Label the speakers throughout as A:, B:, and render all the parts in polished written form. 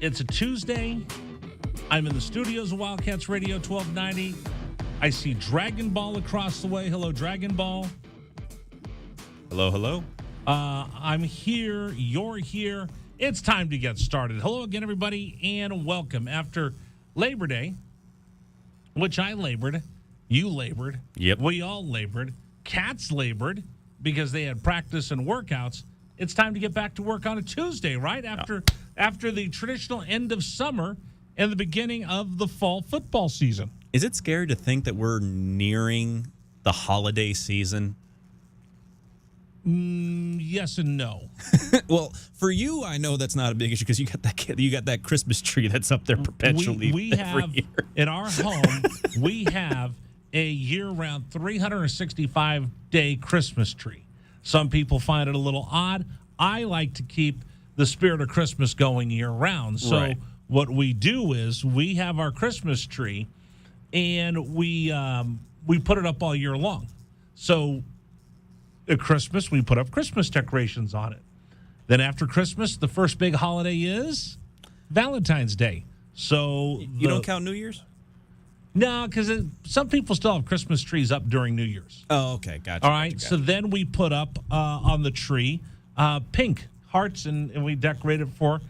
A: It's a Tuesday. I'm in the studios of Wildcats Radio 1290. I see Dragon Ball across the way. Hello, Dragon Ball.
B: Hello, hello.
A: I'm here. You're here. It's time to get started. Hello again, everybody, and welcome. After Labor Day, which I labored, you labored,
B: Yep.
A: We all labored, Cats labored because they had practice and workouts. It's time to get back to work on a Tuesday, right? After the traditional end of summer and the beginning of the fall football season.
B: Is it scary to think that we're nearing the holiday season?
A: Yes and no.
B: Well, for you, I know that's not a big issue because you got that Christmas tree that's up there perpetually.
A: We
B: every
A: have
B: year.
A: In our home, we have a year-round 365-day Christmas tree. Some people find it a little odd. I like to keep the spirit of Christmas going year-round. So
B: Right.
A: what we do is we have our Christmas tree, and we put it up all year long. So at Christmas, we put up Christmas decorations on it. Then after Christmas, the first big holiday is Valentine's Day. So
B: You don't count New Year's?
A: No, because some people still have Christmas trees up during New Year's.
B: Oh, okay. Gotcha.
A: All right, so then we put up on the tree pink hearts, and we decorate it for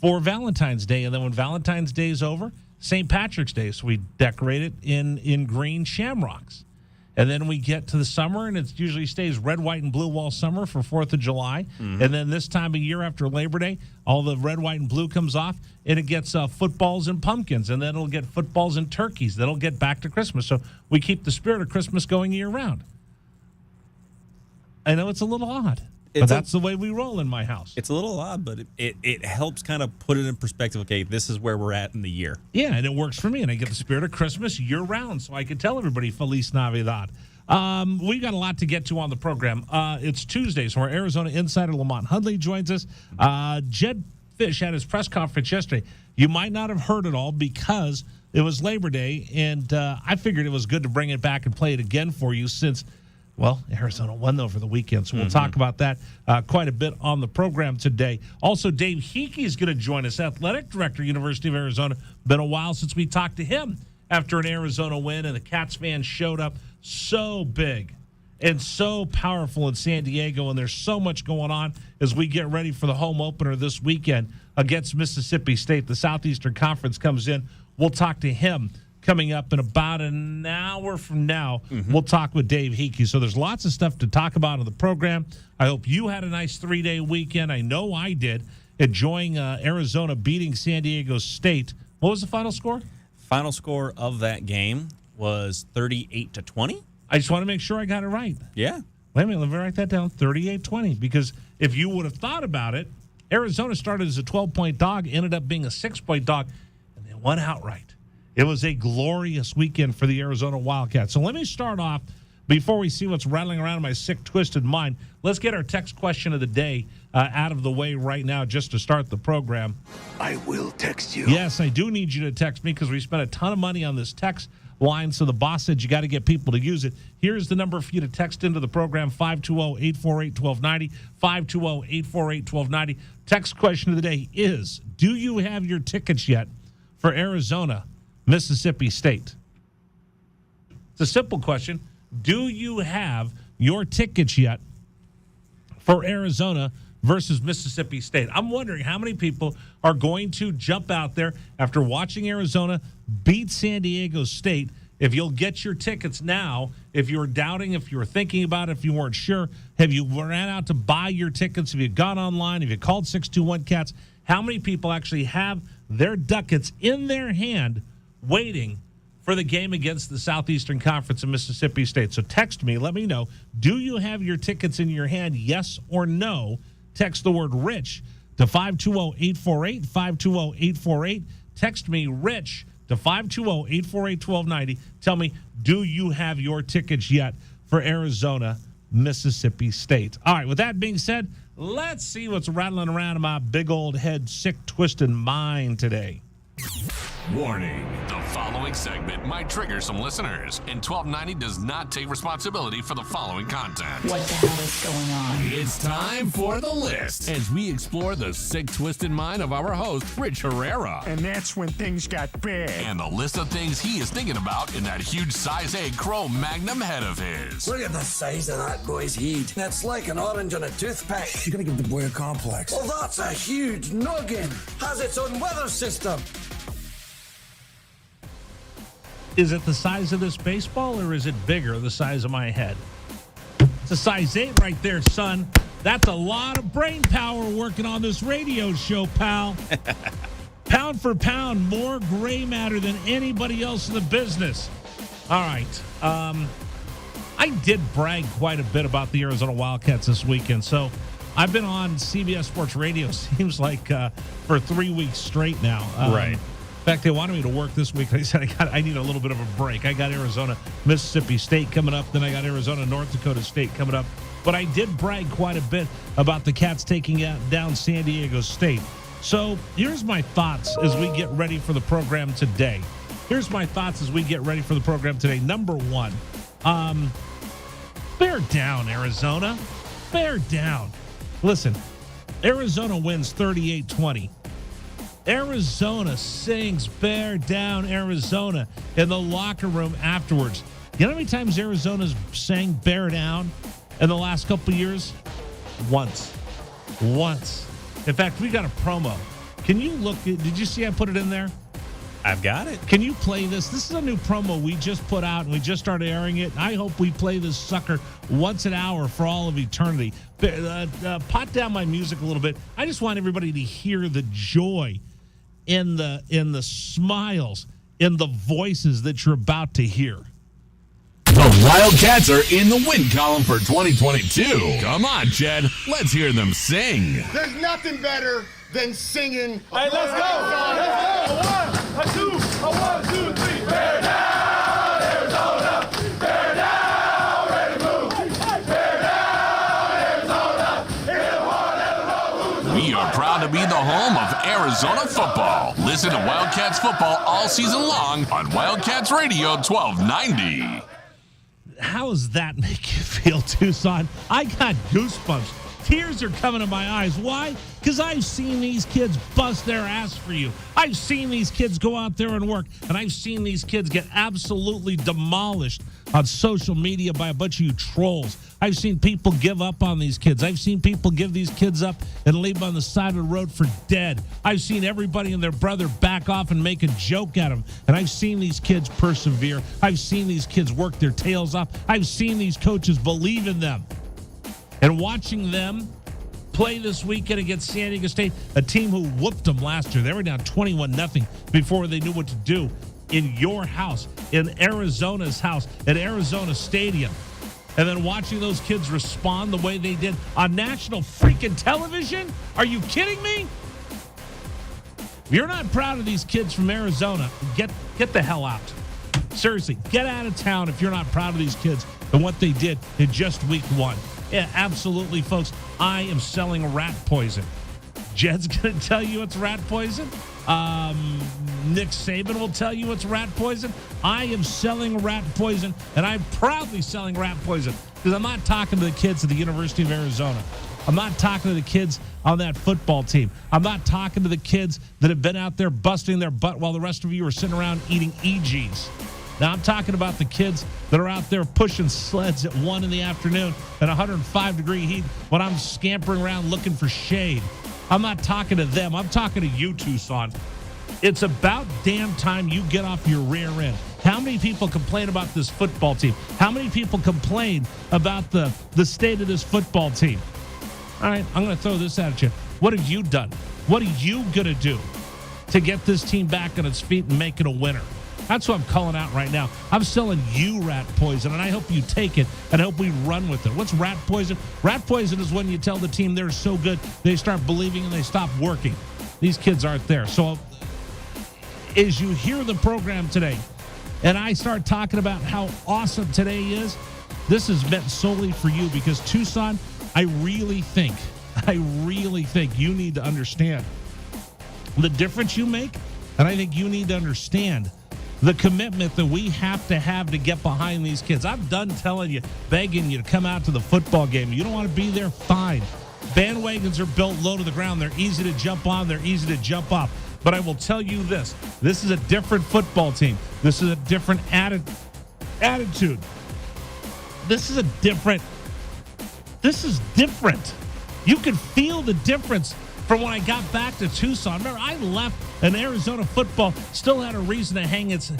A: Valentine's Day. And then when Valentine's Day is over, St. Patrick's Day, so we decorate it in green shamrocks. And then we get to the summer, and it usually stays red, white, and blue all summer for 4th of July. Mm-hmm. And then this time of year after Labor Day, all the red, white, and blue comes off, and it gets footballs and pumpkins. And then it'll get footballs and turkeys. Then it'll get back to Christmas. So we keep the spirit of Christmas going year-round. I know it's a little odd, but that's the way we roll in my house.
B: It's a little odd, but it helps kind of put it in perspective. Okay, this is where we're at in the year.
A: Yeah, and it works for me, and I get the spirit of Christmas year-round, so I can tell everybody Feliz Navidad. We got a lot to get to on the program. It's Tuesday, so our Arizona insider Lamont Hundley joins us. Jed Fish had his press conference yesterday. You might not have heard it all because it was Labor Day, and I figured it was good to bring it back and play it again for you since, well, Arizona won over the weekend, so we'll talk about that quite a bit on the program today. Also, Dave Hickey is going to join us, athletic director, University of Arizona. Been a while since we talked to him after an Arizona win, and the Cats fans showed up so big and so powerful in San Diego, and there's so much going on as we get ready for the home opener this weekend against Mississippi State. The Southeastern Conference comes in. We'll talk to him coming up in about an hour from now. We'll talk with Dave Hickey. So there's lots of stuff to talk about on the program. I hope you had a nice 3-day weekend. I know I did, enjoying Arizona beating San Diego State. What was the final score?
B: Final score of that game was 38-20.
A: I just want to make sure I got it right.
B: Yeah.
A: Wait a minute, let me write that down, 38-20. Because if you would have thought about it, Arizona started as a 12-point dog, ended up being a 6-point dog, and they won outright. It was a glorious weekend for the Arizona Wildcats. So let me start off, before we see what's rattling around in my sick, twisted mind, let's get our text question of the day out of the way right now just to start the program.
C: I will text you.
A: Yes, I do need you to text me because we spent a ton of money on this text line, so the boss said you got to get people to use it. Here's the number for you to text into the program, 520-848-1290, 520-848-1290. Text question of the day is, do you have your tickets yet for Arizona, Mississippi State? It's a simple question. Do you have your tickets yet for Arizona versus Mississippi State? I'm wondering how many people are going to jump out there after watching Arizona beat San Diego State. If you'll get your tickets now, if you're doubting, if you were thinking about it, if you weren't sure, have you ran out to buy your tickets? Have you gone online? Have you called 621-CATS? How many people actually have their ducats in their hand waiting for the game against the Southeastern Conference of Mississippi State? So text me. Let me know. Do you have your tickets in your hand, yes or no? Text the word RICH to 520-848, 520-848. Text me RICH to 520-848-1290. Tell me, do you have your tickets yet for Arizona, Mississippi State? All right, with that being said, let's see what's rattling around in my big old head, sick, twisted mind today.
D: Warning. The following segment might trigger some listeners, and 1290 does not take responsibility for the following content.
E: What the hell is going on?
D: It's time for The List, as we explore the sick, twisted mind of our host, Rich Herrera.
C: And that's when things got bad.
D: And the list of things he is thinking about in that huge size 8 Chrome Magnum head of his.
F: Look at the size of that boy's head. That's like an orange on a toothpick.
C: You're gonna give the boy a complex.
F: Well, that's a huge noggin. Has its own weather system.
A: Is it the size of this baseball, or is it bigger, the size of my head? It's a size 8 right there, son. That's a lot of brain power working on this radio show, pal. Pound for pound, more gray matter than anybody else in the business. All right. I did brag quite a bit about the Arizona Wildcats this weekend. So I've been on CBS Sports Radio, seems like for 3 weeks straight now.
B: Right.
A: In fact, they wanted me to work this week. I said I need a little bit of a break. I got Arizona, Mississippi State coming up. Then I got Arizona, North Dakota State coming up. But I did brag quite a bit about the Cats taking down San Diego State. So here's my thoughts as we get ready for the program today. Number one, bear down, Arizona. Bear down. Listen, Arizona wins 38-20. Arizona sings "Bear Down, Arizona" in the locker room afterwards. You know how many times Arizona's sang "Bear Down" in the last couple of years? Once. In fact, we got a promo. Can you look? Did you see I put it in there?
B: I've got it.
A: Can you play this? This is a new promo we just put out, and we just started airing it. I hope we play this sucker once an hour for all of eternity. Pot down my music a little bit. I just want everybody to hear the joy in the smiles, in the voices that you're about to hear.
D: The Wildcats are in the win column for 2022. Come on, Jed. Let's hear them sing.
G: There's nothing better than singing.
H: Hey, let's go. Let's go. One, two, three. Bear down, Arizona. Bear down, ready to move. Bear down, Arizona.
D: We are proud to be the home of Arizona football. Listen to Wildcats football all season long on Wildcats Radio 1290.
A: How does that make you feel, Tucson? I got goosebumps. Tears are coming to my eyes. Why? Because I've seen these kids bust their ass for you. I've seen these kids go out there and work, and I've seen these kids get absolutely demolished on social media by a bunch of you trolls. I've seen people give up on these kids. I've seen people give these kids up and leave them on the side of the road for dead. I've seen everybody and their brother back off and make a joke at them. And I've seen these kids persevere. I've seen these kids work their tails off. I've seen these coaches believe in them. And watching them play this weekend against San Diego State, a team who whooped them last year. They were down 21-0 before they knew what to do. In your house, in Arizona's house, at Arizona Stadium. And then watching those kids respond the way they did on national freaking television? Are you kidding me? If you're not proud of these kids from Arizona, get the hell out. Seriously, get out of town if you're not proud of these kids and what they did in just week one. Yeah, absolutely, folks. I am selling rat poison. Jed's going to tell you it's rat poison. Nick Saban will tell you it's rat poison. I am selling rat poison, and I'm proudly selling rat poison because I'm not talking to the kids at the University of Arizona. I'm not talking to the kids on that football team. I'm not talking to the kids that have been out there busting their butt while the rest of you are sitting around eating EGs. Now, I'm talking about the kids that are out there pushing sleds at 1 in the afternoon at 105-degree heat when I'm scampering around looking for shade. I'm not talking to them. I'm talking to you, Tucson. It's about damn time you get off your rear end. How many people complain about this football team? How many people complain about the state of this football team? All right, I'm going to throw this at you. What have you done? What are you going to do to get this team back on its feet and make it a winner? That's what I'm calling out right now. I'm selling you rat poison, and I hope you take it, and I hope we run with it. What's rat poison? Rat poison is when you tell the team they're so good, they start believing and they stop working. These kids aren't there. So as you hear the program today, and I start talking about how awesome today is, this is meant solely for you because, Tucson, I really think you need to understand the difference you make And I think you need to understand the commitment that we have to get behind these kids. I'm done telling you, begging you to come out to the football game. You don't want to be there, fine. Bandwagons are built low to the ground. They're easy to jump on. They're easy to jump off. But I will tell you this. This is a different football team. This is a different attitude. This is different. You can feel the difference from when I got back to Tucson. Remember, I left and Arizona football still had a reason to hang its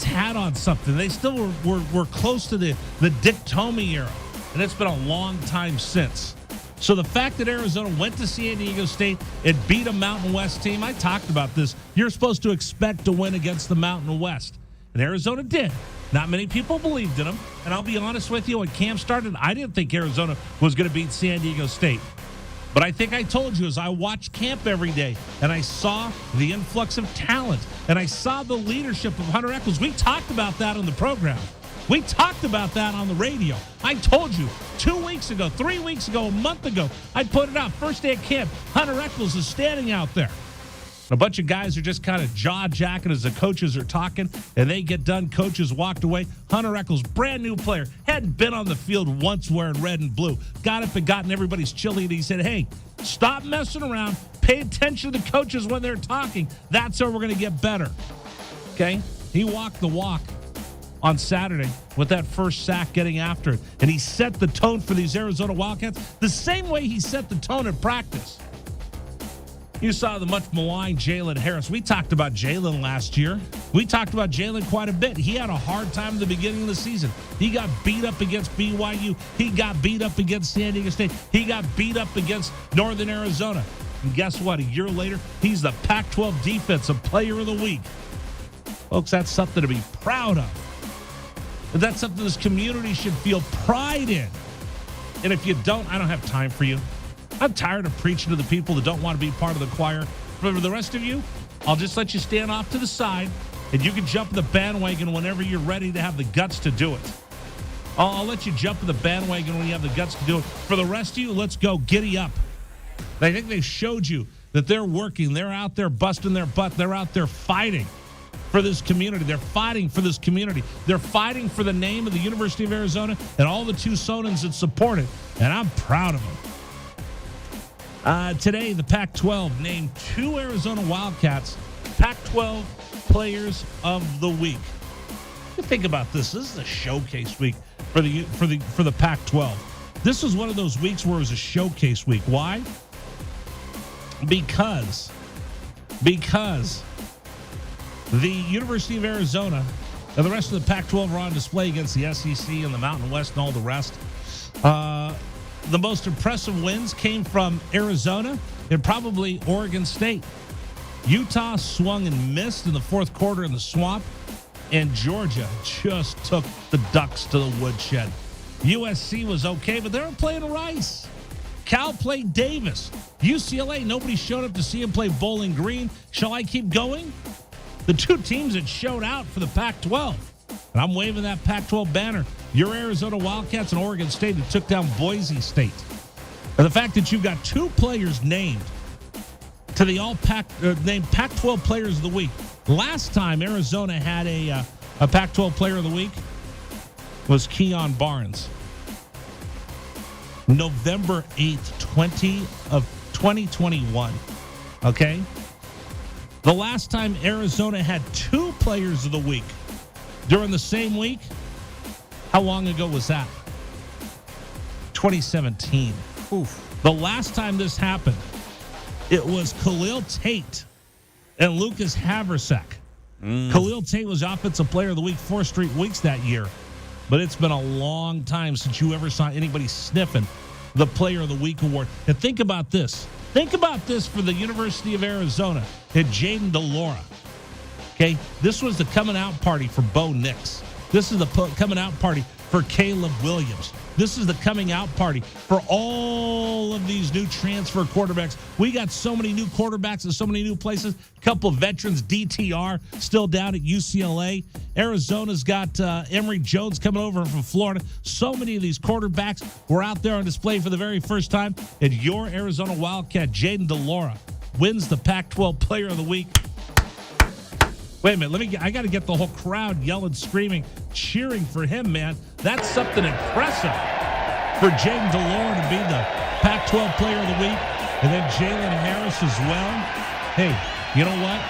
A: hat on something. They still were close to the Dick Tomey era, and it's been a long time since. So the fact that Arizona went to San Diego State and beat a Mountain West team, I talked about this. You're supposed to expect to win against the Mountain West, and Arizona did. Not many people believed in them, and I'll be honest with you, when camp started, I didn't think Arizona was going to beat San Diego State. But I think I told you as I watched camp every day and I saw the influx of talent and I saw the leadership of Hunter Echols. We talked about that on the program. We talked about that on the radio. I told you 2 weeks ago, 3 weeks ago, a month ago, I put it out. First day of camp, Hunter Echols is standing out there. A bunch of guys are just kind of jaw-jacking as the coaches are talking, and they get done. Coaches walked away. Hunter Echols, brand new player, hadn't been on the field once wearing red and blue. Got up and gotten everybody's chili, and he said, hey, stop messing around. Pay attention to the coaches when they're talking. That's how we're going to get better. Okay? He walked the walk on Saturday with that first sack getting after it, and he set the tone for these Arizona Wildcats the same way he set the tone in practice. You saw the much maligned Jalen Harris. We talked about Jalen last year. We talked about Jalen quite a bit. He had a hard time at the beginning of the season. He got beat up against BYU. He got beat up against San Diego State. He got beat up against Northern Arizona. And guess what? A year later, he's the Pac-12 Defensive Player of the Week. Folks, that's something to be proud of. And that's something this community should feel pride in. And if you don't, I don't have time for you. I'm tired of preaching to the people that don't want to be part of the choir. For the rest of you, I'll just let you stand off to the side, and you can jump in the bandwagon whenever you're ready to have the guts to do it. I'll let you jump in the bandwagon when you have the guts to do it. For the rest of you, let's go. Giddy up. I think they showed you that they're working. They're out there busting their butt. They're out there fighting for this community. They're fighting for this community. They're fighting for the name of the University of Arizona and all the Tucsonans that support it, and I'm proud of them. Today, the Pac-12 named 2 Arizona Wildcats Pac-12 Players of the Week. Think about this. This is a showcase week for the Pac-12. This was one of those weeks where it was a showcase week. Why? Because the University of Arizona and the rest of the Pac-12 were on display against the SEC and the Mountain West and all the rest. The most impressive wins came from Arizona and probably Oregon State. Utah swung and missed in the fourth quarter in the swamp, and Georgia just took the Ducks to the woodshed. USC was okay, but they were playing Rice. Cal played Davis. UCLA, nobody showed up to see him play Bowling Green. Shall I keep going? The 2 teams that showed out for the Pac-12. And I'm waving that Pac-12 banner. Your Arizona Wildcats and Oregon State that took down Boise State. And the fact that you've got 2 players named to the named Pac-12 Players of the Week. Last time Arizona had a Pac-12 Player of the Week was Keon Barnes. November 8th, 2021. Okay? The last time Arizona had 2 Players of the Week during the same week, how long ago was that? 2017. Oof. The last time this happened, it was Khalil Tate and Lucas Haversack. Khalil Tate was Offensive Player of the Week 4 straight weeks that year. But it's been a long time since you ever saw anybody sniffing the Player of the Week award. And think about this. Think about this for the University of Arizona and Jaden DeLaura. Okay, this was the coming out party for Bo Nix. This is the coming out party for Caleb Williams. This is the coming out party for all of these new transfer quarterbacks. We got so many new quarterbacks in so many new places. A couple of veterans, DTR, still down at UCLA. Arizona's got Emory Jones coming over from Florida. So many of these quarterbacks were out there on display for the very first time. And your Arizona Wildcat, Jaden DeLaura, wins the Pac-12 Player of the Week. Wait a minute. I got to get the whole crowd yelling, screaming, cheering for him, man. That's something impressive for Jaden DeLore to be the Pac-12 Player of the Week. And then Jalen Harris as well. Hey, you know what?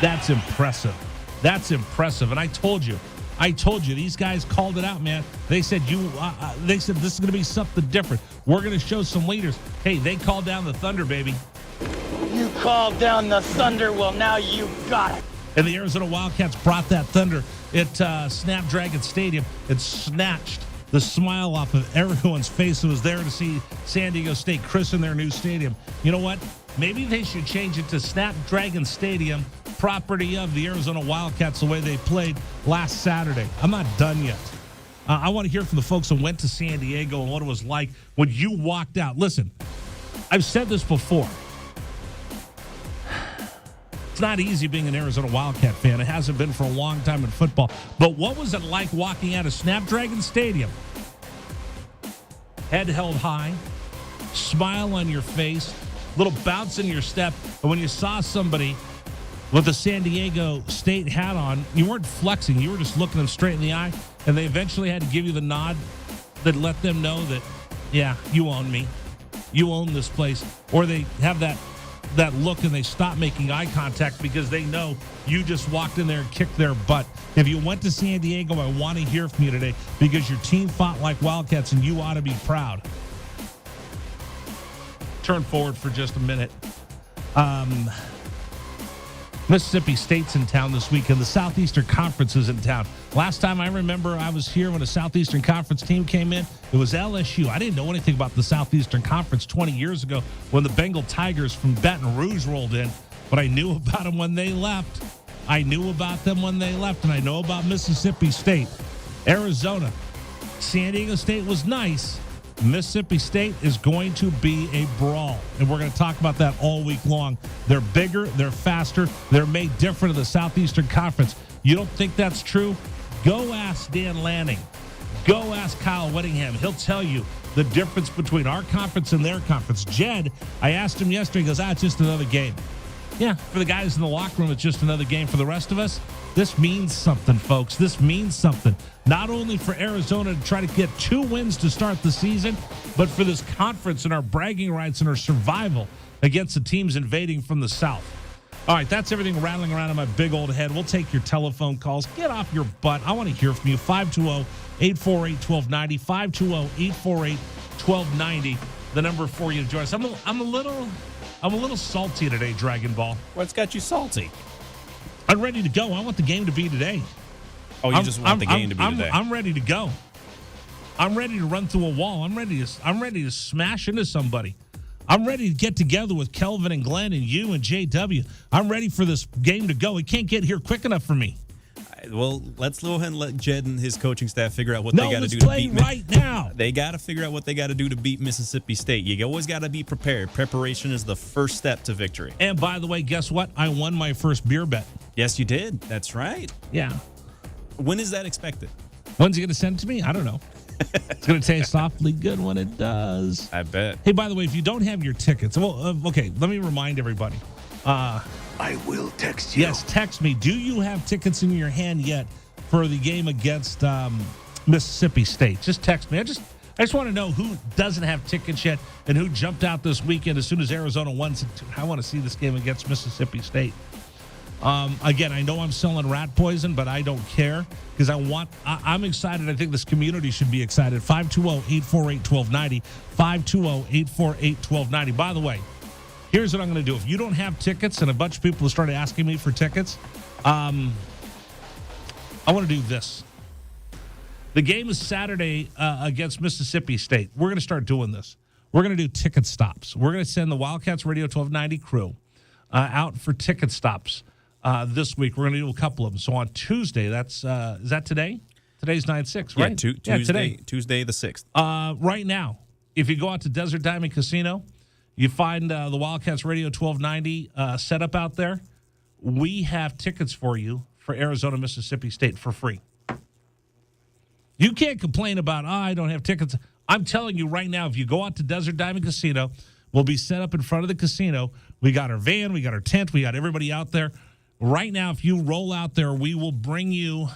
A: That's impressive. That's impressive. And I told you, these guys called it out, man. They said this is going to be something different. We're going to show some leaders. Hey, they called down the Thunder, baby.
I: You called down the Thunder. Well, now you got it.
A: And the Arizona Wildcats brought that Thunder at Snapdragon Stadium and snatched the smile off of everyone's face who was there to see San Diego State christen their new stadium. You know what? Maybe they should change it to Snapdragon Stadium, property of the Arizona Wildcats, the way they played last Saturday. I'm not done yet. I want to hear from the folks who went to San Diego and what it was like when you walked out. Listen, I've said this before. It's not easy being an Arizona Wildcat fan. It hasn't been for a long time in football. But what was it like walking out of Snapdragon Stadium? Head held high, smile on your face, little bounce in your step. And when you saw somebody with a San Diego State hat on, you weren't flexing. You were just looking them straight in the eye. And they eventually had to give you the nod that let them know that, yeah, you own me. You own this place. Or they have that look and they stop making eye contact because they know you just walked in there and kicked their butt. If you went to San Diego, I want to hear from you today because your team fought like Wildcats and you ought to be proud. Turn forward for just a minute. Mississippi State's in town this weekend. The Southeastern Conference is in town. Last time I remember I was here when a Southeastern Conference team came in, it was LSU. I didn't know anything about the Southeastern Conference 20 years ago when the Bengal Tigers from Baton Rouge rolled in, but I knew about them when they left. And I know about Mississippi State. Arizona. San Diego State was nice. Mississippi State is going to be a brawl, and we're going to talk about that all week long. They're bigger, they're faster, they're made different in the Southeastern Conference. You don't think that's true? Go ask Dan Lanning. Go ask Kyle Whittingham. He'll tell you the difference between our conference and their conference. Jed, I asked him yesterday, he goes, it's just another game. Yeah, for the guys in the locker room, it's just another game. For the rest of us, this means something, folks. This means something. Not only for Arizona to try to get 2 wins to start the season, but for this conference and our bragging rights and our survival against the teams invading from the South. All right, that's everything rattling around in my big old head. We'll take your telephone calls. Get off your butt. I want to hear from you. 520-848-1290. 520-848-1290. The number for you to join us. I'm a little salty today, Dragon Ball.
B: What's got you salty?
A: I'm ready to go. I want the game to be today.
B: Oh, you just want the game to be today.
A: I'm ready to go. I'm ready to run through a wall. I'm ready to smash into somebody. I'm ready to get together with Kelvin and Glenn and you and JW. I'm ready for this game to go. It can't get here quick enough for me.
B: Well, let's go ahead and let Jed and his coaching staff figure out what they got to do to beat
A: right now.
B: They got to figure out what they got to do to beat Mississippi State. You always got to be prepared. Preparation is the first step to victory.
A: And by the way, guess what? I won my first beer bet.
B: Yes, you did. That's right.
A: Yeah.
B: When is that expected?
A: When's he going to send it to me? I don't know. It's going to taste awfully good when it does.
B: I bet.
A: Hey, by the way, if you don't have your tickets, okay, let me remind everybody.
C: I will text you.
A: Yes, text me. Do you have tickets in your hand yet for the game against Mississippi State? Just text me. I just want to know who doesn't have tickets yet and who jumped out this weekend as soon as Arizona won. I want to see this game against Mississippi State. Again, I know I'm selling rat poison, but I don't care because I'm excited. I think this community should be excited. 520-848-1290. 520-848-1290. By the way, here's what I'm going to do. If you don't have tickets, and a bunch of people have started asking me for tickets, I want to do this. The game is Saturday against Mississippi State. We're going to start doing this. We're going to do ticket stops. We're going to send the Wildcats Radio 1290 crew out for ticket stops this week. We're going to do a couple of them. So on Tuesday, is that today? Today's 9/6, right?
B: Yeah,
A: today.
B: Tuesday the 6th.
A: Right now, if you go out to Desert Diamond Casino, you find the Wildcats Radio 1290 set up out there. We have tickets for you for Arizona, Mississippi State for free. You can't complain about, I don't have tickets. I'm telling you right now, if you go out to Desert Diamond Casino, we'll be set up in front of the casino. We got our van, we got our tent, we got everybody out there. Right now, if you roll out there, we will bring you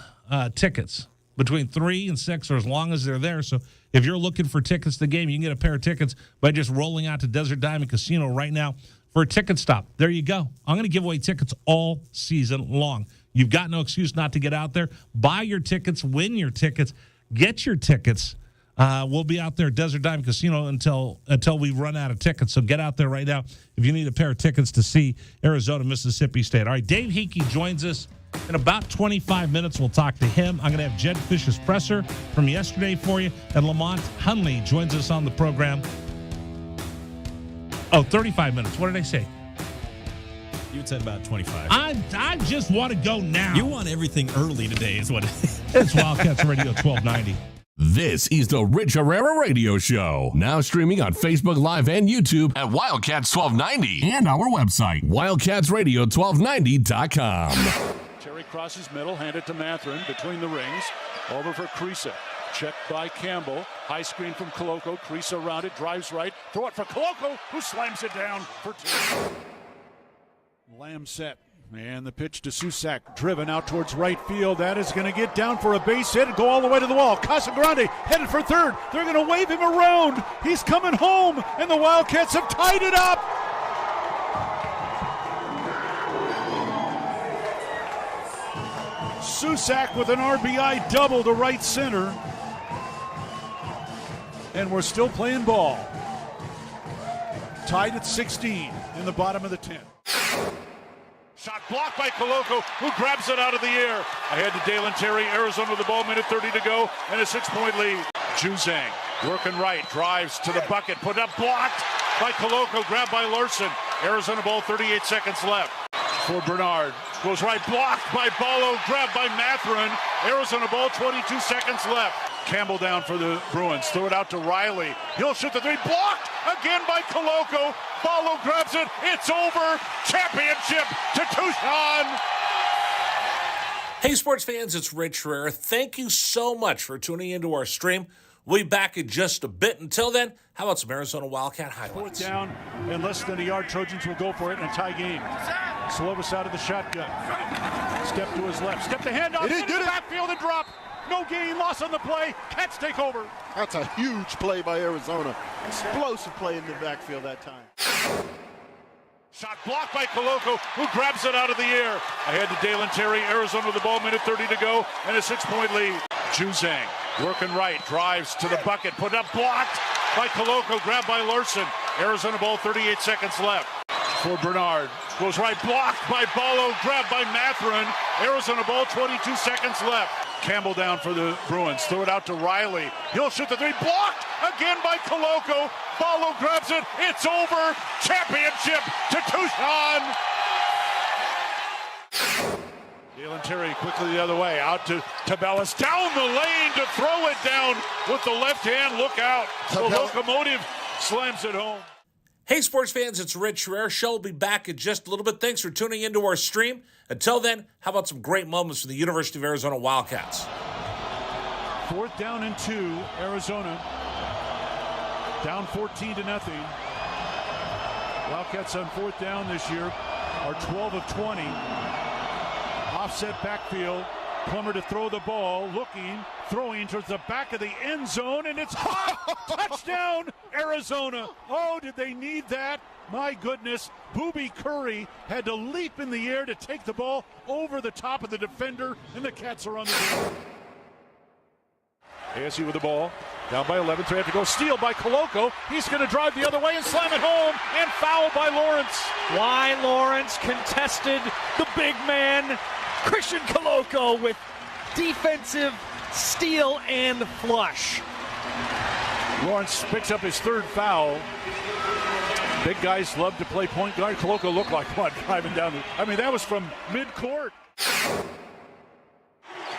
A: tickets between 3 and 6 or as long as they're there. So if you're looking for tickets to the game, you can get a pair of tickets by just rolling out to Desert Diamond Casino right now for a ticket stop. There you go. I'm going to give away tickets all season long. You've got no excuse not to get out there. Buy your tickets, win your tickets, get your tickets. We'll be out there at Desert Diamond Casino until we run out of tickets. So get out there right now if you need a pair of tickets to see Arizona, Mississippi State. All right, Dave Hickey joins us in about 25 minutes. We'll talk to him. I'm going to have Jed Fish's presser from yesterday for you. And Lamont Hunley joins us on the program. 35 minutes. What did I say?
B: You said about 25.
A: I just want to go now.
B: You want everything early today is what it is.
A: It's Wildcats Radio 1290.
D: This is the Rich Herrera Radio Show. Now streaming on Facebook Live and YouTube at Wildcats 1290 and our website, wildcatsradio1290.com.
H: Terry crosses middle, hand it to Matherin between the rings. Over for Creasa. Checked by Campbell. High screen from Koloko. Creasa around it, drives right. Throw it for Koloko, who slams it down for 2. Lamb set. And the pitch to Susak, driven out towards right field. That is going to get down for a base hit and go all the way to the wall. Casagrande headed for third. They're going to wave him around. He's coming home, and the Wildcats have tied it up. Susak with an RBI double to right center. And we're still playing ball. Tied at 16 in the bottom of the 10th. Shot blocked by Koloko, who grabs it out of the air. Ahead to Dalen Terry, Arizona with the ball, minute 30 to go, and a 6-point lead. Juzang working right, drives to the bucket, put up, blocked by Koloko, grabbed by Larson. Arizona ball, 38 seconds left. For Bernard, goes right, blocked by Ballo, grabbed by Matherin. Arizona ball, 22 seconds left. Campbell down for the Bruins, throw it out to Riley. He'll shoot the 3, blocked again by Koloko. Ballo grabs it, it's over. Championship to Tucson.
A: Hey, sports fans, it's Rich Herrera. Thank you so much for tuning into our stream. We'll be back in just a bit. Until then, how about some Arizona Wildcat highlights?
H: 4th down and less than a yard. Trojans will go for it in a tie game. Slovis out of the shotgun. Step to his left. Step to hand off. Into the backfield and drop. No gain, loss on the play. Cats take over.
G: That's a huge play by Arizona. Explosive play in the backfield that time.
H: Shot blocked by Koloko, who grabs it out of the air. Ahead to Dalen Terry, Arizona with the ball, minute 30 to go, and a 6-point lead. Juzang working right, drives to the bucket, put up, blocked by Koloko, grabbed by Larson. Arizona ball, 38 seconds left. For Bernard, goes right, blocked by Ballo, grabbed by Matherin. Arizona ball, 22 seconds left. Campbell down for the Bruins, throw it out to Riley. He'll shoot the 3, blocked again by Koloko. Ballo grabs it, it's over. Championship to Tucson. Dalen Terry quickly the other way, out to Tabellas, down the lane to throw it down with the left hand. Look out, the locomotive slams it home.
A: Hey, sports fans, it's Rich Herrera. Show will be back in just a little bit. Thanks for tuning into our stream. Until then, how about some great moments for the University of Arizona Wildcats?
H: 4th down and 2, Arizona. Down 14-0. Wildcats on 4th down this year are 12 of 20. Offset backfield. Plummer to throw the ball, looking, throwing towards the back of the end zone, and it's hot! Touchdown, Arizona! Oh, did they need that? My goodness, Booby Curry had to leap in the air to take the ball over the top of the defender, and the Cats are on the board. ASU with the ball, down by 11, so they have to go. Steal by Koloko. He's going to drive the other way and slam it home, and foul by Lawrence.
I: Why Lawrence contested the big man, Christian Koloko, with defensive steal and flush.
H: Lawrence picks up his 3rd foul. Big guys love to play point guard. Koloko looked like one driving down. That was from mid-court.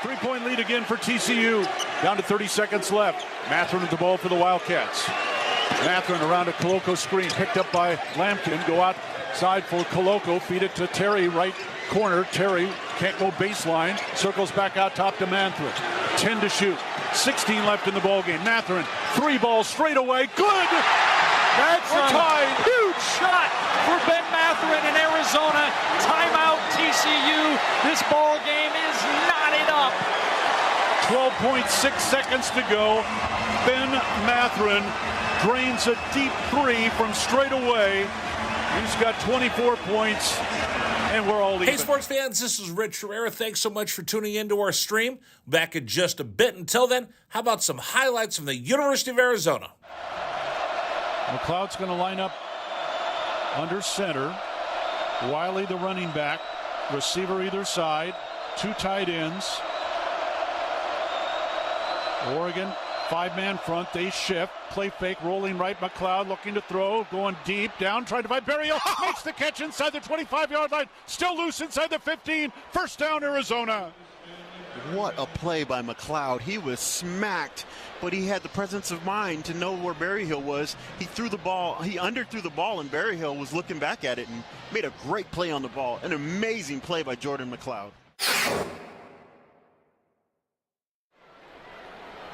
H: 3-point lead again for TCU. Down to 30 seconds left. Matherin with the ball for the Wildcats. Matherin around a Koloko screen, picked up by Lampkin. Go outside for Koloko. Feed it to Terry, right corner. Terry can't go baseline. Circles back out top to Matherin. 10 to shoot. 16 left in the ballgame. Matherin Three balls straight away. Good.
I: That's
H: We're
I: a
H: tied.
I: huge shot for Ben Matherin in Arizona. Timeout TCU. This ball game is knotted up.
H: 12.6 seconds to go. Ben Matherin drains a deep three from straight away. He's got 24 points, and we're all even.
A: Hey, sports fans, this is Rich Herrera. Thanks so much for tuning into our stream. Back in just a bit. Until then, how about some highlights from the University of Arizona?
H: McLeod's going to line up under center. Wiley, the running back. Receiver either side. Two tight ends. Oregon, five-man front. They shift. Play fake, rolling right. McLeod looking to throw. Going deep. Down, trying to find Berryhill. Makes the catch inside the 25-yard line. Still loose inside the 15. First down, Arizona.
G: What a play by McLeod. He was smacked, but he had the presence of mind to know where Berryhill was. He threw the ball. He underthrew the ball, and Berryhill was looking back at it and made a great play on the ball. An amazing play by Jordan McLeod.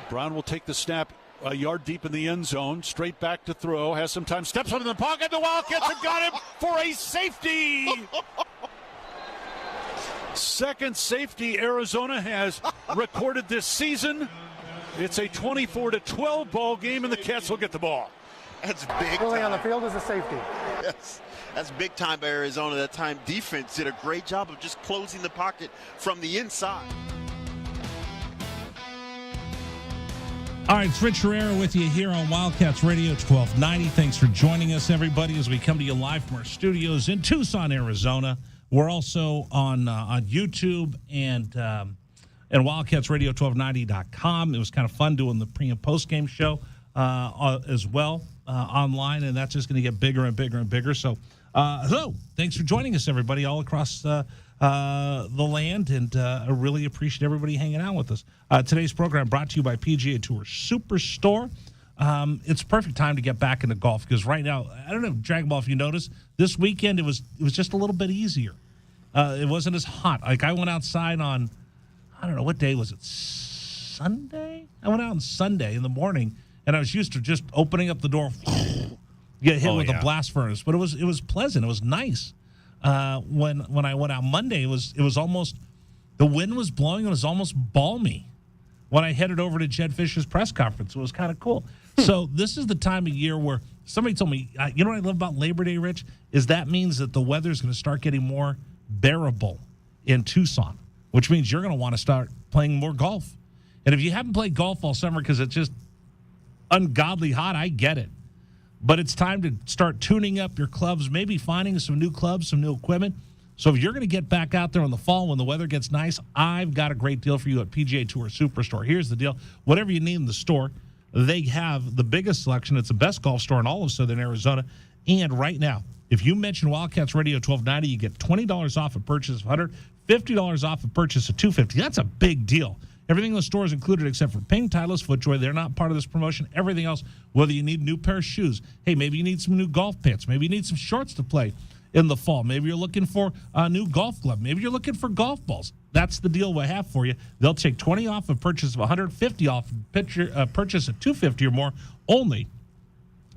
H: Brown will take the snap a yard deep in the end zone. Straight back to throw. Has some time. Steps up in the pocket. The Wildcats have got him for a safety. Second safety Arizona has recorded this season. It's a 24-12 ball game, and the Cats will get the ball.
G: That's big
J: Pulling
G: time.
J: on the field is a safety.
G: Yes, that's big time by Arizona. That time defense did a great job of just closing the pocket from the inside.
A: All right, it's Rich Herrera with you here on Wildcats Radio 1290. Thanks for joining us, everybody, as we come to you live from our studios in Tucson, Arizona. We're also on YouTube and WildcatsRadio1290.com. It was kind of fun doing the pre- and post-game show as well online, and that's just going to get bigger and bigger and bigger. So thanks for joining us, everybody, all across the land, and I really appreciate everybody hanging out with us. Today's program brought to you by PGA Tour Superstore. It's a perfect time to get back into golf because right now, I don't know, Dragon Ball, if you noticed, this weekend it was just a little bit easier. It wasn't as hot. Like I went outside on, I don't know, what day was it? Sunday? I went out on Sunday in the morning, and I was used to just opening up the door, get hit with a blast furnace. But it was pleasant. It was nice. When I went out Monday, it was almost, the wind was blowing. It was almost balmy. When I headed over to Jed Fisher's press conference, it was kind of cool. So this is the time of year where somebody told me, you know what I love about Labor Day, Rich, is that means that the weather is going to start getting more bearable in Tucson, which means you're going to want to start playing more golf. And if you haven't played golf all summer because it's just ungodly hot, I get it. But it's time to start tuning up your clubs, maybe finding some new clubs, some new equipment. So if you're going to get back out there in the fall when the weather gets nice, I've got a great deal for you at PGA Tour Superstore. Here's the deal. Whatever you need in the store, they have the biggest selection. It's the best golf store in all of Southern Arizona. And right now, if you mention Wildcats Radio 1290, you get $20 off a purchase of $100, $50 off a purchase of $250. That's a big deal. Everything in the store is included except for Ping, Titleist, FootJoy. They're not part of this promotion. Everything else, whether you need a new pair of shoes, hey, maybe you need some new golf pants. Maybe you need some shorts to play in the fall. Maybe you're looking for a new golf glove. Maybe you're looking for golf balls. That's the deal we have for you. They'll take $20 off a purchase of $100, $50 off a purchase of $250 or more only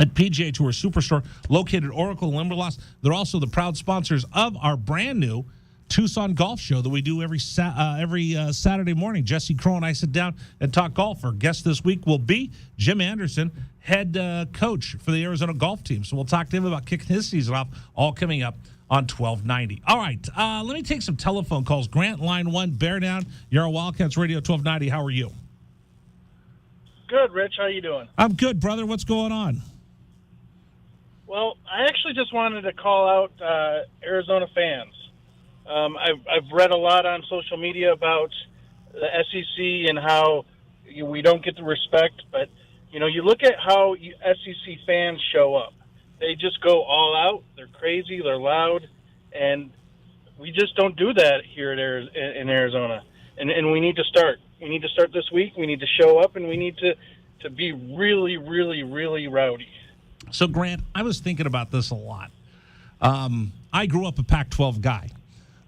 A: at PGA Tour Superstore, located at Oracle and Limberlost. They're also the proud sponsors of our brand new Tucson Golf Show that we do every Saturday morning. Jesse Crow and I sit down and talk golf. Our guest this week will be Jim Anderson, head coach for the Arizona golf team. So we'll talk to him about kicking his season off, all coming up on 1290. All right, let me take some telephone calls. Grant, line 1, bear down. You're on Wildcats Radio 1290. How are you?
K: Good, Rich. How you doing?
A: I'm good, brother. What's going on?
K: Well, I actually just wanted to call out Arizona fans. I've read a lot on social media about the SEC and how we don't get the respect, but you look at how SEC fans show up. They just go all out. They're crazy. They're loud, and we just don't do that here in Arizona. And we need to start. We need to start this week. We need to show up, and we need to be really, really, really rowdy.
A: So, Grant, I was thinking about this a lot. I grew up a Pac-12 guy.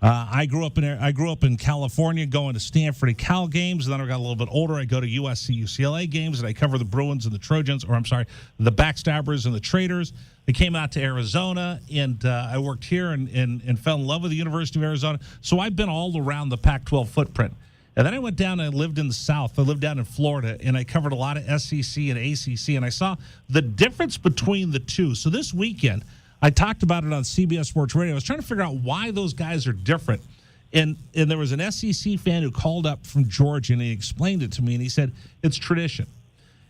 A: I grew up in California, going to Stanford and Cal games. And then I got a little bit older. I go to USC, UCLA games, and I cover the Bruins and the Trojans, the Backstabbers and the Traders. I came out to Arizona, and I worked here and fell in love with the University of Arizona. So I've been all around the Pac-12 footprint. And then I went down and I lived in the South. I lived down in Florida, and I covered a lot of SEC and ACC, and I saw the difference between the two. So this weekend, I talked about it on CBS Sports Radio. I was trying to figure out why those guys are different. And there was an SEC fan who called up from Georgia, and he explained it to me, and he said, it's tradition.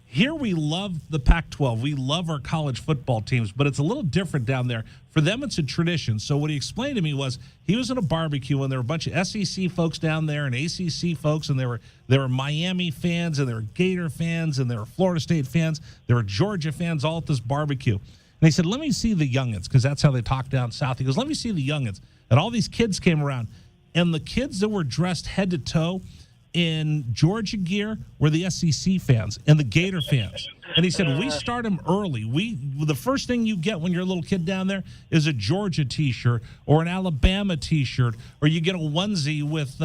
A: Here we love the Pac-12. We love our college football teams, but it's a little different down there. For them, it's a tradition. So what he explained to me was he was at a barbecue, and there were a bunch of SEC folks down there and ACC folks, and there were Miami fans, and there were Gator fans, and there were Florida State fans. There were Georgia fans all at this barbecue. And he said, let me see the youngins, because that's how they talk down south. He goes, let me see the youngins. And all these kids came around, and the kids that were dressed head to toe in Georgia gear were the SEC fans and the Gator fans. And he said, we start them early. The first thing you get when you're a little kid down there is a Georgia T-shirt or an Alabama T-shirt, or you get a onesie with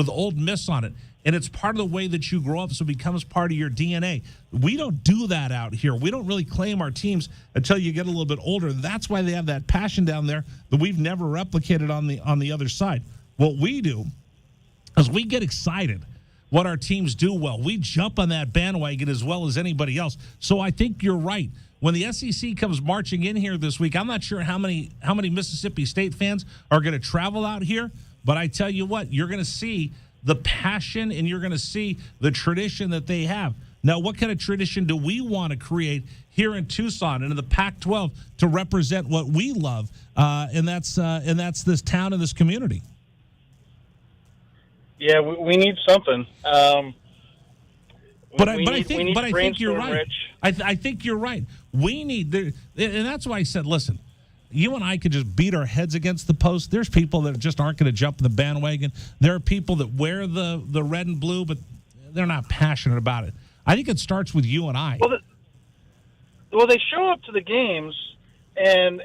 A: Old Miss on it. And it's part of the way that you grow up, so it becomes part of your DNA. We don't do that out here. We don't really claim our teams until you get a little bit older. That's why they have that passion down there that we've never replicated on the other side. What we do is we get excited what our teams do well. We jump on that bandwagon as well as anybody else. So I think you're right. When the SEC comes marching in here this week, I'm not sure how many Mississippi State fans are going to travel out here, but I tell you what, you're going to see the passion and you're going to see the tradition that they have. Now, what kind of tradition do we want to create here in Tucson and in the Pac-12 to represent what we love? And that's this town and this community.
K: Yeah, we need something.
A: But I think you're right. I think you're right. We need, and that's why I said, listen, you and I could just beat our heads against the post. There's people that just aren't going to jump in the bandwagon. There are people that wear the red and blue, but they're not passionate about it. I think it starts with you and I.
K: Well, they show up to the games, and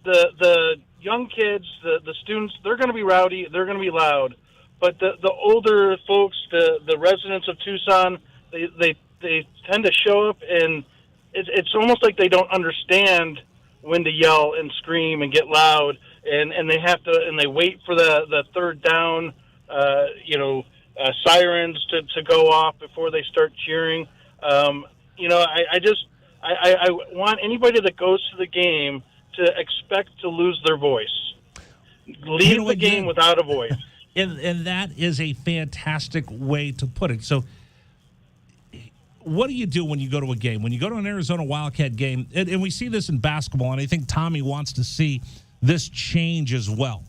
K: the young kids, the students, they're going to be rowdy. They're going to be loud. But the older folks, the residents of Tucson, they tend to show up, and it's almost like they don't understand when to yell and scream and get loud, and they have to, and they wait for the third down, sirens to go off before they start cheering. I want anybody that goes to the game to expect to lose their voice. Leave the game without a voice.
A: And that is a fantastic way to put it. So what do you do when you go to a game? When you go to an Arizona Wildcat game, and we see this in basketball, and I think Tommy wants to see this change as well.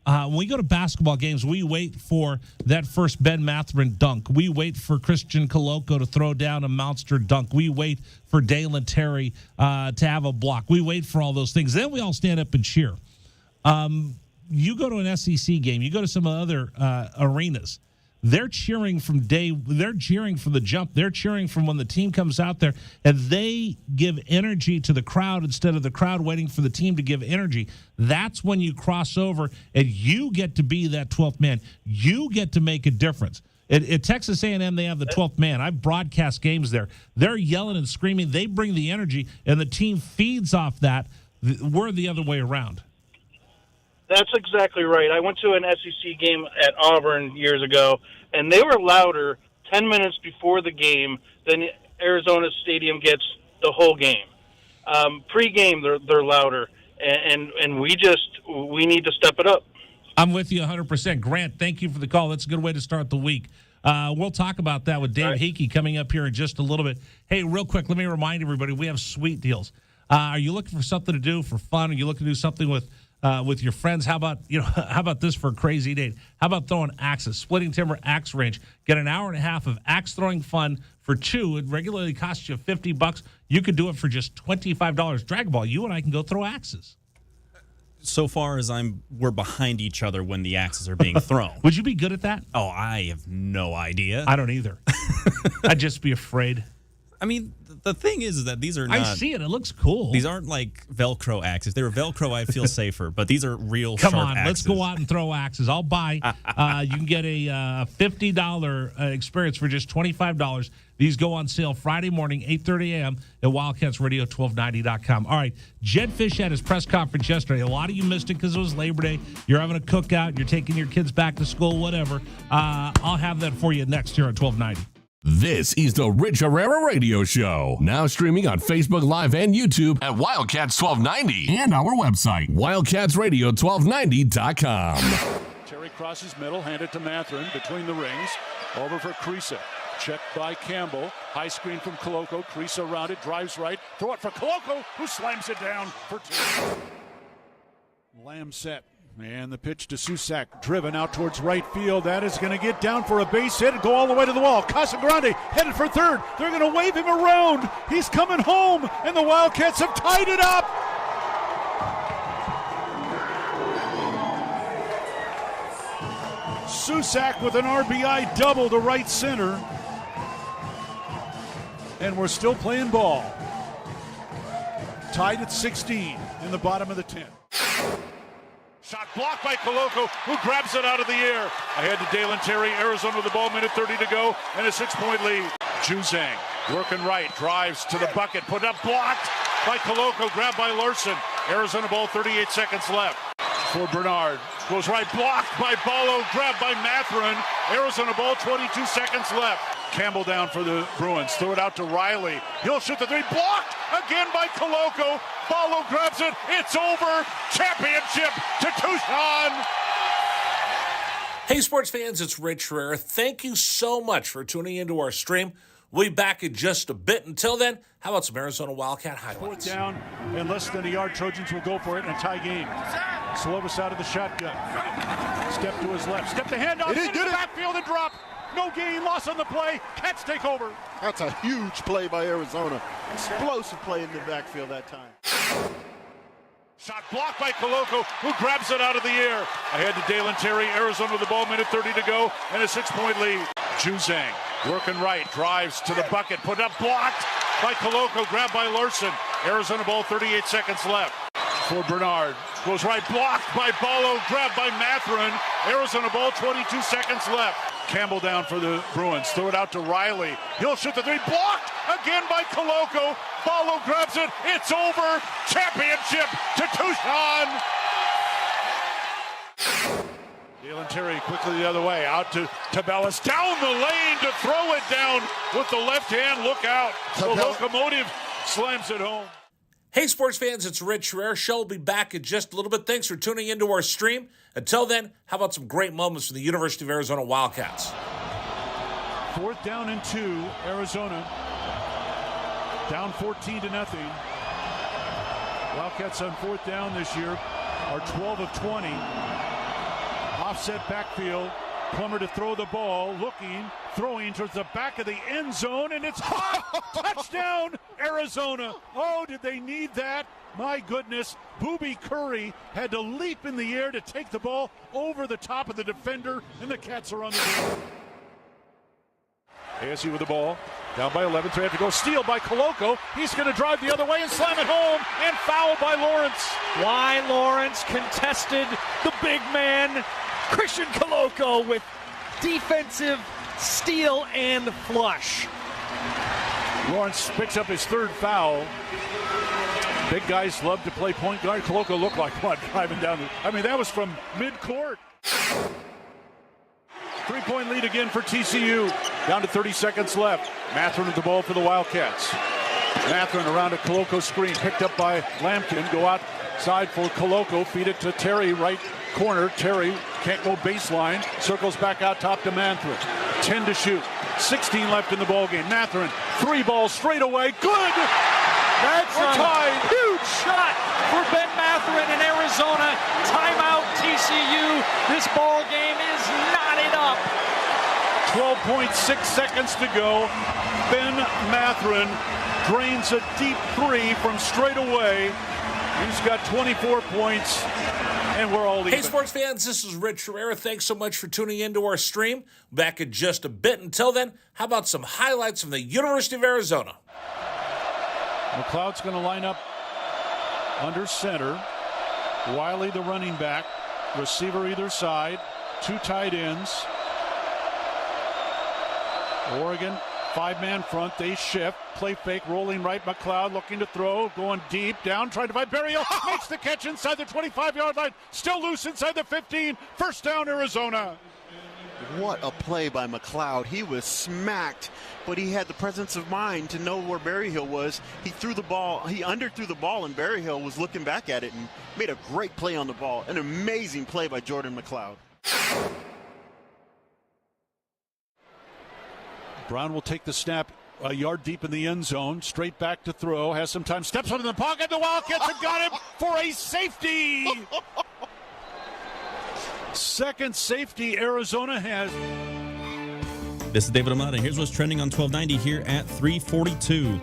A: When we go to basketball games, we wait for that first Ben Mathurin dunk. We wait for Christian Coloco to throw down a monster dunk. We wait for Dalen Terry to have a block. We wait for all those things. Then we all stand up and cheer. You go to an SEC game, you go to some other arenas, they're cheering from the jump. They're cheering from when the team comes out there, and they give energy to the crowd instead of the crowd waiting for the team to give energy. That's when you cross over, and you get to be that 12th man. You get to make a difference. At Texas A&M, they have the 12th man. I've broadcast games there. They're yelling and screaming. They bring the energy, and the team feeds off that. We're the other way around.
K: That's exactly right. I went to an SEC game at Auburn years ago, and they were louder 10 minutes before the game than Arizona Stadium gets the whole game. Pre-game, they're louder, and we need to step it up.
A: I'm with you 100%. Grant, thank you for the call. That's a good way to start the week. We'll talk about that with Dave Hickey coming up here in just a little bit. Hey, real quick, let me remind everybody, we have sweet deals. Are you looking for something to do for fun? Are you looking to do something with your friends? How about this for a crazy date? How about throwing axes? Splitting Timber Axe Range. Get an hour and a half of axe throwing fun for two. It regularly costs you $50. You could do it for just $25. Dragon Ball, you and I can go throw axes.
B: So far as we're behind each other when the axes are being thrown.
A: Would you be good at that?
B: Oh, I have no idea.
A: I don't either. I'd just be afraid.
B: I mean, the thing is that these are not.
A: I see it. It looks cool.
B: These aren't like Velcro axes. If they were Velcro, I'd feel safer. But these are real
A: Come
B: sharp
A: on,
B: axes.
A: let's go out and throw axes. I'll buy. You can get a $50 experience for just $25. These go on sale Friday morning, 8:30 a.m. at WildcatsRadio1290.com. All right, Jed Fish had his press conference yesterday. A lot of you missed it because it was Labor Day. You're having a cookout. You're taking your kids back to school, whatever. I'll have that for you next year at 1290.
D: This is the Rich Herrera Radio Show. Now streaming on Facebook Live and YouTube at Wildcats 1290 and our website, WildcatsRadio1290.com.
H: Terry crosses middle, handed to Mathurin between the rings. Over for Creasa. Checked by Campbell. High screen from Koloko. Creasa around it, drives right. Throw it for Koloko, who slams it down for two. Lamb set. And the pitch to Susak, driven out towards right field. That is going to get down for a base hit and go all the way to the wall. Casagrande headed for third. They're going to wave him around. He's coming home, and the Wildcats have tied it up. Susak with an RBI double to right center. And we're still playing ball. Tied at 16 in the bottom of the 10th. Shot blocked by Koloko, who grabs it out of the air. Ahead to Dalen Terry, Arizona with the ball, minute 30 to go, and a 6-point lead. Juzang working right, drives to the bucket, put up, blocked by Koloko, grabbed by Larson. Arizona ball, 38 seconds left. For Bernard, goes right, blocked by Ballo, grabbed by Mathurin. Arizona ball, 22 seconds left. Campbell down for the Bruins, throw it out to Riley. He'll shoot the three, blocked again by Koloko. Ballo grabs it, it's over. Championship to Tucson.
A: Hey, sports fans, it's Rich Herrera. Thank you so much for tuning into our stream. We'll be back in just a bit. Until then, how about some Arizona Wildcat highlights?
H: Fourth down and less than a yard. Trojans will go for it in a tie game. Slovis out of the shotgun. Step to his left. Step the handoff. It is good. Backfield and drop. No gain, loss on the play. Cats take over.
G: That's a huge play by Arizona. Explosive play in the backfield that time.
H: Shot blocked by Koloko, who grabs it out of the air. Ahead to Dalen Terry, Arizona with the ball, minute 30 to go, and a 6-point lead. Juzang working right, drives to the bucket, put up, blocked by Koloko, grabbed by Larson. Arizona ball, 38 seconds left. For Bernard, goes right, blocked by Ballo, grabbed by Mathurin. Arizona ball, 22 seconds left. Campbell down for the Bruins, throw it out to Riley. He'll shoot the three, blocked again by Koloko. Ballo grabs it, it's over. Championship to Tucson. Dalen Terry quickly the other way, out to Tabellas, down the lane to throw it down with the left hand. Look out. The locomotive slams it home.
A: Hey, sports fans, it's Rich Herrera. Show will be back in just a little bit. Thanks for tuning into our stream. Until then, how about some great moments from the University of Arizona Wildcats?
H: Fourth down and 2, Arizona. Down 14-0. Wildcats on fourth down this year are 12 of 20. Offset backfield. Plummer to throw the ball, looking, throwing towards the back of the end zone, and it's caught. Touchdown, Arizona. Oh, did they need that? My goodness. Booby Curry had to leap in the air to take the ball over the top of the defender, and the Cats are on the board. ASU with the ball, down by 11, so they have to go. Steal by Koloko. He's going to drive the other way and slam it home, and foul by Lawrence.
I: Why Lawrence contested the big man, Christian Koloko, with defensive steal and flush.
H: Lawrence picks up his third foul. Big guys love to play point guard. Koloko looked like what, driving down that was from midcourt. 3-point lead again for TCU. Down to 30 seconds left. Mathurin with the ball for the Wildcats. Mathurin around a Koloko screen, picked up by Lampkin. Go outside for Koloko, feed it to Terry, right corner. Terry can't go baseline, circles back out top to Mathurin. 10 to shoot, 16 left in the ballgame. Mathurin, 3 balls straight away, good!
I: That's a
H: tied.
I: Huge shot for Ben Mathurin in Arizona. Timeout TCU. This ball game is knotted up.
H: 12.6 seconds to go. Ben Mathurin drains a deep 3 from straight away. He's got 24 points and we're all even.
A: Hey, sports fans, this is Rich Herrera. Thanks so much for tuning into our stream. Back in just a bit. Until then, how about some highlights from the University of Arizona?
H: McLeod's going to line up under center. Wiley, the running back. Receiver either side. 2 tight ends. Oregon, 5-man front. They shift. Play fake, rolling right. McLeod looking to throw. Going deep. Down, trying to find Berryhill. Makes the catch inside the 25-yard line. Still loose inside the 15. First down, Arizona.
G: What a play by McLeod. He was smacked, but he had the presence of mind to know where Berryhill was. He threw the ball. He underthrew the ball, and Berryhill was looking back at it and made a great play on the ball. An amazing play by Jordan McLeod.
H: Brown will take the snap a yard deep in the end zone. Straight back to throw. Has some time. Steps up in the pocket. The Wildcats have got him for a safety. Second safety Arizona has.
B: This is David Amata. Here's what's trending on 1290 here at 3:42.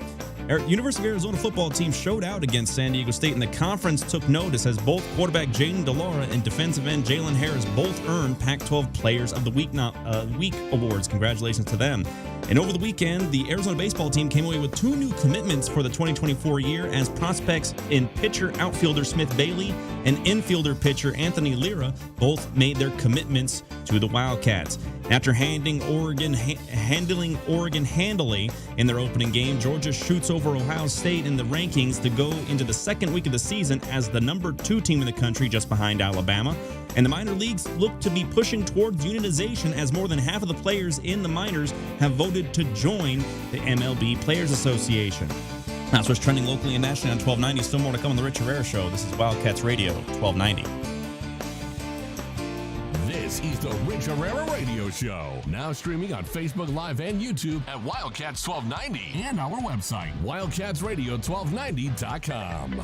B: University of Arizona football team showed out against San Diego State, and the conference took notice as both quarterback Jaden DeLaura and defensive end Jalen Harris both earned Pac-12 Players of the Week awards. Congratulations to them. And over the weekend, the Arizona baseball team came away with 2 new commitments for the 2024 year as prospects in pitcher outfielder Smith Bailey and infielder pitcher Anthony Lira both made their commitments to the Wildcats. After handling Oregon handily in their opening game, Georgia shoots over Ohio State in the rankings to go into the second week of the season as the number 2 team in the country, just behind Alabama. And the minor leagues look to be pushing towards unionization as more than half of the players in the minors have voted to join the MLB Players Association. That's what's trending locally and nationally on 1290. Still more to come on the Rich Herrera Show. This is Wildcats Radio 1290.
D: This is the Rich Herrera Radio Show. Now streaming on Facebook Live and YouTube at Wildcats 1290 and our website, wildcatsradio1290.com.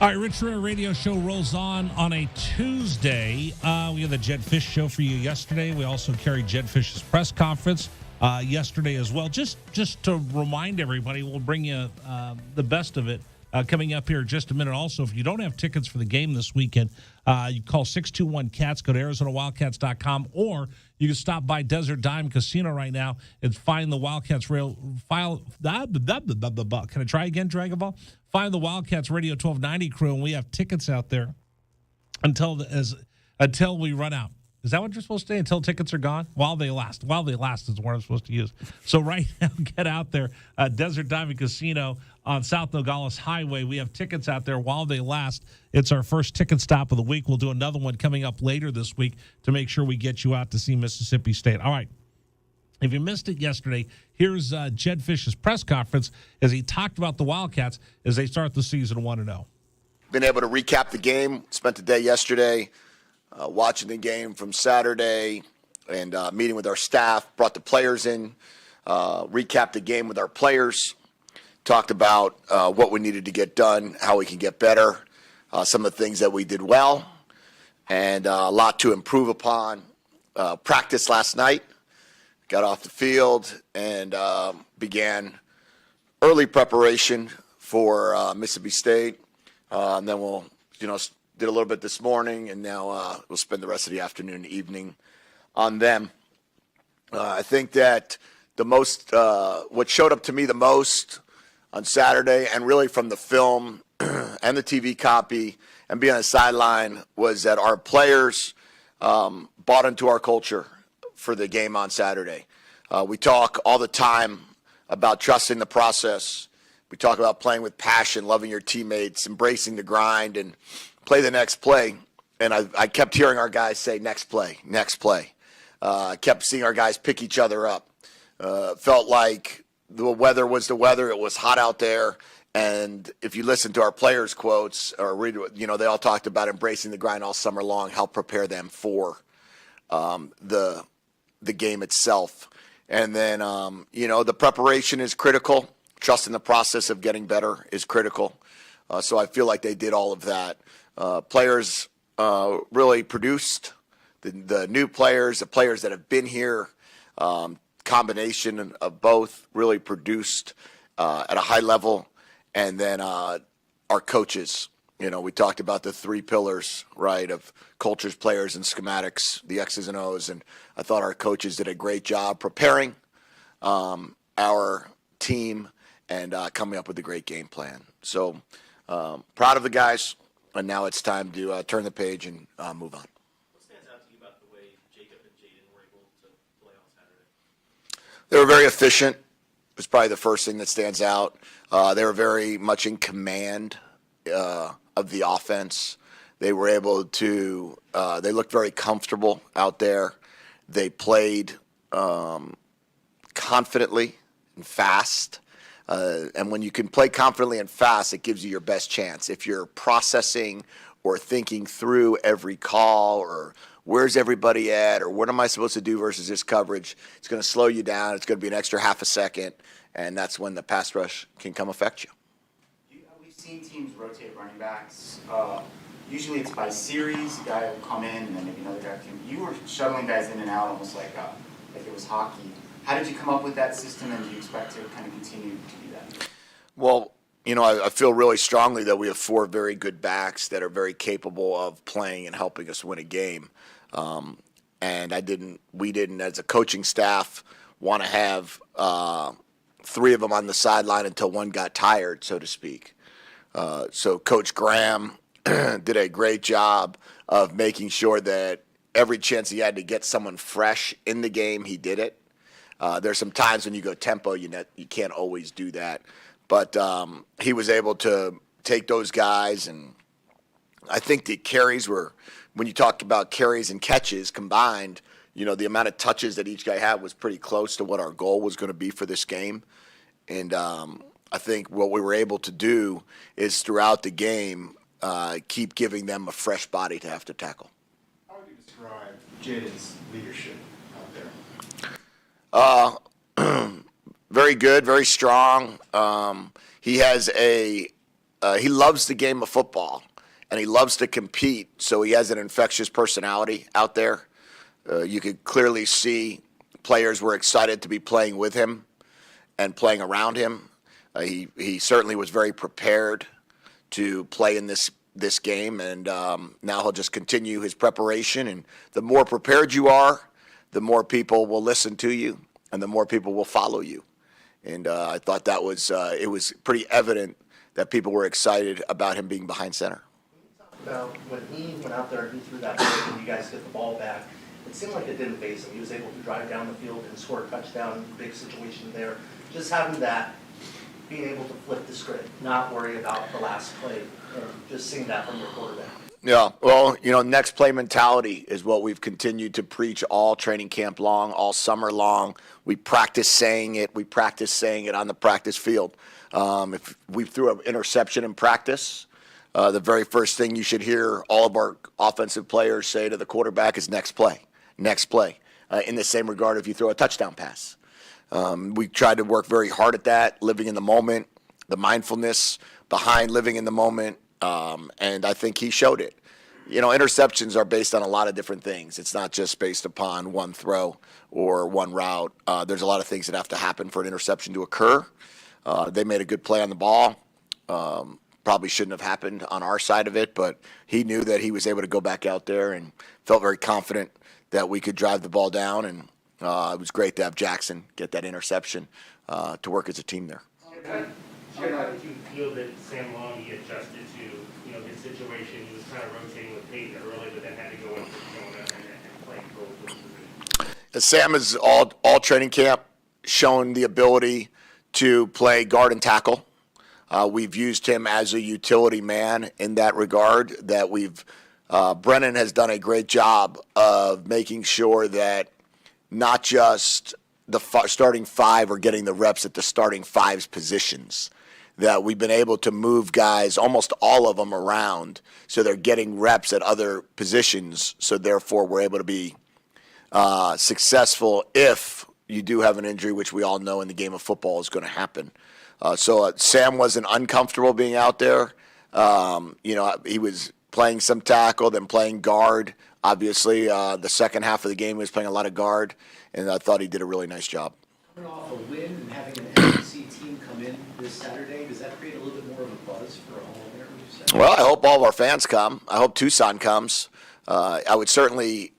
A: All right, Rich Herrera Radio Show rolls on a Tuesday. We had the Jed Fish Show for you yesterday. We also carried Jed Fish's press conference yesterday as well. Just to remind everybody, we'll bring you the best of it coming up here in just a minute. Also, if you don't have tickets for the game this weekend, you call 621-CATS, go to ArizonaWildcats.com, or you can stop by Desert Dime Casino right now and find the Wildcats Can I try again, Dragon Ball? Find the Wildcats Radio 1290 crew, and we have tickets out there until we run out. Is that what you're supposed to say? Until tickets are gone? While they last. While they last is the word I'm supposed to use. So right now, get out there. Desert Diamond Casino on South Nogales Highway. We have tickets out there while they last. It's our first ticket stop of the week. We'll do another one coming up later this week to make sure we get you out to see Mississippi State. All right. If you missed it yesterday, here's Jed Fish's press conference as he talked about the Wildcats as they start the season 1-0.
J: Been able to recap the game. Spent the day yesterday watching the game from Saturday and meeting with our staff. Brought the players in, recapped the game with our players. Talked about what we needed to get done, how we can get better, some of the things that we did well, and a lot to improve upon. Practice last night. Got off the field and began early preparation for Mississippi State. And then we'll, did a little bit this morning, and now we'll spend the rest of the afternoon and evening on them. I think that the most, what showed up to me the most on Saturday, and really from the film and the TV copy and being on the sideline, was that our players bought into our culture for the game on Saturday. We talk all the time about trusting the process. We talk about playing with passion, loving your teammates, embracing the grind, and play the next play. And I kept hearing our guys say, next play, next play. I kept seeing our guys pick each other up. Felt like the weather was the weather. It was hot out there. And if you listen to our players' quotes or read, they all talked about embracing the grind all summer long, help prepare them for the game itself. And then, the preparation is critical. Trusting the process of getting better is critical. So I feel like they did all of that. Players really produced. The new players, the players that have been here, combination of both really produced at a high level. And then our coaches we talked about the three pillars, right, of cultures, players, and schematics, the X's and O's, and I thought our coaches did a great job preparing our team and coming up with a great game plan. So proud of the guys, and now it's time to turn the page and move on.
B: What stands out to you about the way Jacob and Jaden were able to play on Saturday?
J: They were very efficient. It's probably the first thing that stands out. They were very much in command of the offense. They were able to, they looked very comfortable out there. They played confidently and fast. And when you can play confidently and fast, it gives you your best chance. If you're processing or thinking through every call or where's everybody at or what am I supposed to do versus this coverage, it's going to slow you down. It's going to be an extra half a second, and that's when the pass rush can come affect you.
L: We've seen teams rotate running backs. Usually it's by series. A guy will come in and then maybe another guy can. You were shuttling guys in and out almost like it was hockey. How did you come up with that system, and do you expect to kind of continue to do that?
J: Well, I feel really strongly that we have four very good backs that are very capable of playing and helping us win a game. And we didn't, as a coaching staff, want to have three of them on the sideline until one got tired, so to speak. So Coach Graham did a great job of making sure that every chance he had to get someone fresh in the game, he did it. There's some times when you go tempo, you can't always do that. But he was able to take those guys, and I think the carries were, when you talk about carries and catches combined, the amount of touches that each guy had was pretty close to what our goal was going to be for this game. And I think what we were able to do is throughout the game keep giving them a fresh body to have to tackle.
L: How would you describe Jaden's leadership out
J: there? Very good, very strong. He has he loves the game of football, and he loves to compete, so he has an infectious personality out there. You could clearly see players were excited to be playing with him and playing around him. He certainly was very prepared to play in this game, and now he'll just continue his preparation. And the more prepared you are, the more people will listen to you, and the more people will follow you. And I thought that was it was pretty evident that people were excited about him being behind center.
M: About when he went out there and he threw that pick and you guys get the ball back, it seemed like it didn't phase him. He was able to drive down the field and score a touchdown, big situation there. Just having that, being able to flip the script, not worry about the last play, and just seeing that from your quarterback.
J: Yeah, well, next play mentality is what we've continued to preach all training camp long, all summer long. We practice saying it. We practice saying it on the practice field. If we threw an interception in practice, the very first thing you should hear all of our offensive players say to the quarterback is next play, next play. In the same regard, if you throw a touchdown pass. We tried to work very hard at that, living in the moment, the mindfulness behind living in the moment. And I think he showed it. Interceptions are based on a lot of different things. It's not just based upon one throw or one route. There's a lot of things that have to happen for an interception to occur. They made a good play on the ball. Probably shouldn't have happened on our side of it, but he knew that he was able to go back out there and felt very confident that we could drive the ball down. And it was great to have Jackson get that interception to work as a team there.
N: How did you feel that Sam Longy adjusted to his situation? He was kind of rotating with Peyton early, but then had to go into Jonah and play both positions.
J: Sam is all training camp shown the ability to play guard and tackle. We've used him as a utility man in that regard. That Brennan has done a great job of making sure that not just the starting five are getting the reps at the starting five's positions. That we've been able to move guys, almost all of them, around, so they're getting reps at other positions. So therefore, we're able to be successful if you do have an injury, which we all know in the game of football is going to happen. So Sam wasn't uncomfortable being out there. He was playing some tackle, then playing guard. Obviously, the second half of the game he was playing a lot of guard, and I thought he did a really nice job.
O: Coming off a win and having an SEC team come in this Saturday, does that create a little bit more of a buzz for all of there, would you say?
J: Well, I hope all of our fans come. I hope Tucson comes. I would certainly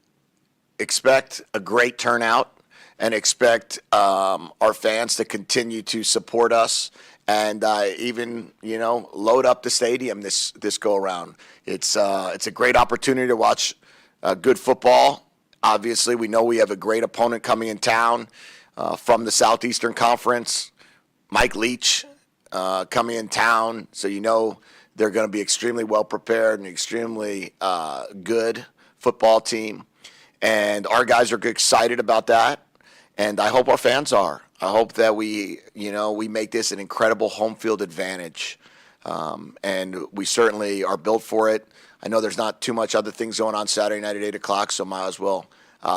J: expect a great turnout and expect our fans to continue to support us and even, load up the stadium this go around. It's a great opportunity to watch good football. Obviously, we know we have a great opponent coming in town from the Southeastern Conference, Mike Leach coming in town. So they're going to be extremely well prepared and extremely good football team. And our guys are excited about that. And I hope our fans are. I hope that we make this an incredible home field advantage. And we certainly are built for it. I know there's not too much other things going on Saturday night at 8 o'clock, so might as well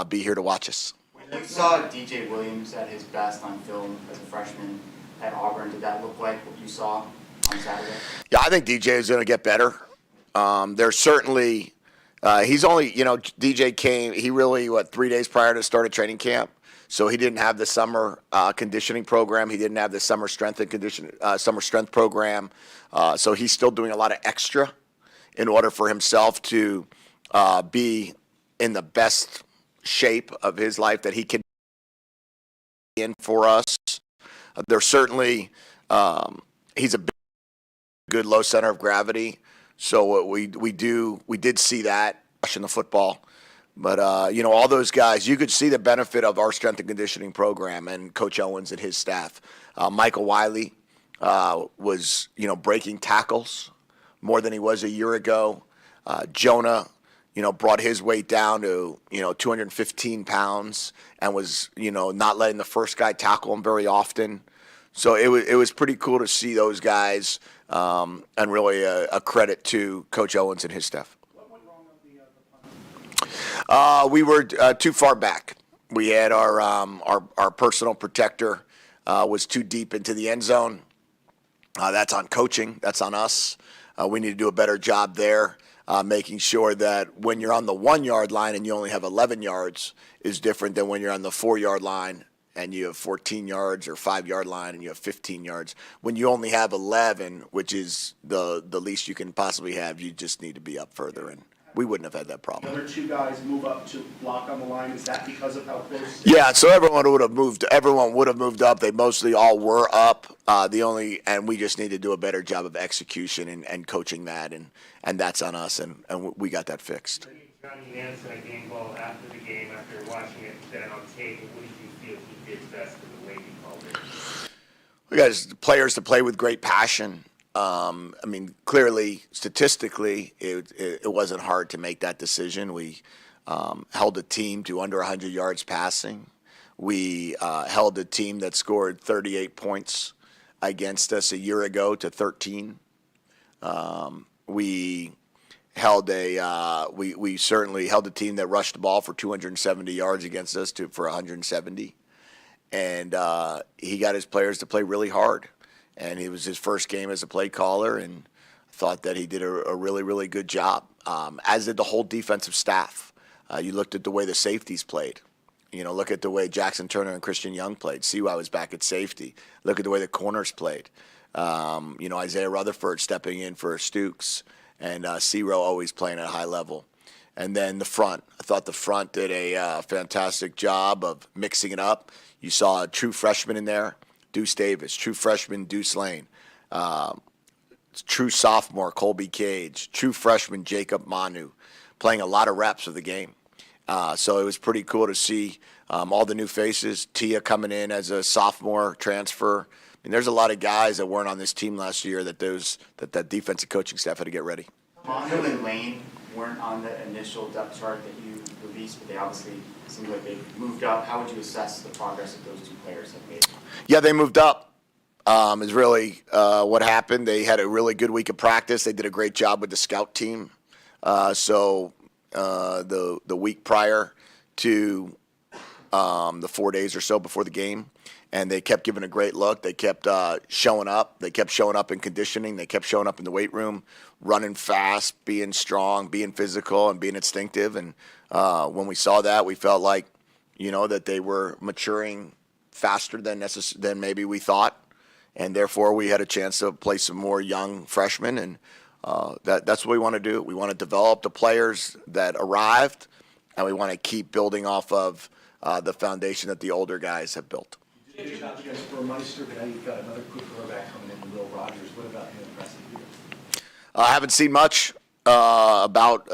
J: be here to watch us.
L: When you saw DJ Williams at his best on film as a freshman at Auburn, did that look like what you saw on Saturday?
J: Yeah, I think DJ is going to get better. There's certainly he's only, DJ came, he really, 3 days prior to start of training camp. So he didn't have the summer conditioning program. He didn't have the summer strength program. So he's still doing a lot of extra in order for himself to be in the best shape of his life that he can be in for us. There's certainly he's a good low center of gravity. So we did see that in the football. But, all those guys, you could see the benefit of our strength and conditioning program and Coach Owens and his staff. Michael Wiley was, breaking tackles more than he was a year ago. Jonah, brought his weight down to, 215 pounds and was, not letting the first guy tackle him very often. So it was pretty cool to see those guys and really a credit to Coach Owens and his staff. We were too far back. We had our personal protector was too deep into the end zone. That's on coaching. That's on us. We need to do a better job there, making sure that when you're on the 1 yard line and you only have 11 yards is different than when you're on the 4 yard line and you have 14 yards or 5 yard line and you have 15 yards. When you only have 11, which is the least you can possibly have, you just need to be up further and we wouldn't have had that problem.
O: The other two guys move up to block on the line. Is that because of how close?
J: Yeah, so everyone would have moved up. They mostly all were up. And we just need to do a better job of execution and coaching that, and that's on us, and we got that fixed.
N: Johnny Nance in a game ball after the game, after watching it then on tape, what did you feel he did best in the way he called it?
J: We got players to play with great passion. Clearly, statistically, it wasn't hard to make that decision. We held a team to under 100 yards passing. We held a team that scored 38 points against us a year ago to 13. We certainly held a team that rushed the ball for 270 yards against us for 170. And he got his players to play really hard. And it was his first game as a play caller, and thought that he did a really, really good job, as did the whole defensive staff. You looked at the way the safeties played. Look at the way Jackson Turner and Christian Young played. C.Y. was back at safety. Look at the way the corners played. Isaiah Rutherford stepping in for Stukes, and C-Row always playing at a high level. And then the front. I thought the front did a fantastic job of mixing it up. You saw a true freshman in there. Deuce Davis, true freshman Deuce Lane, true sophomore Colby Cage, true freshman Jacob Manu, playing a lot of reps of the game. So it was pretty cool to see all the new faces. Tia coming in as a sophomore transfer. There's a lot of guys that weren't on this team last year that defensive coaching staff had to get ready.
L: Manu and Lane weren't on the initial depth chart that you released, but they obviously seemed like they moved up. How would you assess the progress that those two players have made?
J: Yeah, they moved up. Is really what happened. They had a really good week of practice. They did a great job with the scout team. So the week prior to the 4 days or so before the game, and they kept giving a great look. They kept showing up. They kept showing up in conditioning. They kept showing up in the weight room, running fast, being strong, being physical, and being instinctive. And when we saw that, we felt like, that they were maturing faster than maybe we thought. And therefore, we had a chance to play some more young freshmen. And That's what we want to do. We want to develop the players that arrived, and we want to keep building off of the foundation that the older guys have built.
O: You did a job against Burmeister, but now you've got another good quarterback coming in, Will Rogers. What about him impressing you?
J: I haven't seen much about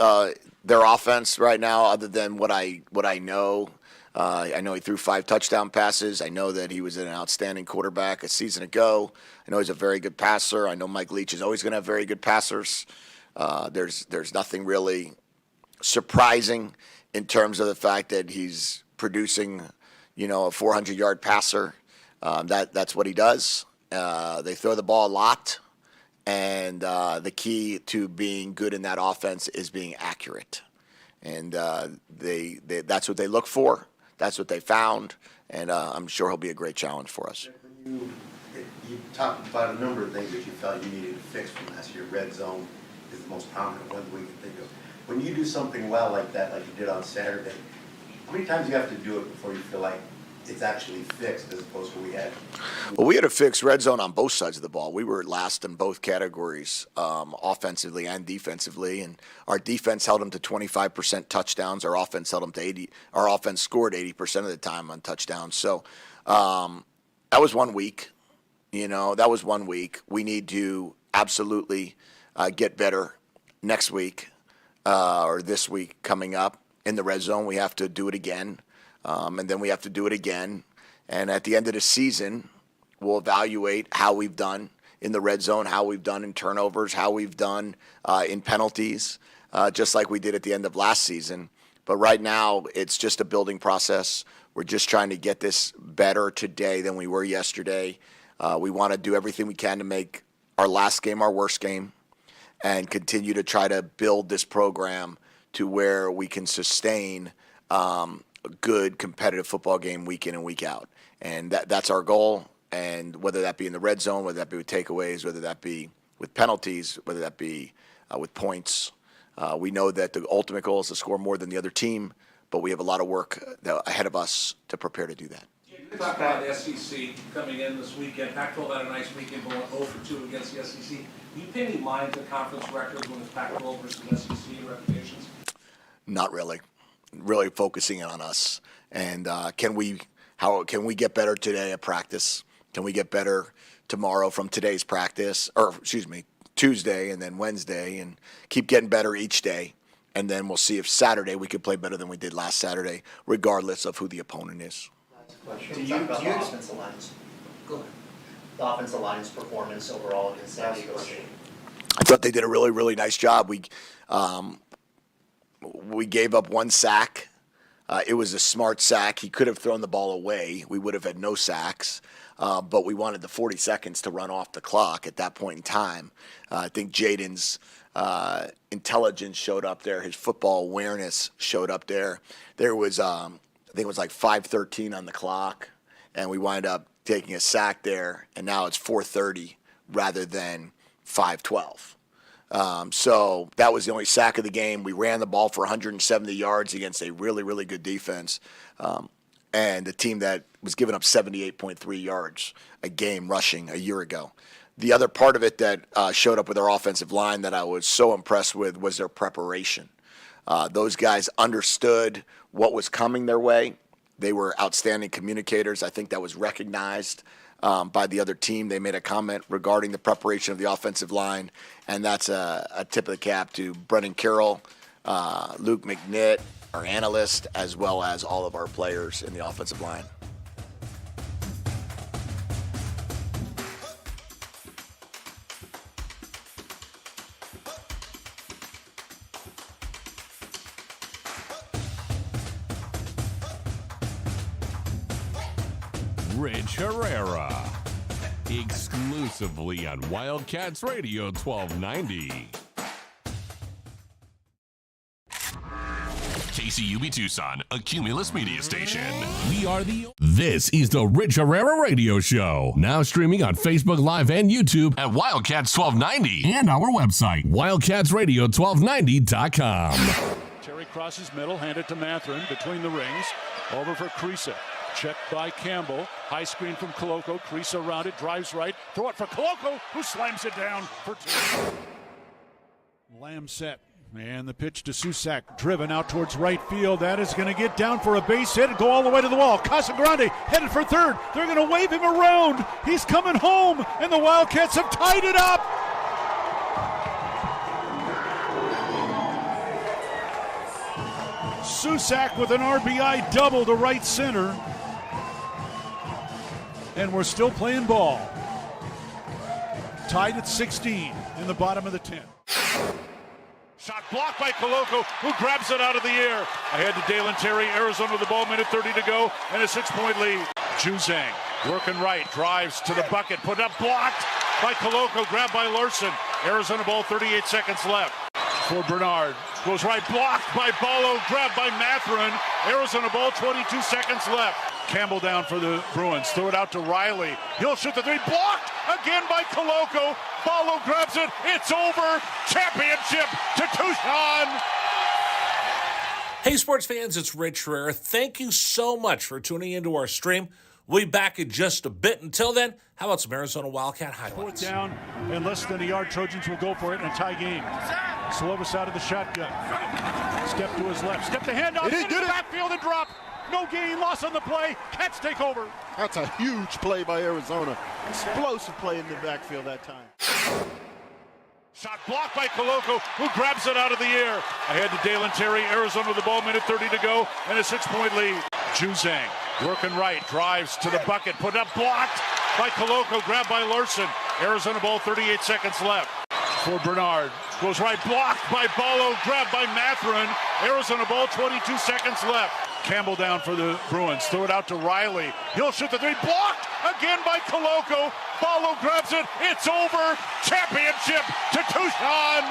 J: their offense right now, other than what I know. I know he threw 5 touchdown passes. I know that he was an outstanding quarterback a season ago. I know he's a very good passer. I know Mike Leach is always going to have very good passers. There's nothing really surprising in terms of the fact that he's producing, a 400-yard passer. That's what he does. They throw the ball a lot, and the key to being good in that offense is being accurate. And that's what they look for. That's what they found, and I'm sure he'll be a great challenge for us.
P: You talked about a number of things that you felt you needed to fix from last year. Red zone is the most prominent one we can think of. When you do something well like that, like you did on Saturday, how many times do you have to do it before you feel like it's actually fixed as opposed to what we had?
J: Well, we had to fix red zone on both sides of the ball. We were last in both categories, offensively and defensively, and our defense held them to 25% touchdowns. Our offense held them to 80. Our offense scored 80% of the time on touchdowns. So that was 1 week. That was 1 week. We need to absolutely get better next week or this week coming up in the red zone. We have to do it again. And then we have to do it again. And at the end of the season, we'll evaluate how we've done in the red zone, how we've done in turnovers, how we've done in penalties, just like we did at the end of last season. But right now, it's just a building process. We're just trying to get this better today than we were yesterday. We want to do everything we can to make our last game our worst game and continue to try to build this program to where we can sustain a good competitive football game week in and week out. And that's our goal. And whether that be in the red zone, whether that be with takeaways, whether that be with penalties, whether that be with points, we know that the ultimate goal is to score more than the other team, but we have a lot of work ahead of us to prepare to do that.
Q: You talked about the SEC coming in this weekend. Pac-12 had a nice weekend going 0-2 against the SEC. Do you pay any mind to conference records when it's Pac-12 versus SEC reputations?
J: Not really. Really focusing on us. And can we get better today at practice? Can we get better tomorrow from today's practice? Or, Tuesday and then Wednesday, and keep getting better each day. And then we'll see if Saturday we could play better than we did last Saturday, regardless of who the opponent is.
M: Do you the offensive lines? Go ahead. The offensive line's performance overall against San Diego State.
J: I thought they did a really, really nice job. We gave up 1 sack. It was a smart sack. He could have thrown the ball away. We would have had no sacks. But we wanted the 40 seconds to run off the clock at that point in time. I think Jaden's intelligence showed up there. His football awareness showed up there. There was, I think it was like 5:13 on the clock, and we wind up taking a sack there, and now it's 4:30 rather than 5:12. So that was the only sack of the game. We ran the ball for 170 yards against a really, really good defense, and a team that was giving up 78.3 yards a game rushing a year ago. The other part of it that showed up with our offensive line that I was so impressed with was their preparation. Those guys understood what was coming their way. They were outstanding communicators. I think that was recognized by the other team. They made a comment regarding the preparation of the offensive line, and that's a tip of the cap to Brendan Carroll, Luke McNitt, our analyst, as well as all of our players in the offensive line.
D: Rich Herrera, exclusively on Wildcats Radio 1290. KCUB Tucson, a Cumulus media station. This is the Rich Herrera Radio Show. Now streaming on Facebook Live and YouTube at Wildcats 1290 and our website, wildcatsradio1290.com.
R: Terry crosses middle, handed to Matherin between the rings. Over for Creasa. Checked by Campbell. High screen from Koloko. Creasa around it, drives right. Throw it for Koloko, who slams it down for 2. Lamb set. And the pitch to Susak, driven out towards right field. That is going to get down for a base hit and go all the way to the wall. Casagrande headed for third. They're going to wave him around. He's coming home, and the Wildcats have tied it up. Susak with an RBI double to right center. And we're still playing ball. Tied at 16 in the bottom of the 10th.
H: Shot blocked by Coloco, who grabs it out of the air. Ahead to Dalen Terry, Arizona with the ball, minute 30 to go, and a 6-point lead. Juzang working right, drives to the bucket, put up, blocked by Coloco, grabbed by Larson. Arizona ball, 38 seconds left. For Bernard, goes right, blocked by Ballo, grabbed by Mathurin. Arizona ball, 22 seconds left. Campbell down for the Bruins, throw it out to Riley. He'll shoot the three, blocked again by Coloco. Ballo grabs it, it's over. Championship to Tucson.
A: Hey, sports fans, it's Rich Herrera. Thank you so much for tuning into our stream. We'll be back in just a bit. Until then, how about some Arizona Wildcat highlights?
R: Fourth down and less than a yard. Trojans will go for it in a tie game. Slovis out of the shotgun. Step to his left. Step the handoff. Into the backfield and drop. No gain, loss on the play. Cats take over.
G: That's a huge play by Arizona. Explosive play in the backfield that time.
H: Shot blocked by Coloco, who grabs it out of the air. Ahead to Dalen Terry, Arizona with the ball, minute 30 to go, and a 6-point lead. Juzang working right, drives to the bucket, put up, blocked by Coloco, grabbed by Larson. Arizona ball, 38 seconds left. For Bernard, goes right, blocked by Ballo, grabbed by Mathurin. Arizona ball, 22 seconds left. Campbell down for the Bruins, throw it out to Riley. He'll shoot the three, blocked again by Coloco. Ballo grabs it, it's over. Championship to Tucson.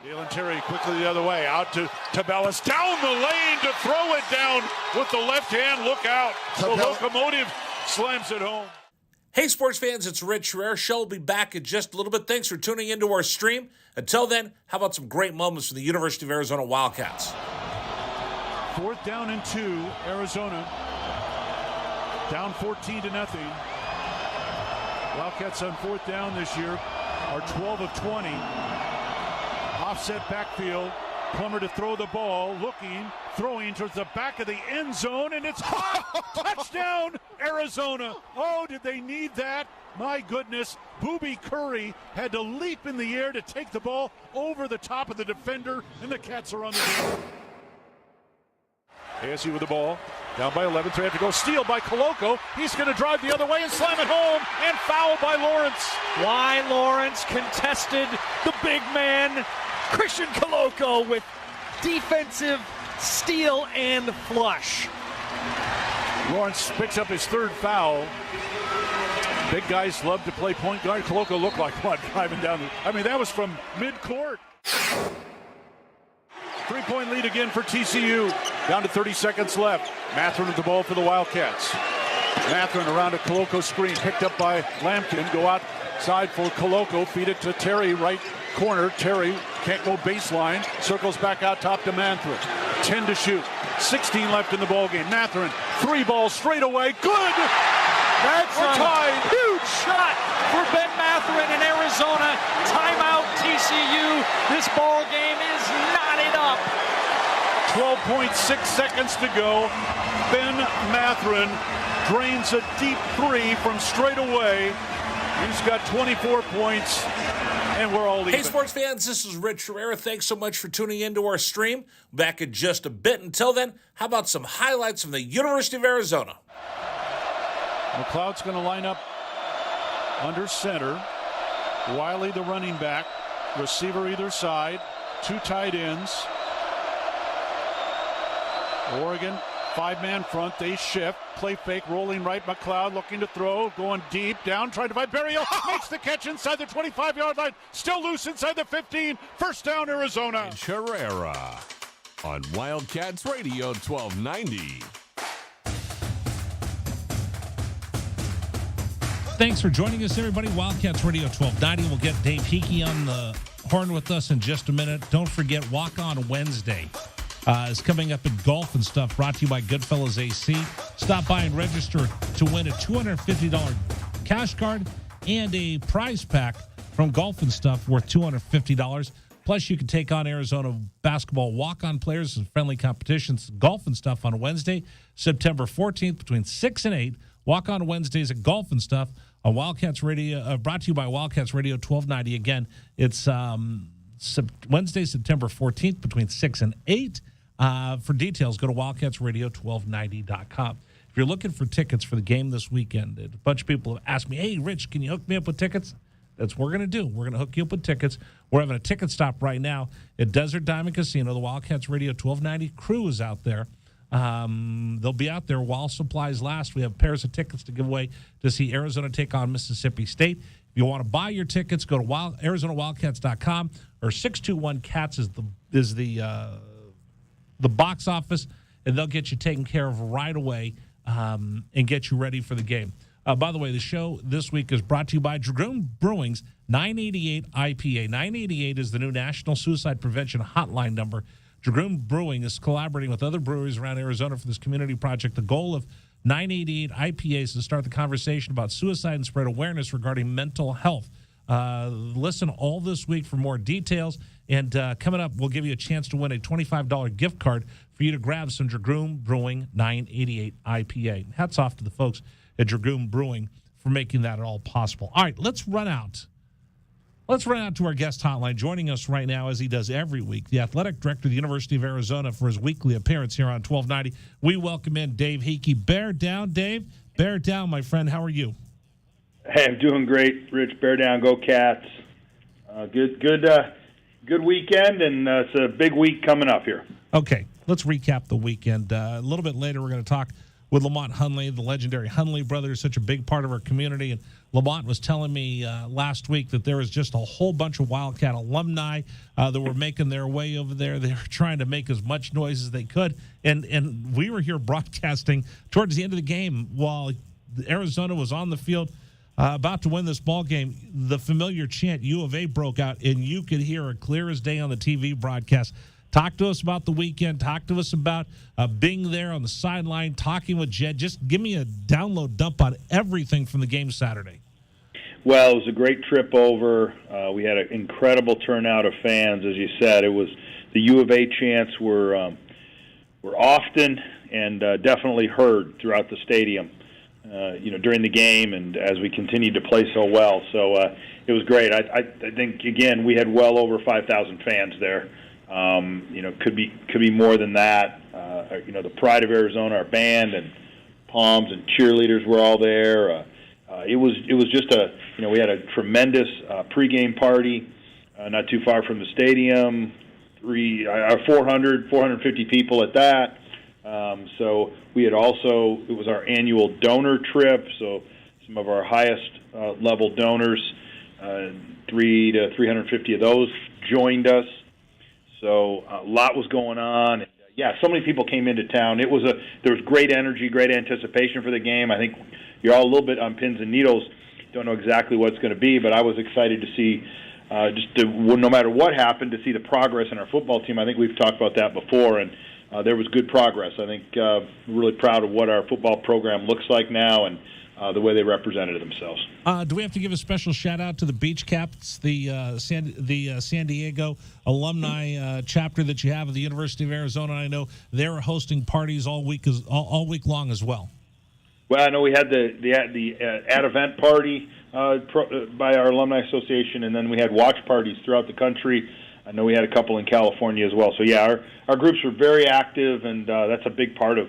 H: Dalen Terry quickly the other way, out to Tabellas, down the lane to throw it down with the left hand. Look out, the locomotive slams it home.
A: Hey, sports fans, it's Rich Herrera. Show will be back in just a little bit. Thanks for tuning into our stream. Until then, how about some great moments from the University of Arizona Wildcats?
R: Fourth down and 2, Arizona. Down 14-0. Wildcats on fourth down this year are 12 of 20. Offset backfield. Plummer to throw the ball, looking, throwing towards the back of the end zone, and it's caught! Touchdown, Arizona! Oh, did they need that? My goodness, Booby Curry had to leap in the air to take the ball over the top of the defender, and the Cats are on the board. ASU with the ball, down by 11, 3 have to go, steal by Coloco. He's going to drive the other way and slam it home, and foul by Lawrence.
I: Why Lawrence contested the big man, Christian Coloco, with defensive steal and flush.
R: Lawrence picks up his third foul. Big guys love to play point guard. Coloco looked like one driving down. That was from mid-court. 3-point lead again for TCU. Down to 30 seconds left. Mathurin with the ball for the Wildcats. Mathurin around a Coloco screen, picked up by Lampkin. Go outside for Coloco. Feed it to Terry, right corner. Terry can't go baseline. Circles back out top to Mathurin. 10 to shoot. 16 left in the ballgame. Mathurin, 3 balls straight away. Good!
I: That's a
R: tied.
I: Huge shot for Ben Mathurin in Arizona. Timeout TCU. This ball game is knotted up.
R: 12.6 seconds to go. Ben Mathurin drains a deep 3 from straight away. He's got 24 points, and we're all even.
A: Hey, sports fans, this is Rich Herrera. Thanks so much for tuning into our stream. Back in just a bit. Until then, how about some highlights from the University of Arizona?
R: McLeod's going to line up under center. Wiley, the running back. Receiver either side. 2 tight ends. Oregon, 5-man front. They shift. Play fake, rolling right. McLeod looking to throw. Going deep. Down, trying to find Berrios. Makes the catch inside the 25-yard line. Still loose inside the 15. First down, Arizona.
D: Herrera on Wildcats Radio 1290.
A: Thanks for joining us, everybody. Wildcats Radio 1290. We'll get Dave Hickey on the horn with us in just a minute. Don't forget, Walk On Wednesday is coming up in golf and stuff, brought to you by Goodfellas AC. Stop by and register to win a $250 cash card and a prize pack from Golf and Stuff worth $250. Plus, you can take on Arizona basketball walk-on players in friendly competitions. Golf and Stuff on Wednesday, September 14th between 6 and 8. Walk-on Wednesdays at Golf and Stuff on Wildcats Radio, brought to you by Wildcats Radio 1290. Again, it's Wednesday, September 14th between 6 and 8. For details, go to wildcatsradio1290.com. If you're looking for tickets for the game this weekend, a bunch of people have asked me, hey, Rich, can you hook me up with tickets? That's what we're going to do. We're going to hook you up with tickets. We're having a ticket stop right now at Desert Diamond Casino. The Wildcats Radio 1290 crew is out there. They'll be out there while supplies last. We have pairs of tickets to give away to see Arizona take on Mississippi State. If you want to buy your tickets, go to ArizonaWildcats.com or 621-CATS is the box office, and they'll get you taken care of right away and get you ready for the game. By the way, the show this week is brought to you by Dragoon Brewing's 988 IPA. 988 is the new National Suicide Prevention Hotline number. Dragoon Brewing is collaborating with other breweries around Arizona for this community project. The goal of 988 IPA is to start the conversation about suicide and spread awareness regarding mental health. Listen all this week for more details. And coming up, we'll give you a chance to win a $25 gift card for you to grab some Dragoon Brewing 988 IPA. Hats off to the folks at Dragoon Brewing for making that all possible. All right, let's run out. Let's run out to our guest hotline. Joining us right now, as he does every week, the athletic director of the University of Arizona for his weekly appearance here on 1290. We welcome in Dave Hickey. Bear down, Dave. Bear down, my friend. How are you?
S: Hey, I'm doing great, Rich. Bear down, go Cats. Good weekend, and it's a big week coming up here.
A: Okay, let's recap the weekend. A little bit later, we're going to talk with Lamont Hundley, the legendary Hundley brothers, such a big part of our community. And Lamont was telling me last week that there was just a whole bunch of Wildcat alumni that were making their way over there. They were trying to make as much noise as they could. And we were here broadcasting towards the end of the game while Arizona was on the field about to win this ball game. The familiar chant U of A broke out, and you could hear it clear as day on the TV broadcast. Talk to us about the weekend. Talk to us about being there on the sideline, talking with Jed. Just give me a download dump on everything from the game Saturday.
S: Well, it was a great trip over. We had an incredible turnout of fans, as you said. It was the U of A chants were often and definitely heard throughout the stadium. During the game and as we continued to play so well. So it was great. I think, again, we had well over 5,000 fans there. Could be more than that. The pride of Arizona, our band and Palms and cheerleaders were all there. It was just we had a tremendous pregame party not too far from the stadium. 450 people at that. So we had also, it was our annual donor trip, so some of our highest level donors, 300 to 350 of those joined us. So a lot was going on. And, so many people came into town. There was great energy, great anticipation for the game. I think you're all a little bit on pins and needles. Don't know exactly what it's going to be, but I was excited to see, no matter what happened, to see the progress in our football team. I think we've talked about that before, and there was good progress. I think we're really proud of what our football program looks like now and the way they represented themselves.
A: Do we have to give a special shout-out to the Beach Caps, the San Diego alumni chapter that you have at the University of Arizona? I know they're hosting parties all week long as well.
S: Well, I know we had the at-event party by our Alumni Association, and then we had watch parties throughout the country. I know we had a couple in California as well. So, our groups were very active, and that's a big part of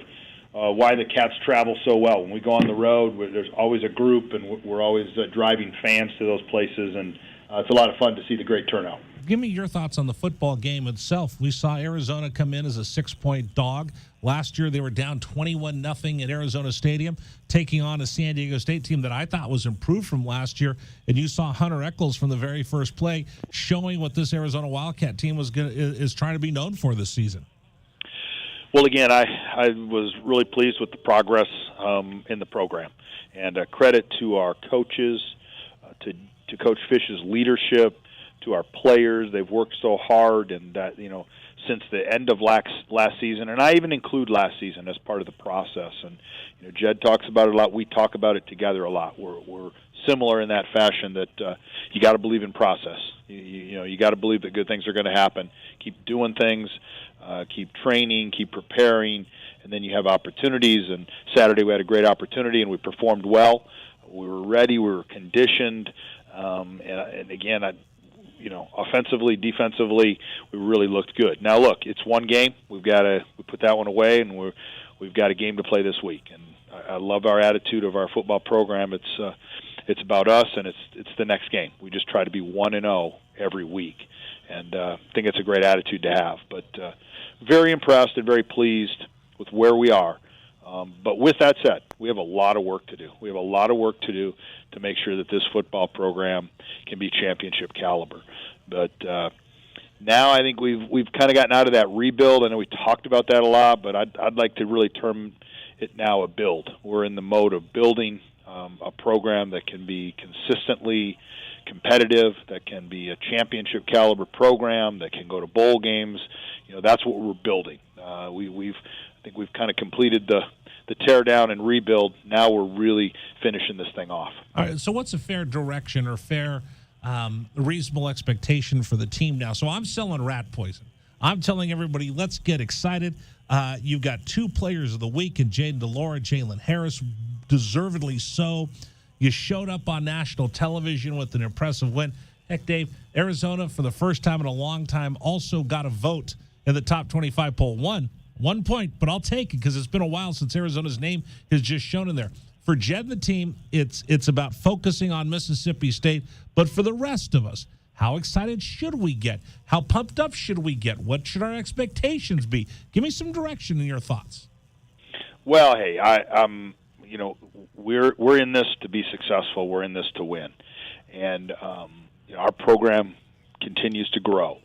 S: why the Cats travel so well. When we go on the road, there's always a group, and we're always driving fans to those places, and it's a lot of fun to see the great turnout.
A: Give me your thoughts on the football game itself. We saw Arizona come in as a 6-point dog. Last year, they were down 21-0 at Arizona Stadium, taking on a San Diego State team that I thought was improved from last year. And you saw Hunter Echols from the very first play showing what this Arizona Wildcat team is trying to be known for this season.
S: Well, again, I was really pleased with the progress in the program. And credit to our coaches, to Coach Fish's leadership, to our players. They've worked so hard, and that, since the end of last season, and I even include last season as part of the process. And Jed talks about it a lot. We talk about it together a lot. We're similar in that fashion that you got to believe in process. You got to believe that good things are going to happen. Keep doing things, keep training, keep preparing, and then you have opportunities. And Saturday we had a great opportunity, and we performed well. We were ready. We were conditioned, and again, offensively, defensively, we really looked good. Now, look, it's one game. We put that one away, and we've got a game to play this week. And I love our attitude of our football program. It's about us, and it's the next game. We just try to be 1-0 every week, and I think it's a great attitude to have. But very impressed and very pleased with where we are. But with that said, we have a lot of work to do. We have a lot of work to do to make sure that this football program can be championship caliber. But now I think we've kind of gotten out of that rebuild. I know we talked about that a lot, but I'd like to really term it now a build. We're in the mode of building a program that can be consistently competitive, that can be a championship caliber program, that can go to bowl games. That's what we're building. I think we've kind of completed the tear down and rebuild. Now we're really finishing this thing off.
A: All right, so what's a fair direction or fair reasonable expectation for the team now? So I'm selling rat poison. I'm telling everybody, let's get excited. You've got 2 players of the week in Jaden DeLora, Jalen Harris, deservedly so. You showed up on national television with an impressive win. Heck, Dave, Arizona, for the first time in a long time, also got a vote in the top 25 poll. 1 point, but I'll take it because it's been a while since Arizona's name has just shown in there. For Jed and the team, it's about focusing on Mississippi State. But for the rest of us, how excited should we get? How pumped up should we get? What should our expectations be? Give me some direction in your thoughts.
S: Well, hey, we're in this to be successful. We're in this to win, and our program continues to grow.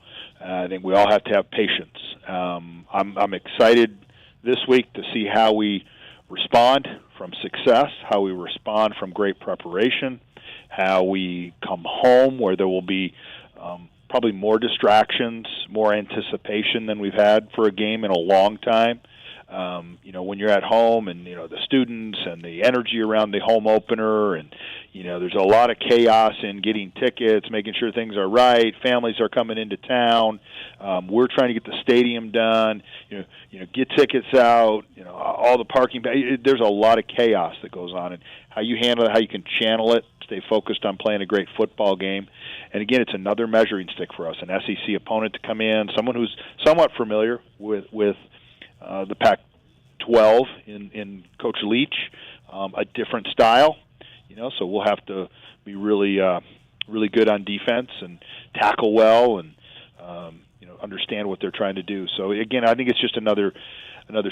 S: I think we all have to have patience. I'm excited this week to see how we respond from success, how we respond from great preparation, how we come home where there will be probably more distractions, more anticipation than we've had for a game in a long time. When you're at home and, the students and the energy around the home opener and, there's a lot of chaos in getting tickets, making sure things are right. Families are coming into town. We're trying to get the stadium done, get tickets out, all the parking. There's a lot of chaos that goes on, and how you handle it, how you can channel it, stay focused on playing a great football game. And again, it's another measuring stick for us, an SEC opponent to come in, someone who's somewhat familiar with the Pac-12 in Coach Leach, a different style, so we'll have to be really good on defense and tackle well and understand what they're trying to do. So again, I think it's just another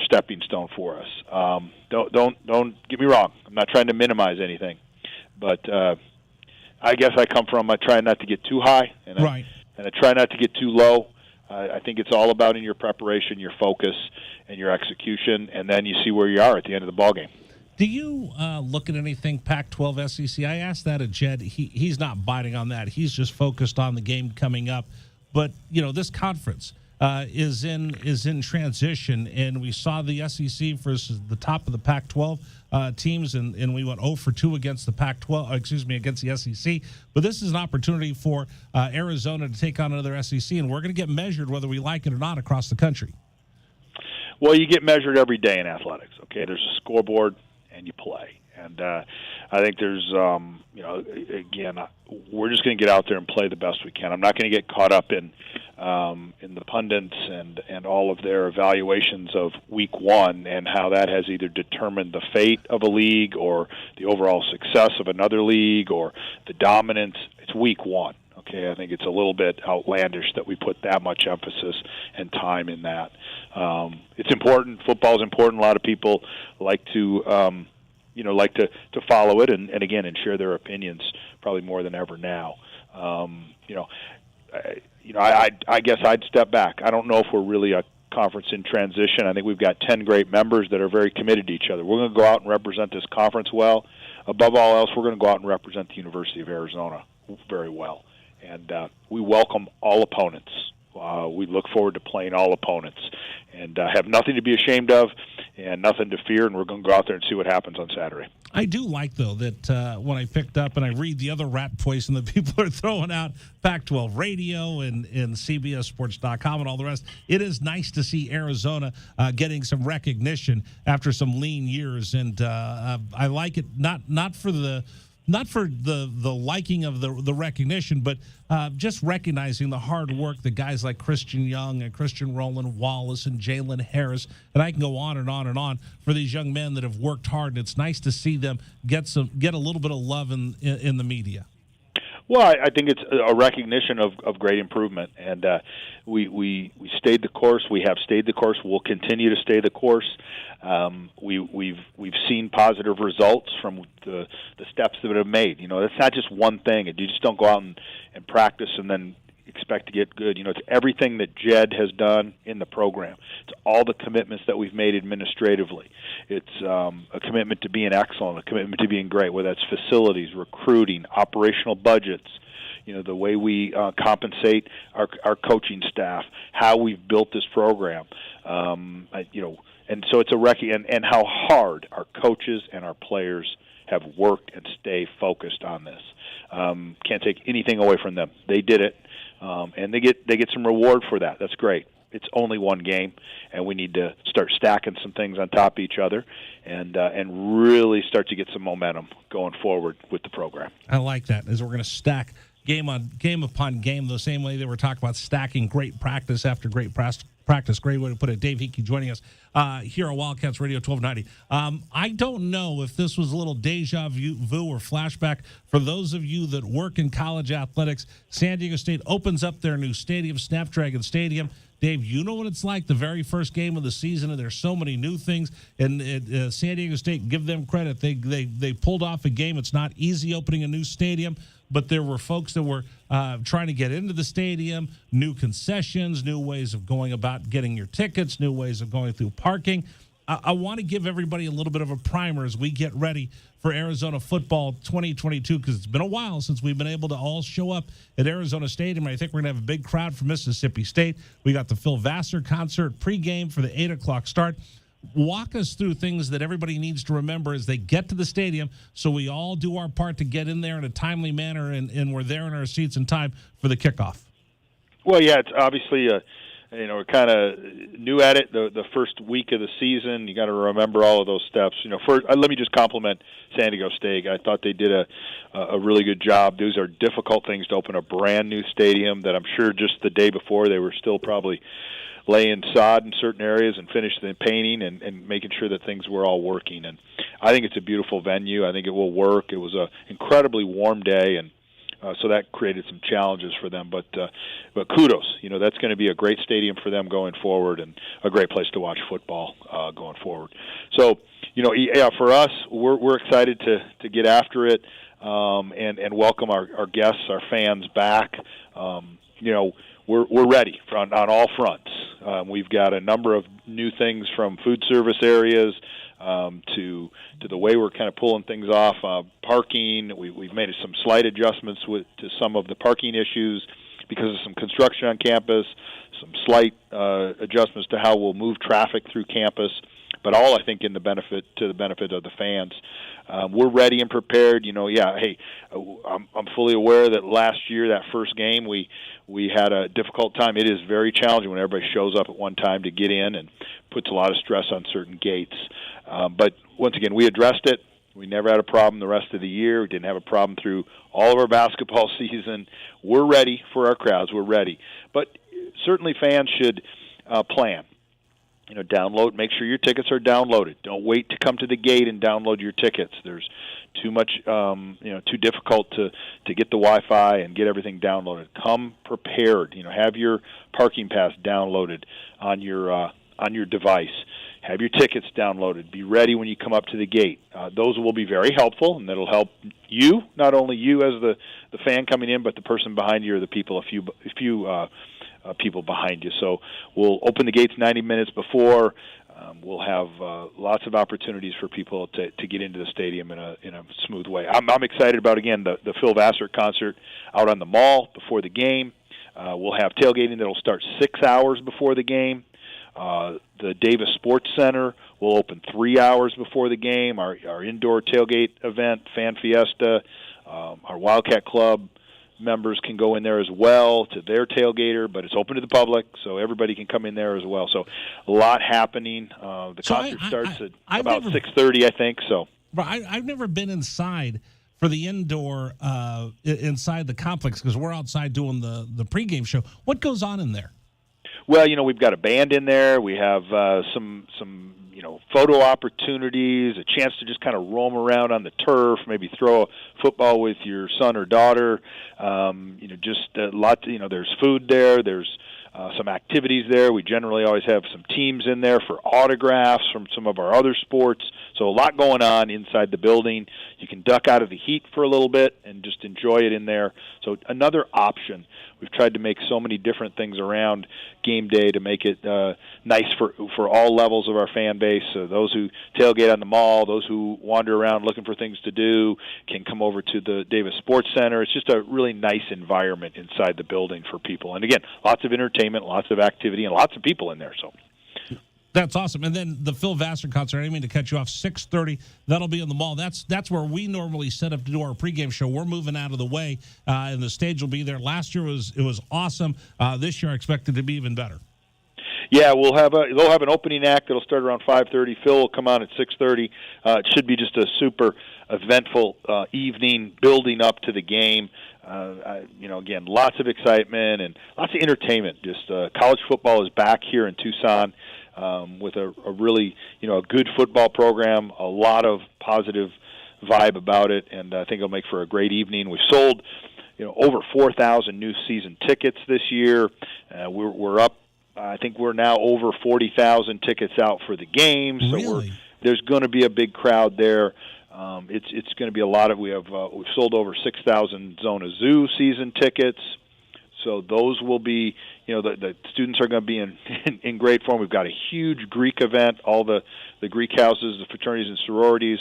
S: stepping stone for us. Don't get me wrong. I'm not trying to minimize anything, but I guess I try not to get too high, and I try not to get too low. I think it's all about in your preparation, your focus, and your execution, and then you see where you are at the end of the ballgame.
A: Do you look at anything Pac-12 SEC? I asked that of Jed. He's not biting on that. He's just focused on the game coming up. But, this conference is in transition, and we saw the SEC versus the top of the Pac-12 teams, and we went 0 for 2 against the against the SEC. But this is an opportunity for Arizona to take on another SEC, and we're going to get measured whether we like it or not across the country.
S: Well, you get measured every day in athletics, okay? There's a scoreboard, and you play. And I think there's, again, we're just going to get out there and play the best we can. I'm not going to get caught up in the pundits and all of their evaluations of week one and how that has either determined the fate of a league or the overall success of another league or the dominance. It's week one. Okay, I think it's a little bit outlandish that we put that much emphasis and time in that. It's important. Football is important. A lot of people like to, to follow it and again, and share their opinions probably more than ever now. I guess I'd step back. I don't know if we're really a conference in transition. I think we've got 10 great members that are very committed to each other. We're going to go out and represent this conference well. Above all else, we're going to go out and represent the University of Arizona very well. And we welcome all opponents. We look forward to playing all opponents and have nothing to be ashamed of and nothing to fear, and we're going to go out there and see what happens on Saturday.
A: I do like, though, that when I picked up and I read the other rat poison that people are throwing out, Pac-12 Radio and CBSSports.com and all the rest, it is nice to see Arizona getting some recognition after some lean years. And I like it not for the liking of the recognition, but just recognizing the hard work that guys like Christian Young and Christian Roland Wallace and Jalen Harris, and I can go on and on and on for these young men that have worked hard. And it's nice to see them get a little bit of love in the media.
S: Well, I think it's a recognition of great improvement, and we stayed the course. We have stayed the course. We'll continue to stay the course. We've seen positive results from the steps that have made. That's not just one thing. You just don't go out and practice and then expect to get good. It's everything that Jed has done in the program. It's all the commitments that we've made administratively. It's a commitment to being excellent, a commitment to being great, whether that's facilities, recruiting, operational budgets, the way we compensate our coaching staff, how we've built this program, and so it's and how hard our coaches and our players have worked and stay focused on this. Can't take anything away from them. They did it, and they get some reward for that. That's great. It's only one game, and we need to start stacking some things on top of each other, and really start to get some momentum going forward with the program.
A: I like that, as we're going to stack game upon game, the same way they were talking about stacking great practice after great practice. Great way to put it. Dave Hickey joining us here on Wildcats Radio 1290. I don't know if this was a little deja vu or flashback for those of you that work in college athletics. San Diego State opens up their new stadium, Snapdragon Stadium. Dave, you know what it's like, the very first game of the season, and there's so many new things. And San Diego State, give them credit. They pulled off a game. It's not easy opening a new stadium, but there were folks that were trying to get into the stadium, new concessions, new ways of going about getting your tickets, new ways of going through parking. I want to give everybody a little bit of a primer as we get ready for Arizona football 2022, because it's been a while since we've been able to all show up at Arizona Stadium. I think we're going to have a big crowd from Mississippi State. We got the Phil Vassar concert pregame for the 8 o'clock start. Walk us through things that everybody needs to remember as they get to the stadium, so we all do our part to get in there in a timely manner, and we're there in our seats in time for the kickoff.
S: Well, yeah, it's obviously we're kind of new at it. The first week of the season, you got to remember all of those steps. First, let me just compliment San Diego State. I thought they did a really good job. Those are difficult things to open a brand new stadium that I'm sure just the day before they were still probably laying sod in certain areas and finishing the painting and making sure that things were all working. And I think it's a beautiful venue. I think it will work. It was an incredibly warm day, and so that created some challenges for them. But kudos. That's going to be a great stadium for them going forward, and a great place to watch football going forward. So, for us, we're excited to get after it and welcome our guests, our fans back. We're ready on all fronts. We've got a number of new things from food service areas to the way we're kind of pulling things off. Parking, we've made some slight adjustments to some of the parking issues because of some construction on campus, some slight adjustments to how we'll move traffic through campus, but all, I think, to the benefit of the fans. We're ready and prepared. I'm fully aware that last year, that first game, we had a difficult time. It is very challenging when everybody shows up at one time to get in, and puts a lot of stress on certain gates. But once again, we addressed it. We never had a problem the rest of the year. We didn't have a problem through all of our basketball season. We're ready for our crowds. We're ready. But certainly fans should plan. Download. Make sure your tickets are downloaded. Don't wait to come to the gate and download your tickets. There's too much, too difficult to get the Wi-Fi and get everything downloaded. Come prepared. Have your parking pass downloaded on your device. Have your tickets downloaded. Be ready when you come up to the gate. Those will be very helpful, and that'll help you, not only you as the fan coming in, but the person behind you or the people, a few people behind you. So we'll open the gates 90 minutes before. we'll have lots of opportunities for people to get into the stadium in a smooth way. I'm excited about, again, the Phil Vassar concert out on the mall before the game. We'll have tailgating that will start 6 hours before the game. The Davis Sports Center will open 3 hours before the game. Our indoor tailgate event, Fan Fiesta, our Wildcat Club members can go in there as well to their tailgater, but it's open to the public, so everybody can come in there as well. So a lot happening. The concert starts at about 6:30, I think. So,
A: I've never been inside for the indoor inside the complex because we're outside doing the pregame show. What goes on in there?
S: Well, we've got a band in there. We have some photo opportunities, a chance to just kind of roam around on the turf, maybe throw a football with your son or daughter. Just a lot. There's food there. There's some activities there. We generally always have some teams in there for autographs from some of our other sports. So a lot going on inside the building. You can duck out of the heat for a little bit and just enjoy it in there. So another option. We've tried to make so many different things around game day to make it nice for all levels of our fan base. So those who tailgate on the mall, those who wander around looking for things to do, can come over to the Davis Sports Center. It's just a really nice environment inside the building for people. And again, lots of entertainment, lots of activity, and lots of people in there. So.
A: That's awesome. And then the Phil Vassar concert, I didn't mean to cut you off, 6:30, that'll be in the mall. That's where we normally set up to do our pregame show. We're moving out of the way, and the stage will be there. Last year it was awesome. This year I expect it to be even better.
S: Yeah, they'll have an opening act that'll start around 5:30. Phil will come on at 6:30. It should be just a super eventful evening building up to the game. Again, lots of excitement and lots of entertainment. Just college football is back here in Tucson. With a really, a good football program, a lot of positive vibe about it, and I think it'll make for a great evening. We've sold, over 4,000 new season tickets this year. We're up. I think we're now over 40,000 tickets out for the game. So
A: really?
S: There's going to be a big crowd there. It's going to be a lot of. We've sold over 6,000 Zona Zoo season tickets. So those will be, the students are going to be in great form. We've got a huge Greek event. All the Greek houses, the fraternities and sororities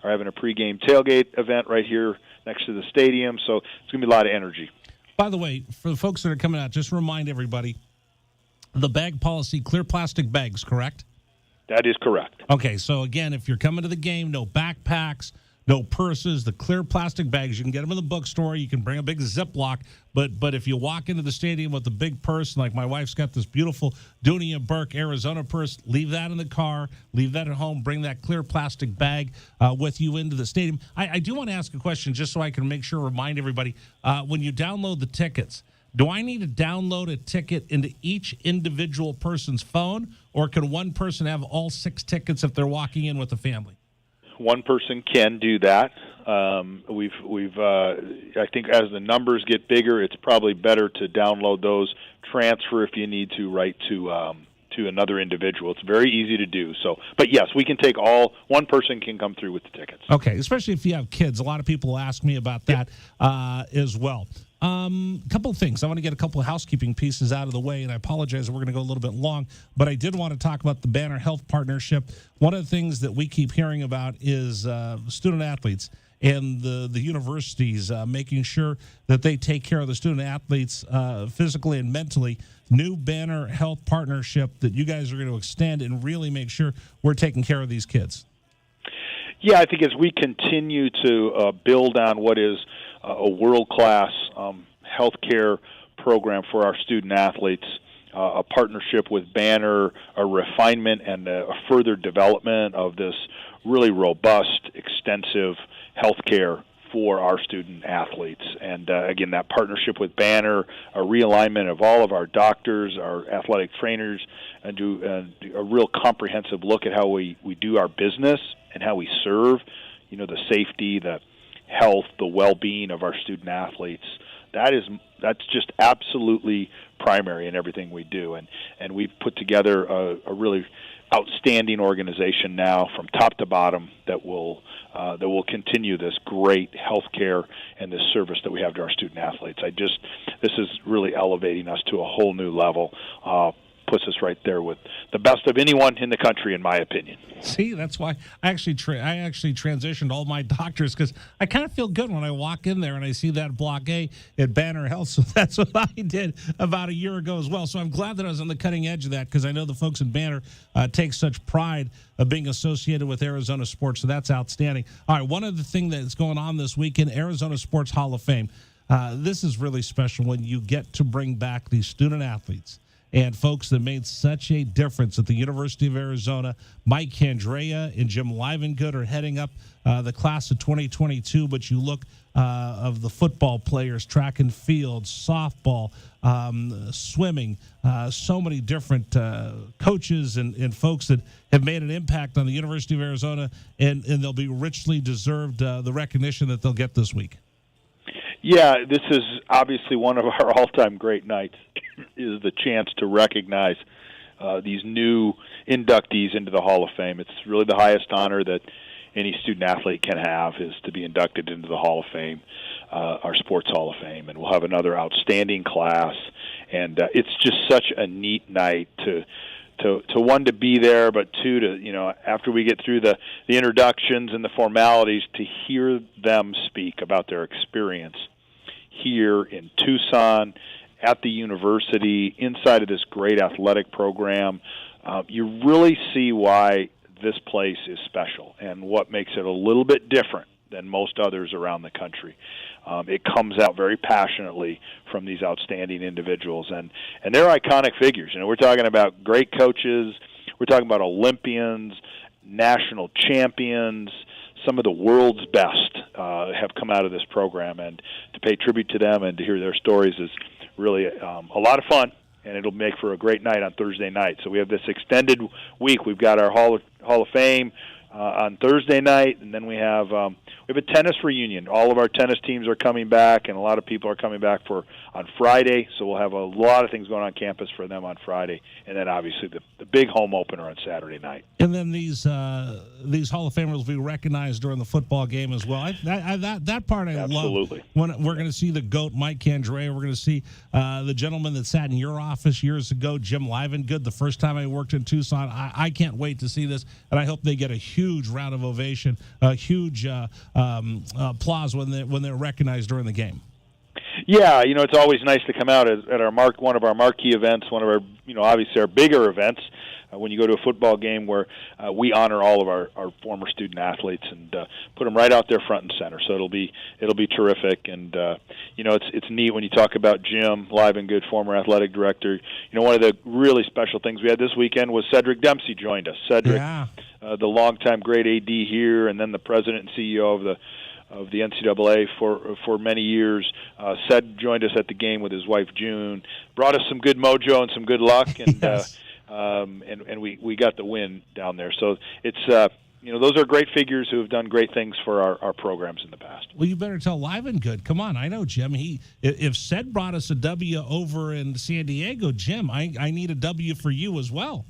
S: are having a pregame tailgate event right here next to the stadium. So it's going to be a lot of energy.
A: By the way, for the folks that are coming out, just remind everybody, the bag policy, clear plastic bags, correct?
S: That is correct.
A: Okay, so again, if you're coming to the game, no backpacks, no purses, the clear plastic bags. You can get them in the bookstore. You can bring a big Ziploc. But if you walk into the stadium with a big purse, like my wife's got this beautiful Dunia Burke Arizona purse, leave that in the car, leave that at home, bring that clear plastic bag with you into the stadium. I do want to ask a question just so I can make sure, remind everybody, when you download the tickets, do I need to download a ticket into each individual person's phone, or can one person have all 6 tickets if they're walking in with a family?
S: One person can do that. I think as the numbers get bigger, it's probably better to download those, transfer if you need to, right to another individual. It's very easy to do. So, but yes, we can take one person can come through with the tickets.
A: Okay, especially if you have kids. A lot of people ask me about that as well. Couple of things. I want to get a couple of housekeeping pieces out of the way, and I apologize we're going to go a little bit long, but I did want to talk about the Banner Health Partnership. One of the things that we keep hearing about is student athletes and the universities making sure that they take care of the student athletes physically and mentally. New Banner Health Partnership that you guys are going to extend and really make sure we're taking care of these kids.
S: Yeah, I think as we continue to build on what is a world-class healthcare program for our student athletes, a partnership with Banner, a refinement and a further development of this really robust, extensive healthcare for our student athletes. And again, that partnership with Banner, a realignment of all of our doctors, our athletic trainers, and do a real comprehensive look at how we do our business and how we serve, the safety, the health, the well-being of our student athletes. That's just absolutely primary in everything we do. And we've put together a really outstanding organization now from top to bottom that will continue this great health care and this service that we have to our student athletes. This is really elevating us to a whole new level. puts us right there with the best of anyone in the country, in my opinion.
A: See, that's why I actually transitioned all my doctors, because I kind of feel good when I walk in there and I see that Block A at Banner Health. So that's what I did about a year ago as well. So I'm glad that I was on the cutting edge of that, because I know the folks in Banner take such pride of being associated with Arizona sports. So that's outstanding. All right, one other thing that's going on this weekend, Arizona Sports Hall of Fame. This is really special when you get to bring back these student athletes and folks that made such a difference at the University of Arizona. Mike Candrea and Jim Livengood are heading up the class of 2022, but you look of the football players, track and field, softball, swimming, so many different coaches and folks that have made an impact on the University of Arizona, and they'll be richly deserved the recognition that they'll get this week.
S: Yeah, this is obviously one of our all-time great nights, is the chance to recognize these new inductees into the Hall of Fame. It's really the highest honor that any student-athlete can have, is to be inducted into the Hall of Fame, our Sports Hall of Fame. And we'll have another outstanding class. And it's just such a neat night to one, to be there, but two, to, after we get through the introductions and the formalities, to hear them speak about their experience here in Tucson, at the university, inside of this great athletic program. You really see why this place is special and what makes it a little bit different than most others around the country. It comes out very passionately from these outstanding individuals, and they're iconic figures. We're talking about great coaches, we're talking about Olympians, national champions. Some of the world's best have come out of this program, and to pay tribute to them and to hear their stories is really a lot of fun, and it'll make for a great night on Thursday night. So we have this extended week. We've got our Hall of Fame on Thursday night, and then we have a tennis reunion. All of our tennis teams are coming back, and a lot of people are coming back on Friday, so we'll have a lot of things going on campus for them on Friday, and then obviously the big home opener on Saturday night.
A: And then these Hall of Famers will be recognized during the football game as well. That part I
S: Absolutely.
A: love. When we're going to see the GOAT, Mike Candrea. We're going to see the gentleman that sat in your office years ago, Jim Livengood, the first time I worked in Tucson. I can't wait to see this, and I hope they get a huge round of ovation, a huge applause when they're recognized during the game.
S: Yeah, it's always nice to come out at one of our marquee events, one of our, obviously our bigger events, when you go to a football game where we honor all of our former student athletes and put them right out there front and center. So it'll be terrific, and it's neat when you talk about Jim Livengood, former athletic director. One of the really special things we had this weekend was Cedric Dempsey joined us. Cedric, the longtime great AD here, and then the president and CEO of the NCAA for many years. Ced joined us at the game with his wife June, brought us some good mojo and some good luck, and
A: yes.
S: And we got the win down there. So it's those are great figures who have done great things for our programs in the past.
A: Well, you better tell Livengood. Come on, I know Jim. If Ced brought us a W over in San Diego, Jim, I need a W for you as well.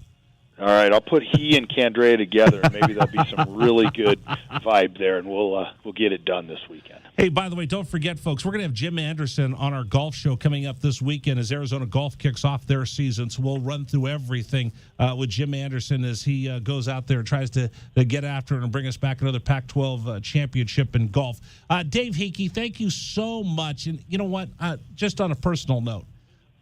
S: All right, I'll put he and Candrea together, and maybe there'll be some really good vibe there, and we'll get it done this weekend.
A: Hey, by the way, don't forget, folks, we're going to have Jim Anderson on our golf show coming up this weekend as Arizona Golf kicks off their season. So we'll run through everything with Jim Anderson as he goes out there and tries to get after it and bring us back another Pac-12 championship in golf. Dave Hickey, thank you so much. And you know what? Just on a personal note,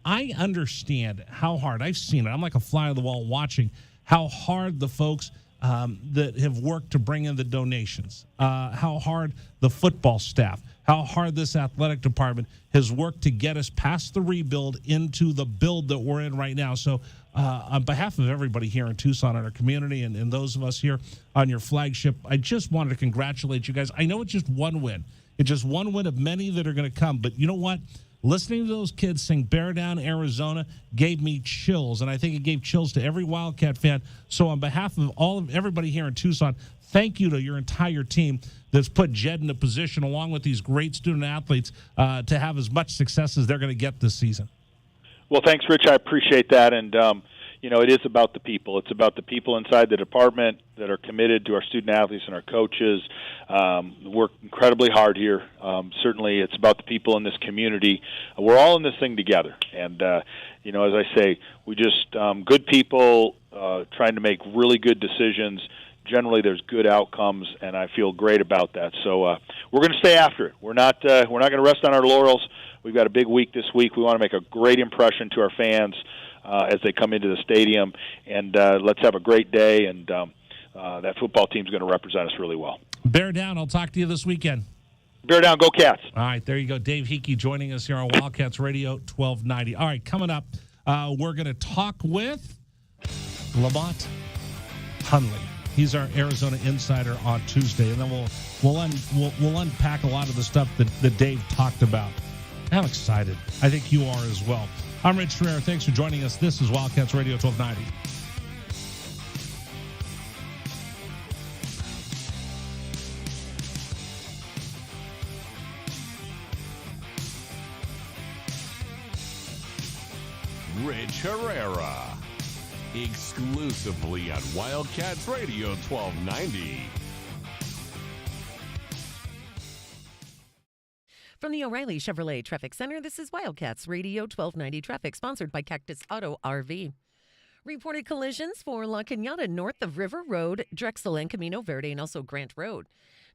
A: I understand how hard, I've seen it, I'm like a fly on the wall watching how hard the folks that have worked to bring in the donations, how hard the football staff, how hard this athletic department has worked to get us past the rebuild into the build that we're in right now. So on behalf of everybody here in Tucson and our community and those of us here on your flagship, I just wanted to congratulate you guys. I know it's just one win. It's just one win of many that are going to come. But you know what? Listening to those kids sing Bear Down, Arizona gave me chills, and I think it gave chills to every Wildcat fan. So on behalf of everybody here in Tucson, thank you to your entire team that's put Jed in a position, along with these great student athletes, to have as much success as they're going to get this season.
S: Well, thanks, Rich. I appreciate that. And, it is about the people. It's about the people inside the department that are committed to our student athletes and our coaches. Work incredibly hard here. Certainly, it's about the people in this community. We're all in this thing together. And, as I say, we just good people trying to make really good decisions. Generally, there's good outcomes, and I feel great about that. So we're going to stay after it. We're not going to rest on our laurels. We've got a big week this week. We want to make a great impression to our fans as they come into the stadium, and let's have a great day. And that football team's going to represent us really well.
A: Bear down. I'll talk to you this weekend.
S: Bear down. Go Cats.
A: All right, there you go. Dave Hickey joining us here on Wildcats Radio 1290. All right, coming up, we're going to talk with Lamont Hundley. He's our Arizona insider on Tuesday, and then we'll unpack a lot of the stuff that Dave talked about. I'm excited. I think you are as well. I'm Rich Ferrer. Thanks for joining us. This is Wildcats Radio 1290.
D: Rich Herrera. Exclusively on Wildcats Radio 1290.
T: From the O'Reilly Chevrolet Traffic Center, this is Wildcats Radio 1290 Traffic, sponsored by Cactus Auto RV. Reported collisions for La Cañada north of River Road, Drexel and Camino Verde, and also Grant Road.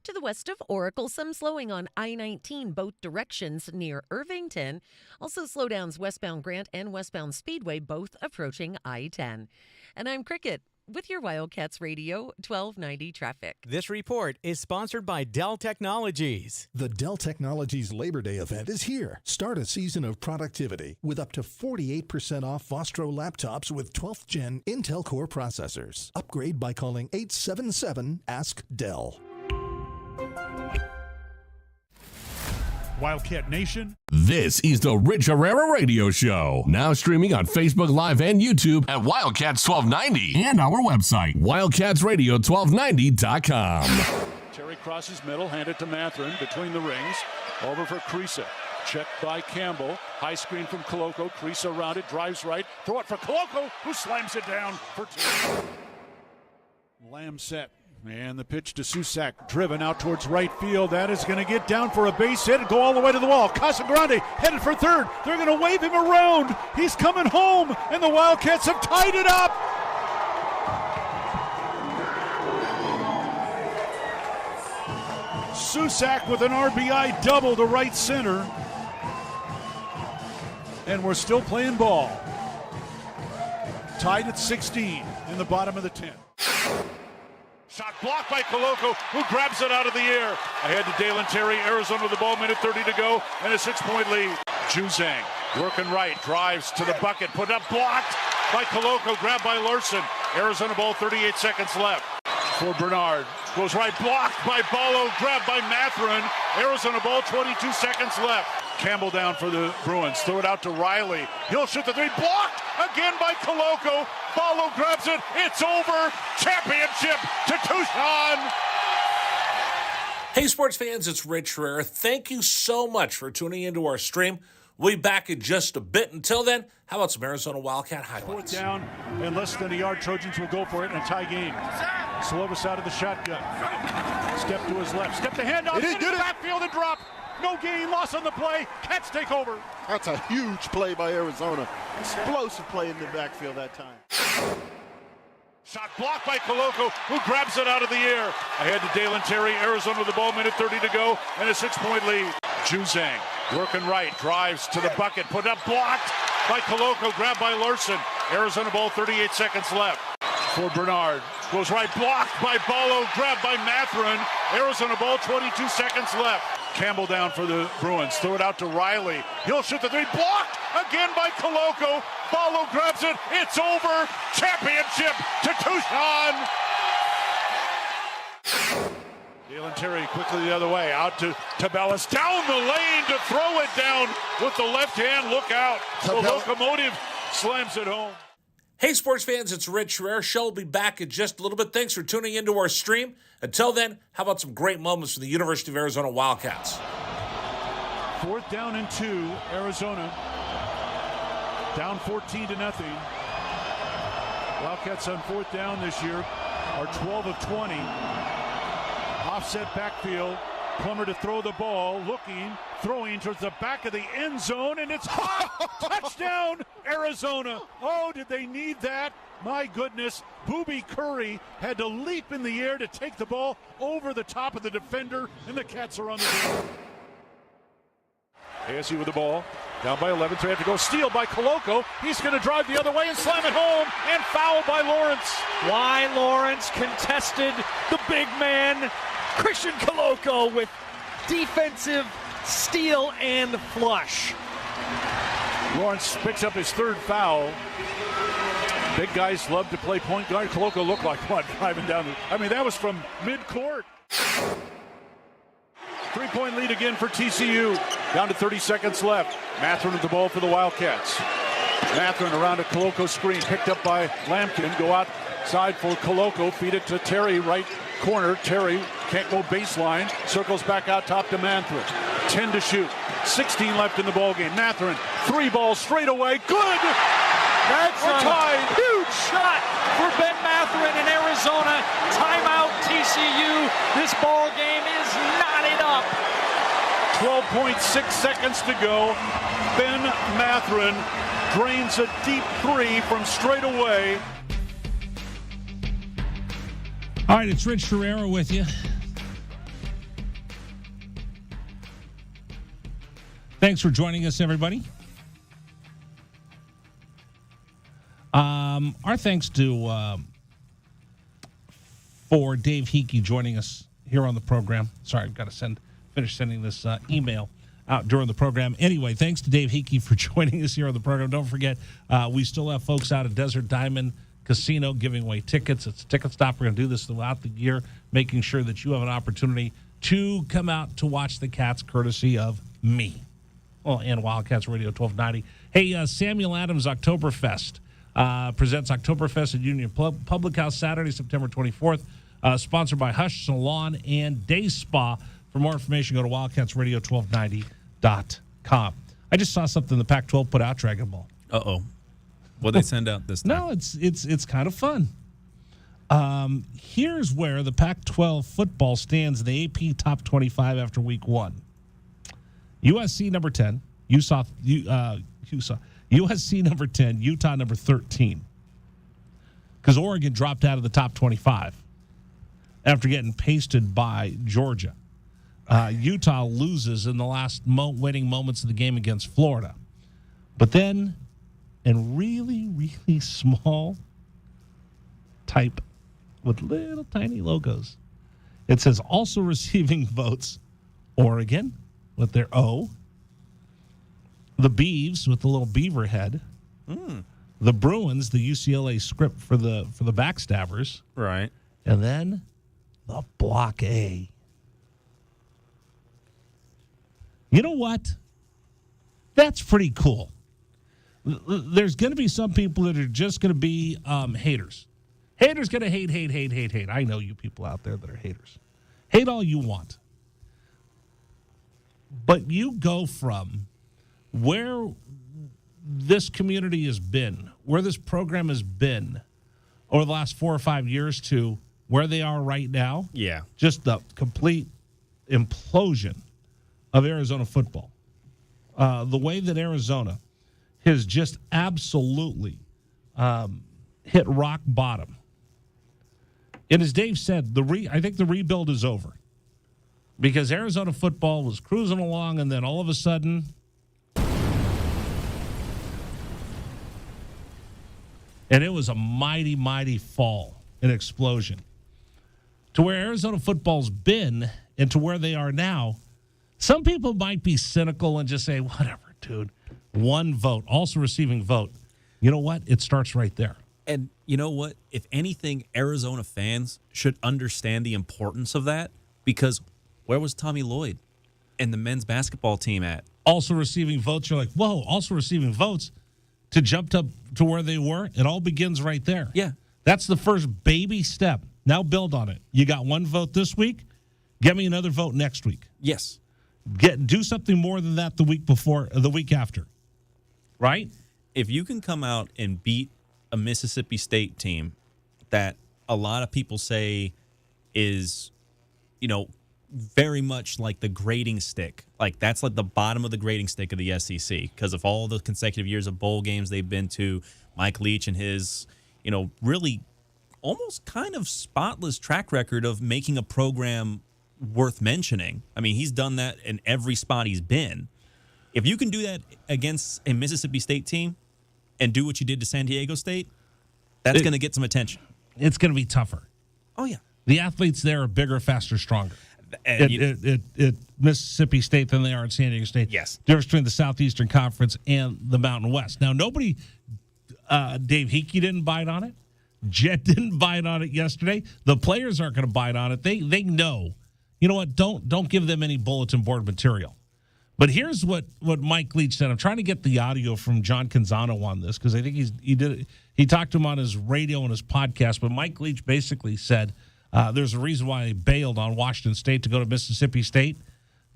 T: To the west of Oracle, some slowing on I-19 both directions near Irvington. Also slowdowns westbound Grant and westbound Speedway, both approaching I-10. And I'm Cricket with your Wildcats Radio 1290 traffic.
U: This report is sponsored by Dell Technologies.
V: The Dell Technologies Labor Day event is here. Start a season of productivity with up to 48% off Vostro laptops with 12th Gen Intel Core processors. Upgrade by calling 877-ASK-DELL.
R: Wildcat Nation.
D: This is the Rich Herrera Radio Show. Now streaming on Facebook Live and YouTube at Wildcats 1290 and our website, wildcatsradio1290.com.
R: Terry crosses middle, handed to Matherin between the rings. Over for Creasa. Checked by Campbell. High screen from Coloco. Creasa around it, drives right. Throw it for Coloco, who slams it down for two. Lamb set. And the pitch to Susak, driven out towards right field. That is going to get down for a base hit and go all the way to the wall. Casagrande headed for third. They're going to wave him around. He's coming home, and the Wildcats have tied it up. Susak with an RBI double to right center. And we're still playing ball. Tied at 16 in the bottom of the 10th. Shot blocked by Coloco, who grabs it out of the air. Ahead to Dalen Terry, Arizona with the ball, minute 30 to go, and a 6-point lead. Juzang working right, drives to the bucket, put up, blocked by Coloco, grabbed by Larson. Arizona ball, 38 seconds left. For Bernard, goes right, blocked by Ballo, grabbed by Matherin. Arizona ball, 22 seconds left. Campbell down for the Bruins, throw it out to Riley. He'll shoot the three, blocked again by Coloco. Ballo grabs it, it's over. Championship to Tucson.
A: Hey, sports fans, it's Rich Herrera. Thank you so much for tuning into our stream. We'll be back in just a bit. Until then, how about some Arizona Wildcat highlights?
R: Fourth down and less than a yard. Trojans will go for it in a tie game. Slovis out of the shotgun. Step to his left. Step the handoff. Into the backfield and drop. No gain, loss on the play. Cats take over.
G: That's a huge play by Arizona. Explosive play in the backfield that time.
R: Shot blocked by Coloco, who grabs it out of the air. Ahead to Dalen Terry, Arizona with the ball, minute 30 to go, and a 6-point lead. Juzang working right, drives to the bucket, put up, blocked by Coloco, grabbed by Larson. Arizona ball, 38 seconds left. For Bernard, goes right, blocked by Ballo, grabbed by Matherin. Arizona ball, 22 seconds left. Campbell down for the Bruins, throw it out to Riley. He'll shoot the three, blocked again by Coloco. Ballo grabs it, it's over. Championship to Tucson. Dalen Terry quickly the other way, out to Tabellis, down the lane to throw it down with the left hand. Look out. The locomotive slams it home.
A: Hey, sports fans, it's Rich Herrera. Show will be back in just a little bit. Thanks for tuning into our stream. Until then, how about some great moments for the University of Arizona Wildcats?
R: Fourth down and 2, Arizona. Down 14-0. Wildcats on fourth down this year are 12 of 20. Offset backfield. Plummer to throw the ball, looking, throwing towards the back of the end zone, and it's hot! Touchdown, Arizona! Oh, did they need that? My goodness, Booby Curry had to leap in the air to take the ball over the top of the defender, and the Cats are on the field. ASU with the ball, down by 11, so they have to go. Steal by Koloko. He's going to drive the other way and slam it home, and foul by Lawrence.
I: Why Lawrence contested the big man, Christian Koloko, with defensive steal and flush.
R: Lawrence picks up his third foul. Big guys love to play point guard. Koloko looked like what, driving down that was from mid-court. 3-point lead again for TCU. Down to 30 seconds left. Matherin with the ball for the Wildcats. Matherin around a Koloko screen, picked up by Lampkin. Go outside for Koloko. Feed it to Terry, right corner. Terry can't go baseline. Circles back out top to Matherin. 10 to shoot. 16 left in the ballgame. Matherin, 3 balls straight away. Good!
I: That's
R: We're tied.
I: Huge shot for Ben Matherin in Arizona. Timeout TCU. This ball game is knotted up.
R: 12.6 seconds to go. Ben Matherin drains a deep 3 from straight away.
A: All right, it's Rich Ferreira with you. Thanks for joining us, everybody. Our thanks to for Dave Hickey joining us here on the program. Sorry, I've got to finish sending this email out during the program. Anyway, thanks to Dave Hickey for joining us here on the program. Don't forget, we still have folks out at Desert Diamond Casino giving away tickets. It's a ticket stop. We're going to do this throughout the year, making sure that you have an opportunity to come out to watch the Cats, courtesy of me. Well, and Wildcats Radio 1290. Hey, Samuel Adams Oktoberfest presents Oktoberfest at Union Public House Saturday, September 24th. Sponsored by Hush Salon and Day Spa. For more information, go to wildcatsradio1290.com. I just saw something the Pac-12 put out, Dragon Ball.
B: Uh-oh. What they send out this time?
A: No, it's kind of fun. Here's where the Pac-12 football stands in the AP Top 25 after Week 1. USC number 10, USC number 10, Utah number 13. Because Oregon dropped out of the top 25 after getting pasted by Georgia. Utah loses in the last winning moments of the game against Florida. But then, in really, really small type with little tiny logos, it says also receiving votes, Oregon with their O, the Beavs with the little beaver head, the Bruins, the UCLA script for the backstabbers,
B: right,
A: and then the Block A. You know what? That's pretty cool. There's going to be some people that are just going to be haters. Haters going to hate. I know you people out there that are haters. Hate all you want. But you go from where this community has been, where this program has been over the last 4 or 5 years to where they are right now.
B: Yeah.
A: Just the complete implosion of Arizona football. The way that Arizona has just absolutely hit rock bottom. And as Dave said, I think the rebuild is over. Because Arizona football was cruising along, and then all of a sudden, and it was a mighty, mighty fall, an explosion. To where Arizona football's been and to where they are now, some people might be cynical and just say, whatever, dude. One vote, also receiving vote. You know what? It starts right there.
B: And you know what? If anything, Arizona fans should understand the importance of that, because where was Tommy Lloyd and the men's basketball team at?
A: Also receiving votes. You're like, whoa, also receiving votes to jump up to where they were. It all begins right there.
B: Yeah.
A: That's the first baby step. Now build on it. You got one vote this week. Get me another vote next week.
B: Yes.
A: Do something more than that the week before, the week after. Right?
B: If you can come out and beat a Mississippi State team that a lot of people say is, very much like the grading stick. Like, that's like the bottom of the grading stick of the SEC because of all the consecutive years of bowl games they've been to. Mike Leach and his, really almost kind of spotless track record of making a program worth mentioning. I mean, he's done that in every spot he's been. If you can do that against a Mississippi State team and do what you did to San Diego State, that's going to get some attention.
A: It's going to be tougher.
B: Oh, yeah.
A: The athletes there are bigger, faster, stronger.
B: And
A: At Mississippi State than they are at San Diego State.
B: Yes.
A: Difference between the Southeastern Conference and the Mountain West. Now, nobody, Dave Hickey didn't bite on it. Jet didn't bite on it yesterday. The players aren't going to bite on it. They know. You know what? Don't give them any bulletin board material. But here's what Mike Leach said. I'm trying to get the audio from John Canzano on this because I think he talked to him on his radio and his podcast. But Mike Leach basically said there's a reason why he bailed on Washington State to go to Mississippi State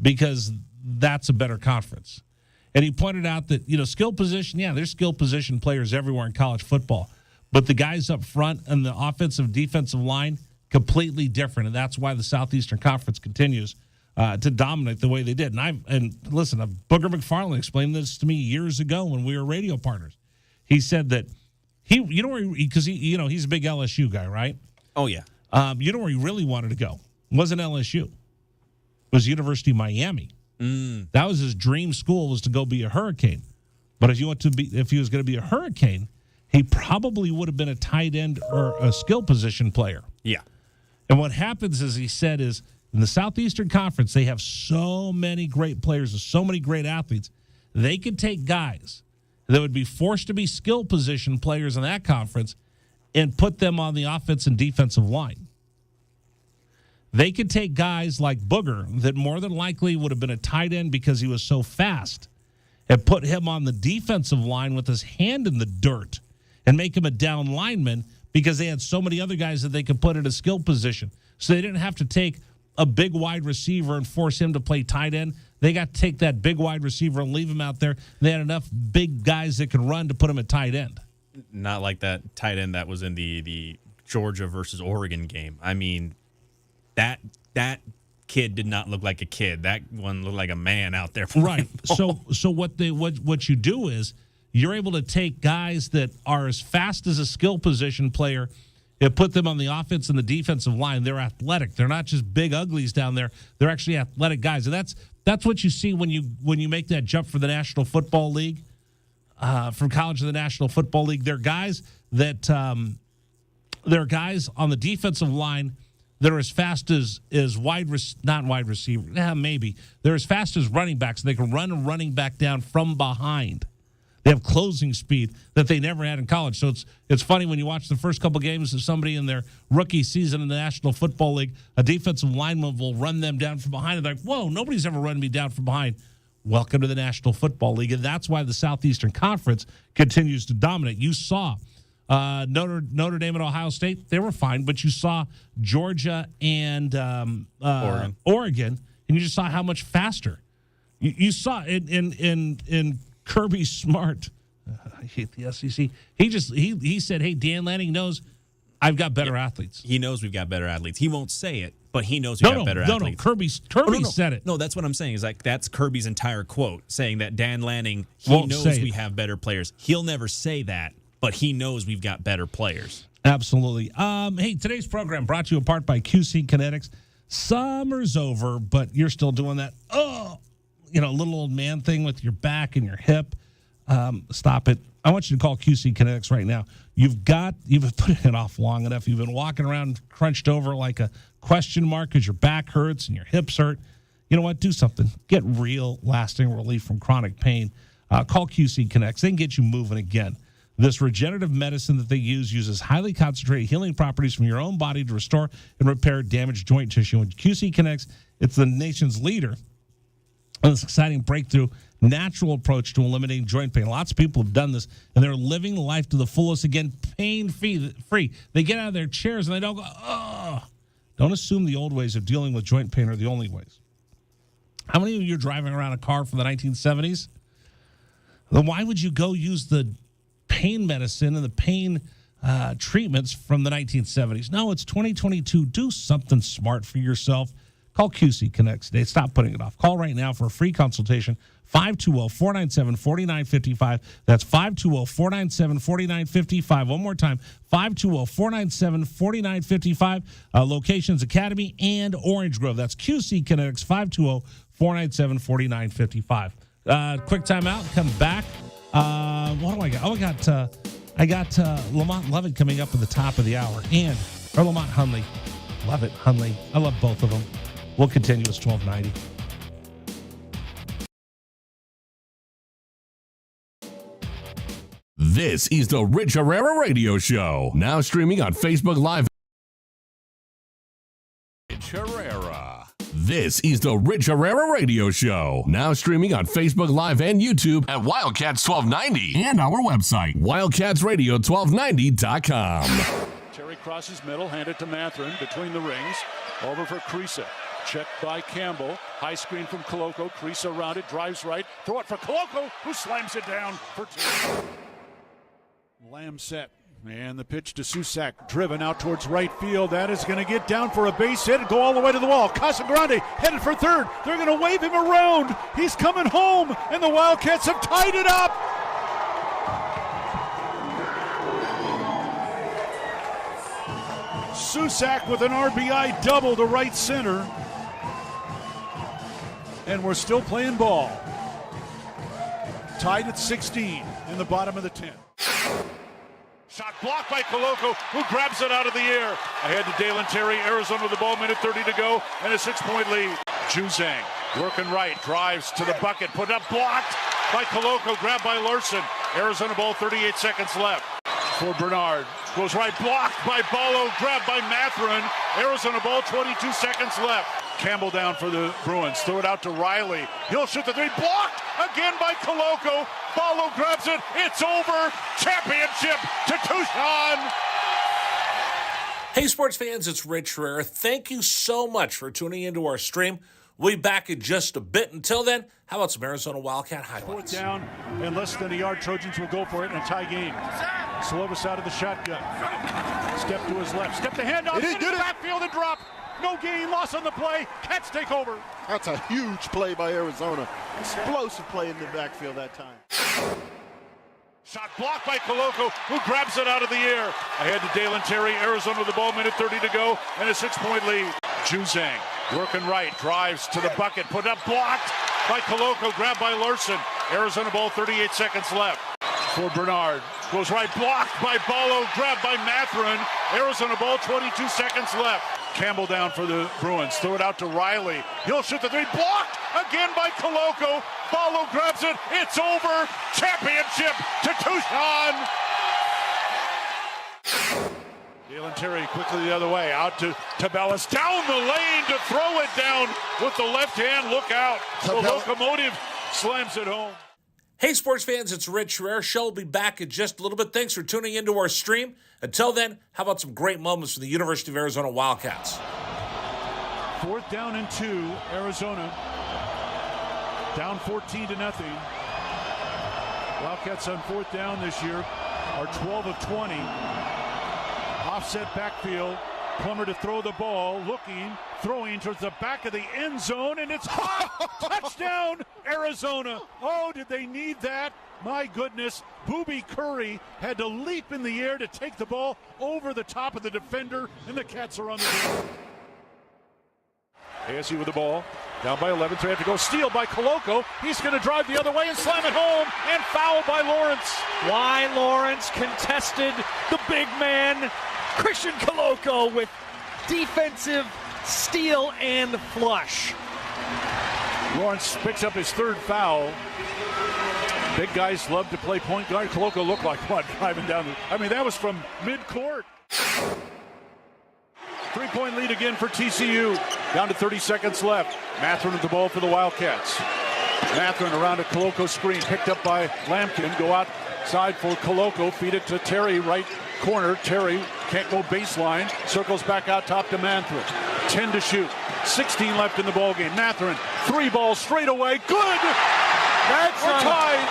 A: because that's a better conference. And he pointed out that, skill position, there's skill position players everywhere in college football. But the guys up front and the offensive defensive line, completely different. And that's why the Southeastern Conference continues to dominate the way they did. And listen, Booger McFarland explained this to me years ago when we were radio partners. He said that because he's a big LSU guy, right?
B: Oh, yeah.
A: You know where he really wanted to go? It wasn't LSU. It was University of Miami. That was his dream school, was to go be a Hurricane. But if he was going to be a Hurricane, he probably would have been a tight end or a skill position player.
B: Yeah.
A: And what happens is, he said, is in the Southeastern Conference, they have so many great players and so many great athletes. They could take guys that would be forced to be skill position players in that conference and put them on the offense and defensive line. They could take guys like Booger that more than likely would have been a tight end because he was so fast and put him on the defensive line with his hand in the dirt and make him a down lineman because they had so many other guys that they could put in a skill position. So they didn't have to take a big wide receiver and force him to play tight end. They got to take that big wide receiver and leave him out there. They had enough big guys that could run to put him at tight end.
B: Not like that tight end that was in the Georgia versus Oregon game. I mean, that kid did not look like a kid. That one looked like a man out there.
A: Right. So what you do is you're able to take guys that are as fast as a skill position player and put them on the offense and the defensive line. They're athletic. They're not just big uglies down there. They're actually athletic guys. And that's what you see when you make that jump for the National Football League. From college to the National Football League, they're guys that they're guys on the defensive line that are as fast as not wide receiver. Maybe they're as fast as running backs. They can run a running back down from behind. They have closing speed that they never had in college. So it's funny when you watch the first couple games of somebody in their rookie season in the National Football League, a defensive lineman will run them down from behind. And they're like, whoa, nobody's ever run me down from behind. Welcome to the National Football League. And that's why the Southeastern Conference continues to dominate. You saw Notre Dame and Ohio State. They were fine, but you saw Georgia and Oregon, and you just saw how much faster. You saw it in Kirby Smart. I hate the SEC. He said, hey, Dan Lanning knows I've got better athletes.
B: He knows we've got better athletes. He won't say it, but he knows we've got better athletes.
A: Kirby said it.
B: No, that's what I'm saying. Is like that's Kirby's entire quote, saying that Dan Lanning, he knows we have better players. He'll never say that, but he knows we've got better players.
A: Absolutely. Hey, today's program brought to you in part by QC Kinetics. Summer's over, but you're still doing that, little old man thing with your back and your hip. Stop it. I want you to call QC Kinetics right now. You've been putting it off long enough. You've been walking around crunched over like a question mark because your back hurts and your hips hurt. You know what? Do something. Get real, lasting relief from chronic pain. Call QC Kinetics. They can get you moving again. This regenerative medicine that they uses highly concentrated healing properties from your own body to restore and repair damaged joint tissue. And QC Kinetics, it's the nation's leader in this exciting breakthrough natural approach to eliminating joint pain. Lots of people have done this, and they're living life to the fullest again, pain-free. They get out of their chairs, and they don't go, oh. Don't assume the old ways of dealing with joint pain are the only ways. How many of you are driving around a car from the 1970s? Then why would you go use the pain medicine and the pain treatments from the 1970s. No, it's 2022. Do something smart for yourself. Call QC Connect today. Stop putting it off. Call right now for a free consultation. 520-497-4955. That's 520-497-4955. One more time, 520-497-4955. Locations Academy and Orange Grove. That's QC Kinetics, 520-497-4955. Quick timeout. Come back. What do I got? Oh, I got Lamont Levitt coming up at the top of the hour, or Lamont Hundley. Levitt, Hundley. I love both of them. We'll continue. It's 1290.
D: This is the Rich Herrera Radio Show. Now streaming on Facebook Live. Rich Herrera. This is the Rich Herrera Radio Show. Now streaming on Facebook Live and YouTube at Wildcats 1290 and our website, wildcatsradio1290.com.
R: Terry crosses middle, hand it to Matherin between the rings. Over for Creasa. Checked by Campbell. High screen from Koloko. Creasa around it, drives right. Throw it for Koloko, who slams it down for two. Lamb set. And the pitch to Susak, driven out towards right field. That is going to get down for a base hit and go all the way to the wall. Casagrande headed for third. They're going to wave him around. He's coming home, and the Wildcats have tied it up. Susak with an RBI double to right center. And we're still playing ball. Tied at 16 in the bottom of the 10th. Shot blocked by Koloko, who grabs it out of the air. Ahead to Dalen Terry, Arizona with the ball, minute 30 to go, and a 6-point lead. Juzang working right, drives to the bucket, put up, blocked by Koloko, grabbed by Larson. Arizona ball, 38 seconds left. For Bernard, goes right, blocked by Ballo, grabbed by Matherin. Arizona ball, 22 seconds left. Campbell down for the Bruins, throw it out to Riley. He'll shoot the three, blocked again by Koloko. Ballo grabs it, it's over. Championship to Tucson.
A: Hey, sports fans, it's Rich Herrera. Thank you so much for tuning into our stream. We'll be back in just a bit. Until then, how about some Arizona Wildcat highlights?
R: Fourth down and less than a yard. Trojans will go for it in a tie game. Slovis out of the shotgun. Step to his left. Step to hand off. Into the backfield and drop. No gain, loss on the play. Cats take over.
G: That's a huge play by Arizona. Explosive play in the backfield that time.
R: Shot blocked by Koloko, who grabs it out of the air. Ahead to Dalen Terry, Arizona with the ball, minute 30 to go, and a 6-point lead. Juzang working right, drives to the bucket, put up, blocked by Koloko, grabbed by Larson. Arizona ball, 38 seconds left. For Bernard, goes right, blocked by Ballo, grabbed by Matherin. Arizona ball, 22 seconds left. Campbell down for the Bruins, throw it out to Riley. He'll shoot the three, blocked again by Koloko. Ballo grabs it, it's over. Championship to Tucson. Dalen Terry quickly the other way, out to Tabellas, down the lane to throw it down with the left hand. Look out, the locomotive slams it home.
A: Hey, sports fans, it's Rich Herrera. Show will be back in just a little bit. Thanks for tuning into our stream. Until then, how about some great moments for the University of Arizona Wildcats?
R: Fourth down and 2, Arizona. Down 14-0. Wildcats on fourth down this year are 12 of 20. Offset backfield. Plummer to throw the ball, looking, throwing towards the back of the end zone, and it's hot! Touchdown, Arizona! Oh, did they need that? My goodness, Booby Curry had to leap in the air to take the ball over the top of the defender, and the Cats are on the board. ASU with the ball, down by 11, so they have to go. Steal by Koloko. He's going to drive the other way and slam it home, and foul by Lawrence.
I: Why Lawrence contested the big man, Christian Koloko, with defensive steal and flush.
R: Lawrence picks up his third foul. Big guys love to play point guard. Koloko looked like one driving down. That was from mid-court. 3-point lead again for TCU. Down to 30 seconds left. Matherin with the ball for the Wildcats. Matherin around a Koloko screen, picked up by Lampkin. Go outside for Koloko. Feed it to Terry, right corner. Terry can't go baseline. Circles back out top to Matherin. 10 to shoot. 16 left in the ballgame. Matherin, 3 balls straight away. Good!
I: That's a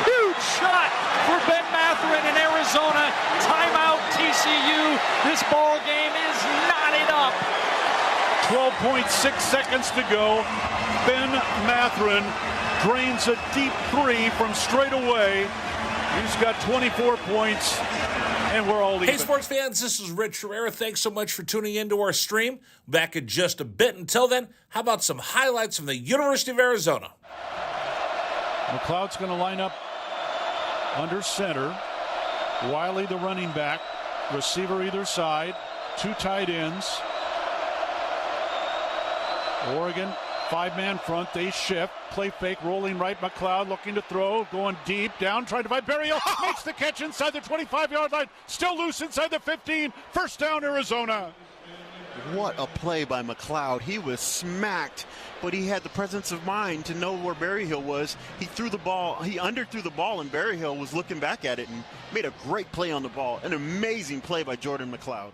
I: huge shot for Ben Matherin in Arizona. Arizona. Timeout TCU. This ball game is knotted up.
R: 12.6 seconds to go. Ben Matherin drains a deep three from straight away. He's got 24 points, and we're all even.
A: Hey, sports fans, this is Rich Herrera. Thanks so much for tuning into our stream. Back in just a bit. Until then, how about some highlights from the University of Arizona?
R: McLeod's going to line up under center. Wiley, the running back. Receiver either side. Two tight ends. Oregon, five-man front. They shift. Play fake, rolling right. McLeod looking to throw. Going deep. Down, trying to find Berryhill. Makes the catch inside the 25-yard line. Still loose inside the 15. First down, Arizona.
G: What a play by McLeod. He was smacked, but he had the presence of mind to know where Berryhill was. He threw the ball. He underthrew the ball, and Berryhill was looking back at it and made a great play on the ball. An amazing play by Jordan McLeod.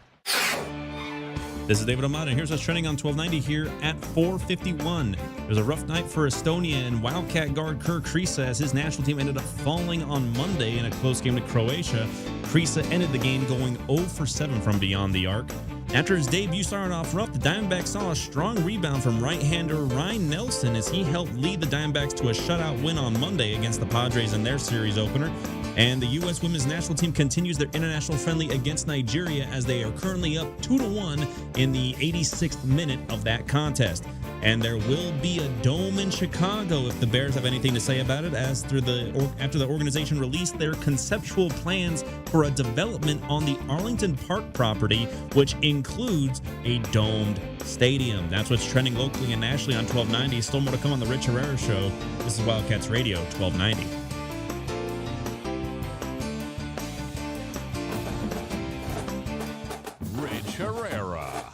B: This is David Amata. Here's what's trending on 1290 here at 4:51. There's a rough night for Estonia and Wildcat guard Kerr Kriisa as his national team ended up falling on Monday in a close game to Croatia. Kriisa ended the game going 0 for 7 from beyond the arc. After his debut started off rough, the Diamondbacks saw a strong rebound from right-hander Ryan Nelson as he helped lead the Diamondbacks to a shutout win on Monday against the Padres in their series opener. And the U.S. women's national team continues their international friendly against Nigeria as they are currently up 2-1 in the 86th minute of that contest. And there will be a dome in Chicago if the Bears have anything to say about it, as after the organization released their conceptual plans for a development on the Arlington Park property, which includes a domed stadium. That's what's trending locally and nationally on 1290. Still more to come on the Rich Herrera Show. This is Wildcats Radio 1290.
D: Rich Herrera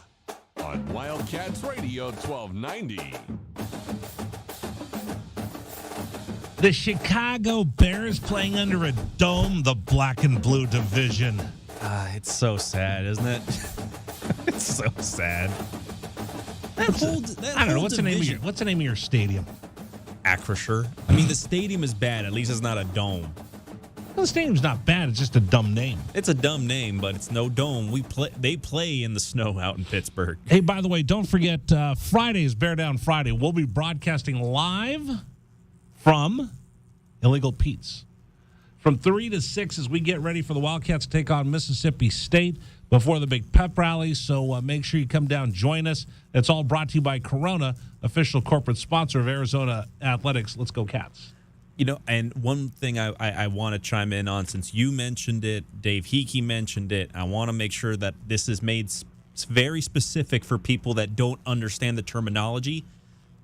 D: on Wildcats Radio 1290.
A: The Chicago Bears playing under a dome, the black and blue division.
B: It's so sad, isn't it? It's so sad.
A: I don't know. What's the name of your stadium?
B: Acrisure. I mean, the stadium is bad. At least it's not a dome.
A: Well, the stadium's not bad. It's just a dumb name.
B: It's a dumb name, but it's no dome. They play in the snow out in Pittsburgh.
A: Hey, by the way, don't forget Friday is Bear Down Friday. We'll be broadcasting live from Illegal Pete's from 3 to 6 as we get ready for the Wildcats to take on Mississippi State before the big pep rally. So make sure you come down, join us. It's all brought to you by Corona, official corporate sponsor of Arizona Athletics. Let's go Cats.
B: You know, and one thing I want to chime in on, since you mentioned it, Dave Hickey mentioned it, I want to make sure that this is made very specific for people that don't understand the terminology.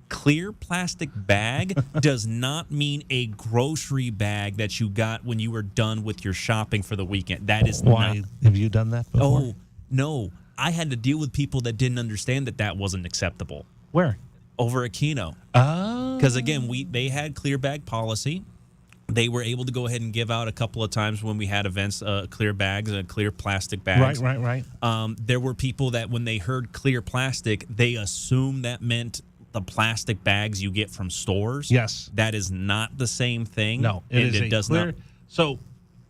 B: Clear plastic bag does not mean a grocery bag that you got when you were done with your shopping for the weekend. That is
A: Why?
B: not.
A: Have you done that before?
B: Oh, no. I had to deal with people that didn't understand that wasn't acceptable.
A: Where?
B: Over at Keno.
A: Oh.
B: Because, again, they had clear bag policy. They were able to go ahead and give out a couple of times when we had events, clear bags and clear plastic bags.
A: Right.
B: There were people that when they heard clear plastic, they assumed that meant the plastic bags you get from stores.
A: Yes.
B: That is not the same thing.
A: No, it does clear. Not. So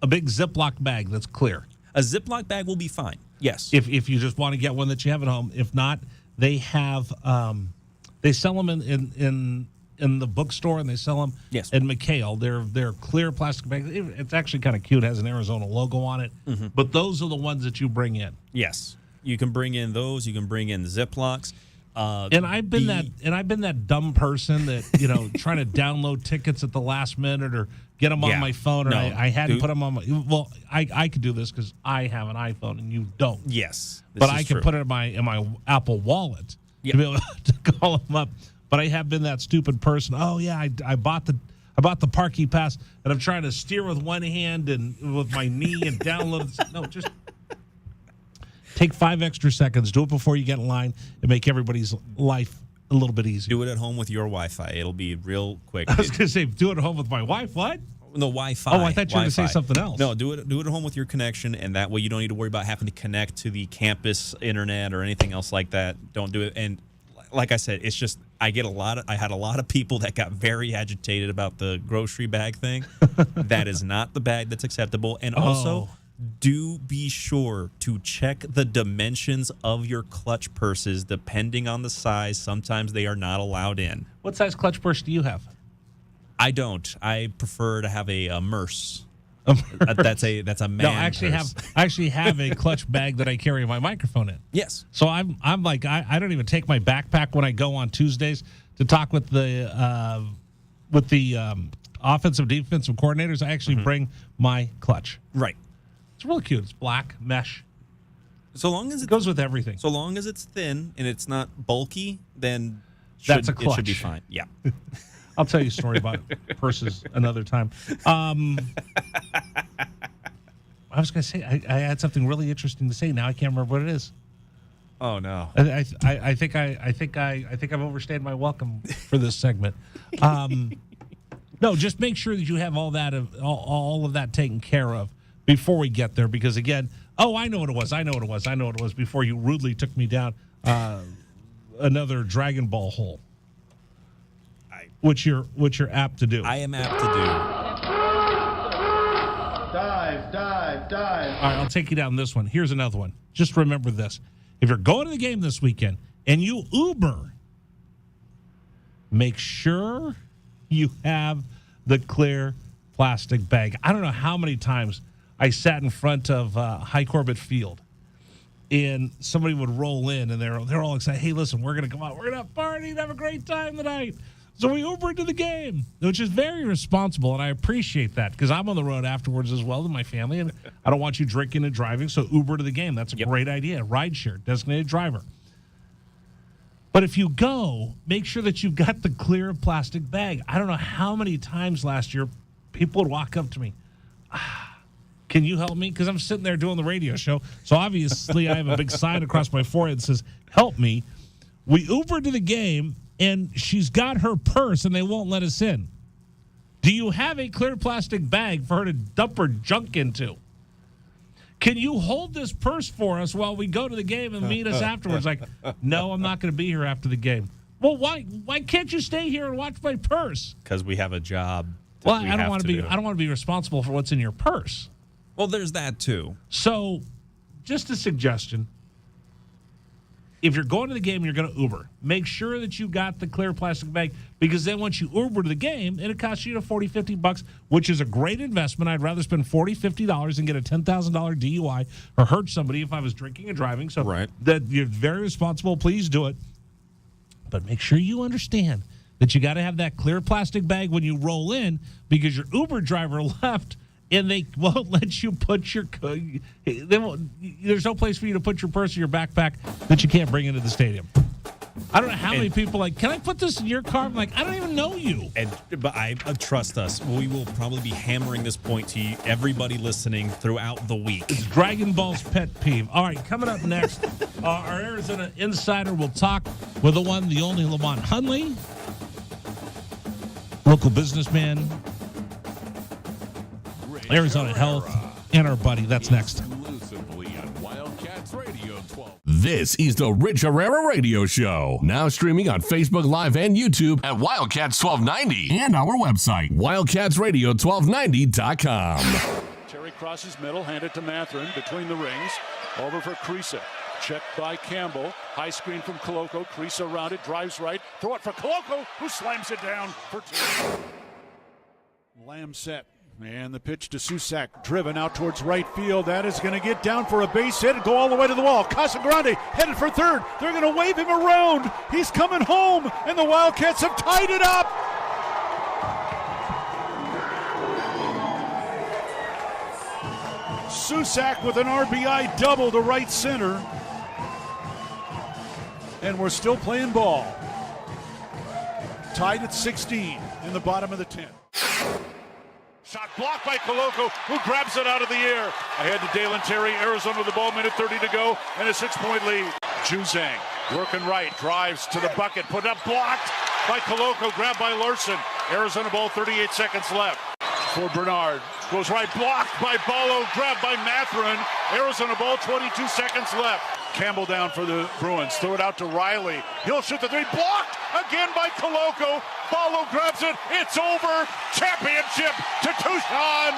A: a big Ziploc bag that's clear.
B: A Ziploc bag will be fine. Yes.
A: If you just want to get one that you have at home. If not, they have they sell them in the bookstore, and they sell them in McHale. They're clear plastic bags. It's actually kind of cute. It has an Arizona logo on it. Mm-hmm. But those are the ones that you bring in.
B: Yes. You can bring in those. You can bring in Ziplocs.
A: And I've been that dumb person that, trying to download tickets at the last minute or get them on my phone, or I hadn't put them on my. Well, I could do this because I have an iPhone and you don't.
B: Yes,
A: but I can put it in my Apple Wallet to be able to call them up. But I have been that stupid person. Oh yeah, I bought the parking pass, and I'm trying to steer with one hand and with my knee and download. No, just. Take 5 extra seconds. Do it before you get in line and make everybody's life a little bit easier.
B: Do it at home with your Wi-Fi. It'll be real quick.
A: I was going to say, do it at home with my wife. What?
B: No, Wi-Fi.
A: Oh, I thought you were going to say something else.
B: No, do it at home with your connection, and that way you don't need to worry about having to connect to the campus internet or anything else like that. Don't do it. And like I said, it's just I had a lot of people that got very agitated about the grocery bag thing. That is not the bag that's acceptable. And also, do be sure to check the dimensions of your clutch purses depending on the size. Sometimes they are not allowed in.
A: What size clutch purse do you have?
B: I don't. I prefer to have a Merce. That's a man.
A: No, I actually have a clutch bag that I carry my microphone in.
B: Yes.
A: So I'm like I don't even take my backpack when I go on Tuesdays to talk with the offensive defensive coordinators. I actually bring my clutch.
B: Right.
A: It's really cute. It's black mesh.
B: So long as
A: it goes with everything.
B: So long as it's thin and it's not bulky, then
A: That's a clutch.
B: It should be fine. Yeah.
A: I'll tell you a story about purses another time. I was going to say I had something really interesting to say. Now I can't remember what it is.
B: Oh no!
A: I think I've overstayed my welcome for this segment. No, just make sure that you have all of that taken care of before we get there. Because again, I know what it was before you rudely took me down another Dragon Ball hole. Which you're apt to do.
B: I am apt to do.
H: Dive.
A: All right, I'll take you down this one. Here's another one. Just remember this. If you're going to the game this weekend and you Uber, make sure you have the clear plastic bag. I don't know how many times I sat in front of High Corbett Field and somebody would roll in and they're all excited. Hey, listen, we're going to come out. We're going to have a party and have a great time tonight. So we Ubered to the game, which is very responsible, and I appreciate that because I'm on the road afterwards as well with my family, and I don't want you drinking and driving, so Uber to the game. That's a great idea. Rideshare, designated driver. But if you go, make sure that you've got the clear plastic bag. I don't know how many times last year people would walk up to me, can you help me? Because I'm sitting there doing the radio show, so obviously I have a big sign across my forehead that says, help me. We Ubered to the game, and she's got her purse, and they won't let us in. Do you have a clear plastic bag for her to dump her junk into? Can you hold this purse for us while we go to the game and meet us afterwards? Like, no, I'm not going to be here after the game. Well, why can't you stay here and watch my purse?
B: Because we have a job.
A: Well, I don't want to be responsible for what's in your purse.
B: Well, there's that too.
A: So, just a suggestion. If you're going to the game and you're going to Uber, make sure that you got the clear plastic bag because then once you Uber to the game, it costs you $40, $50, which is a great investment. I'd rather spend $40, $50 and get a $10,000 DUI or hurt somebody if I was drinking and driving. So that you're very responsible. Please do it. But make sure you understand that you got to have that clear plastic bag when you roll in because your Uber driver left and they won't let you put there's no place for you to put your purse or your backpack that you can't bring into the stadium. I don't know how many people can I put this in your car? I'm like, I don't even know you.
B: But I trust us. We will probably be hammering this point to everybody listening throughout the week.
A: It's Dragon Ball's pet peeve. All right, coming up next, our Arizona Insider will talk with the one, the only Lamont Hundley, local businessman, Arizona Health, and our buddy. That's next.
D: Exclusively on Wildcats Radio 12. This is the Rich Herrera Radio Show. Now streaming on Facebook Live and YouTube at Wildcats 1290 and our website, wildcatsradio1290.com.
R: Terry crosses middle, handed to Matherin between the rings. Over for Creasa. Checked by Campbell. High screen from Koloko. Creasa around it, drives right. Throw it for Koloko, who slams it down for two. Lamb set. And the pitch to Susak, driven out towards right field. That is going to get down for a base hit and go all the way to the wall. Casagrande headed for third. They're going to wave him around. He's coming home, and the Wildcats have tied it up. Susak with an RBI double to right center. And we're still playing ball. Tied at 16 in the bottom of the 10th. Shot blocked by Koloko, who grabs it out of the air. Ahead to Dalen Terry, Arizona with the ball, minute 30 to go, and a 6-point lead. Juzang working right, drives to the bucket, put up, blocked by Koloko, grabbed by Larson. Arizona ball, 38 seconds left. For Bernard, goes right, blocked by Ballo, grabbed by Matherin. Arizona ball, 22 seconds left. Campbell down for the Bruins, throw it out to Riley. He'll shoot the three, blocked again by Koloko. Ballo grabs it, it's over. Championship to Tucson.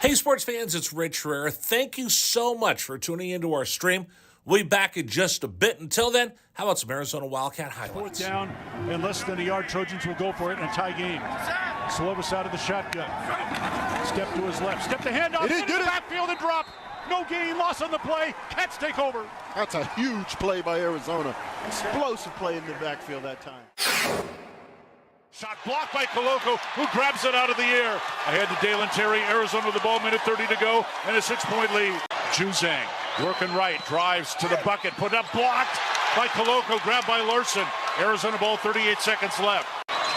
A: Hey, sports fans, it's Rich Herrera. Thank you so much for tuning into our stream. We'll be back in just a bit. Until then, how about some Arizona Wildcat highlights?
R: 4th down and less than a yard. Trojans will go for it in a tie game. Slovis out of the shotgun. Step to his left. Step the handoff. It is good. Backfield and drop. No gain. Loss on the play. Cats take over.
G: That's a huge play by Arizona. Explosive play in the backfield that time.
R: Shot blocked by Coloco, who grabs it out of the air. Ahead to Dalen Terry. Arizona with the ball, minute 30 to go, and a 6-point lead. Juzang working right, drives to the bucket, put up, blocked by Coloco, grabbed by Larson. Arizona ball, 38 seconds left.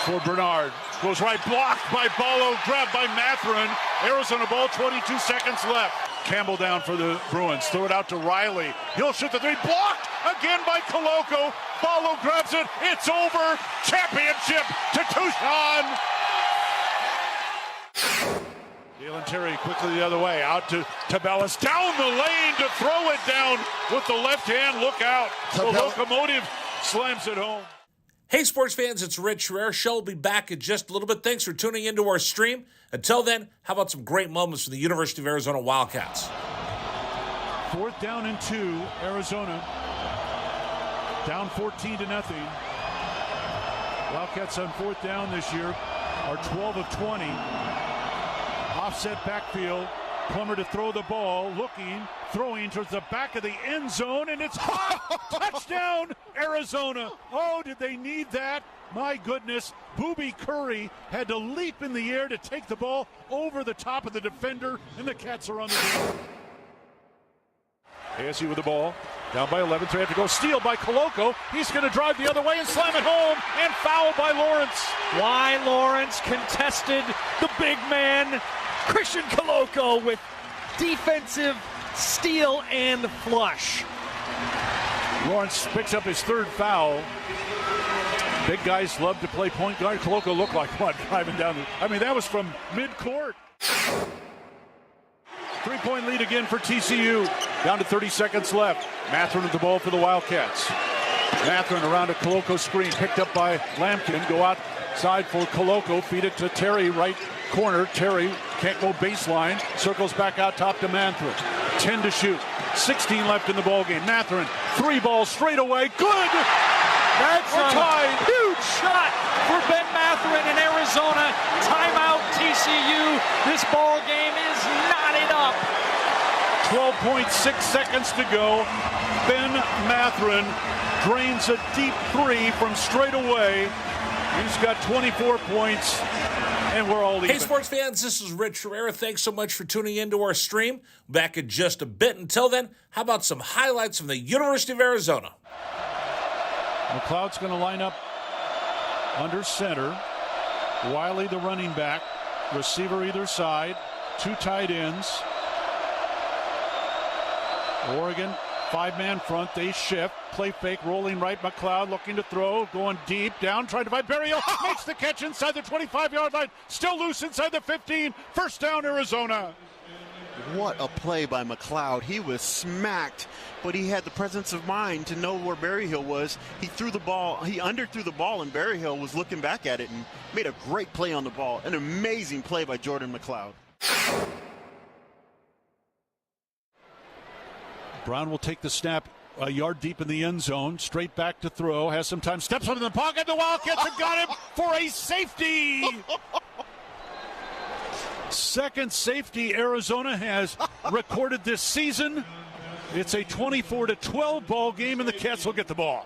R: For Bernard, goes right, blocked by Ballo, grabbed by Matherin. Arizona ball, 22 seconds left. Campbell down for the Bruins, throw it out to Riley. He'll shoot the three, blocked again by Coloco. Ballo grabs it, it's over. Championship to Tucson. Dalen Terry quickly the other way, out to Tabellas, down the lane to throw it down with the left hand. Look out. The locomotive slams it home.
A: Hey, sports fans, it's Rich Herrera. Show will be back in just a little bit. Thanks for tuning into our stream. Until then, how about some great moments from the University of Arizona Wildcats?
R: 4th down and 2, Arizona. Down 14-0. Wildcats on 4th down this year are 12 of 20. Offset backfield. Plummer to throw the ball, looking, throwing towards the back of the end zone, and it's hot! Touchdown, Arizona! Oh, did they need that? My goodness, Booby Curry had to leap in the air to take the ball over the top of the defender, and the Cats are on the board. ASU with the ball, down by 11, 3 have to go. Steal by Coloco. He's going to drive the other way and slam it home, and foul by Lawrence.
I: Why Lawrence contested the big man, Christian Coloco, with defensive steal and flush.
R: Lawrence picks up his 3rd foul. Big guys love to play point guard. Coloco looked like one driving down. That was from mid-court. 3-point lead again for TCU. Down to 30 seconds left. Matherin with the ball for the Wildcats. Matherin around a Coloco screen, picked up by Lampkin. Go outside for Coloco. Feed it to Terry, right corner. Terry can't go baseline. Circles back out top to Matherin. 10 to shoot. 16 left in the ballgame. Matherin, 3 balls straight away. Good!
I: That's a huge shot for Ben Matherin in Arizona. Timeout TCU. This ball game is knotted up.
R: 12.6 seconds to go. Ben Matherin drains a deep 3 from straight away. He's got 24 points, and we're all even.
A: Hey, sports fans, this is Rich Herrera. Thanks so much for tuning into our stream. Back in just a bit. Until then, how about some highlights from the University of Arizona?
R: McLeod's going to line up under center. Wiley, the running back. Receiver either side. 2 tight ends. Oregon, 5-man front. They shift. Play fake, rolling right. McLeod looking to throw. Going deep. Down, trying to find Berrio. Makes the catch inside the 25-yard line. Still loose inside the 15. First down, Arizona.
G: What a play by McLeod. He was smacked, but he had the presence of mind to know where Berryhill was. He threw the ball, he underthrew the ball, and Berryhill was looking back at it and made a great play on the ball. An amazing play by Jordan McLeod.
R: Brown will take the snap a yard deep in the end zone. Straight back to throw. Has some time. Steps up in the pocket. The Wildcats have got him for a safety. Second safety Arizona has recorded this season. It's a 24-12 ball game, and the Cats will get the ball.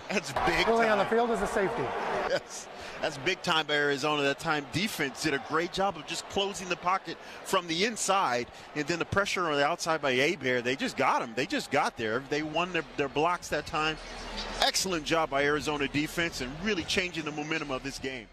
G: That's big
E: Really
G: time.
E: on the field is a safety.
G: Yes, that's big time by Arizona. That time defense did a great job of just closing the pocket from the inside, and then the pressure on the outside by Hebert. They just got him. They just got there. They won their blocks that time. Excellent job by Arizona defense and really changing the momentum of this game.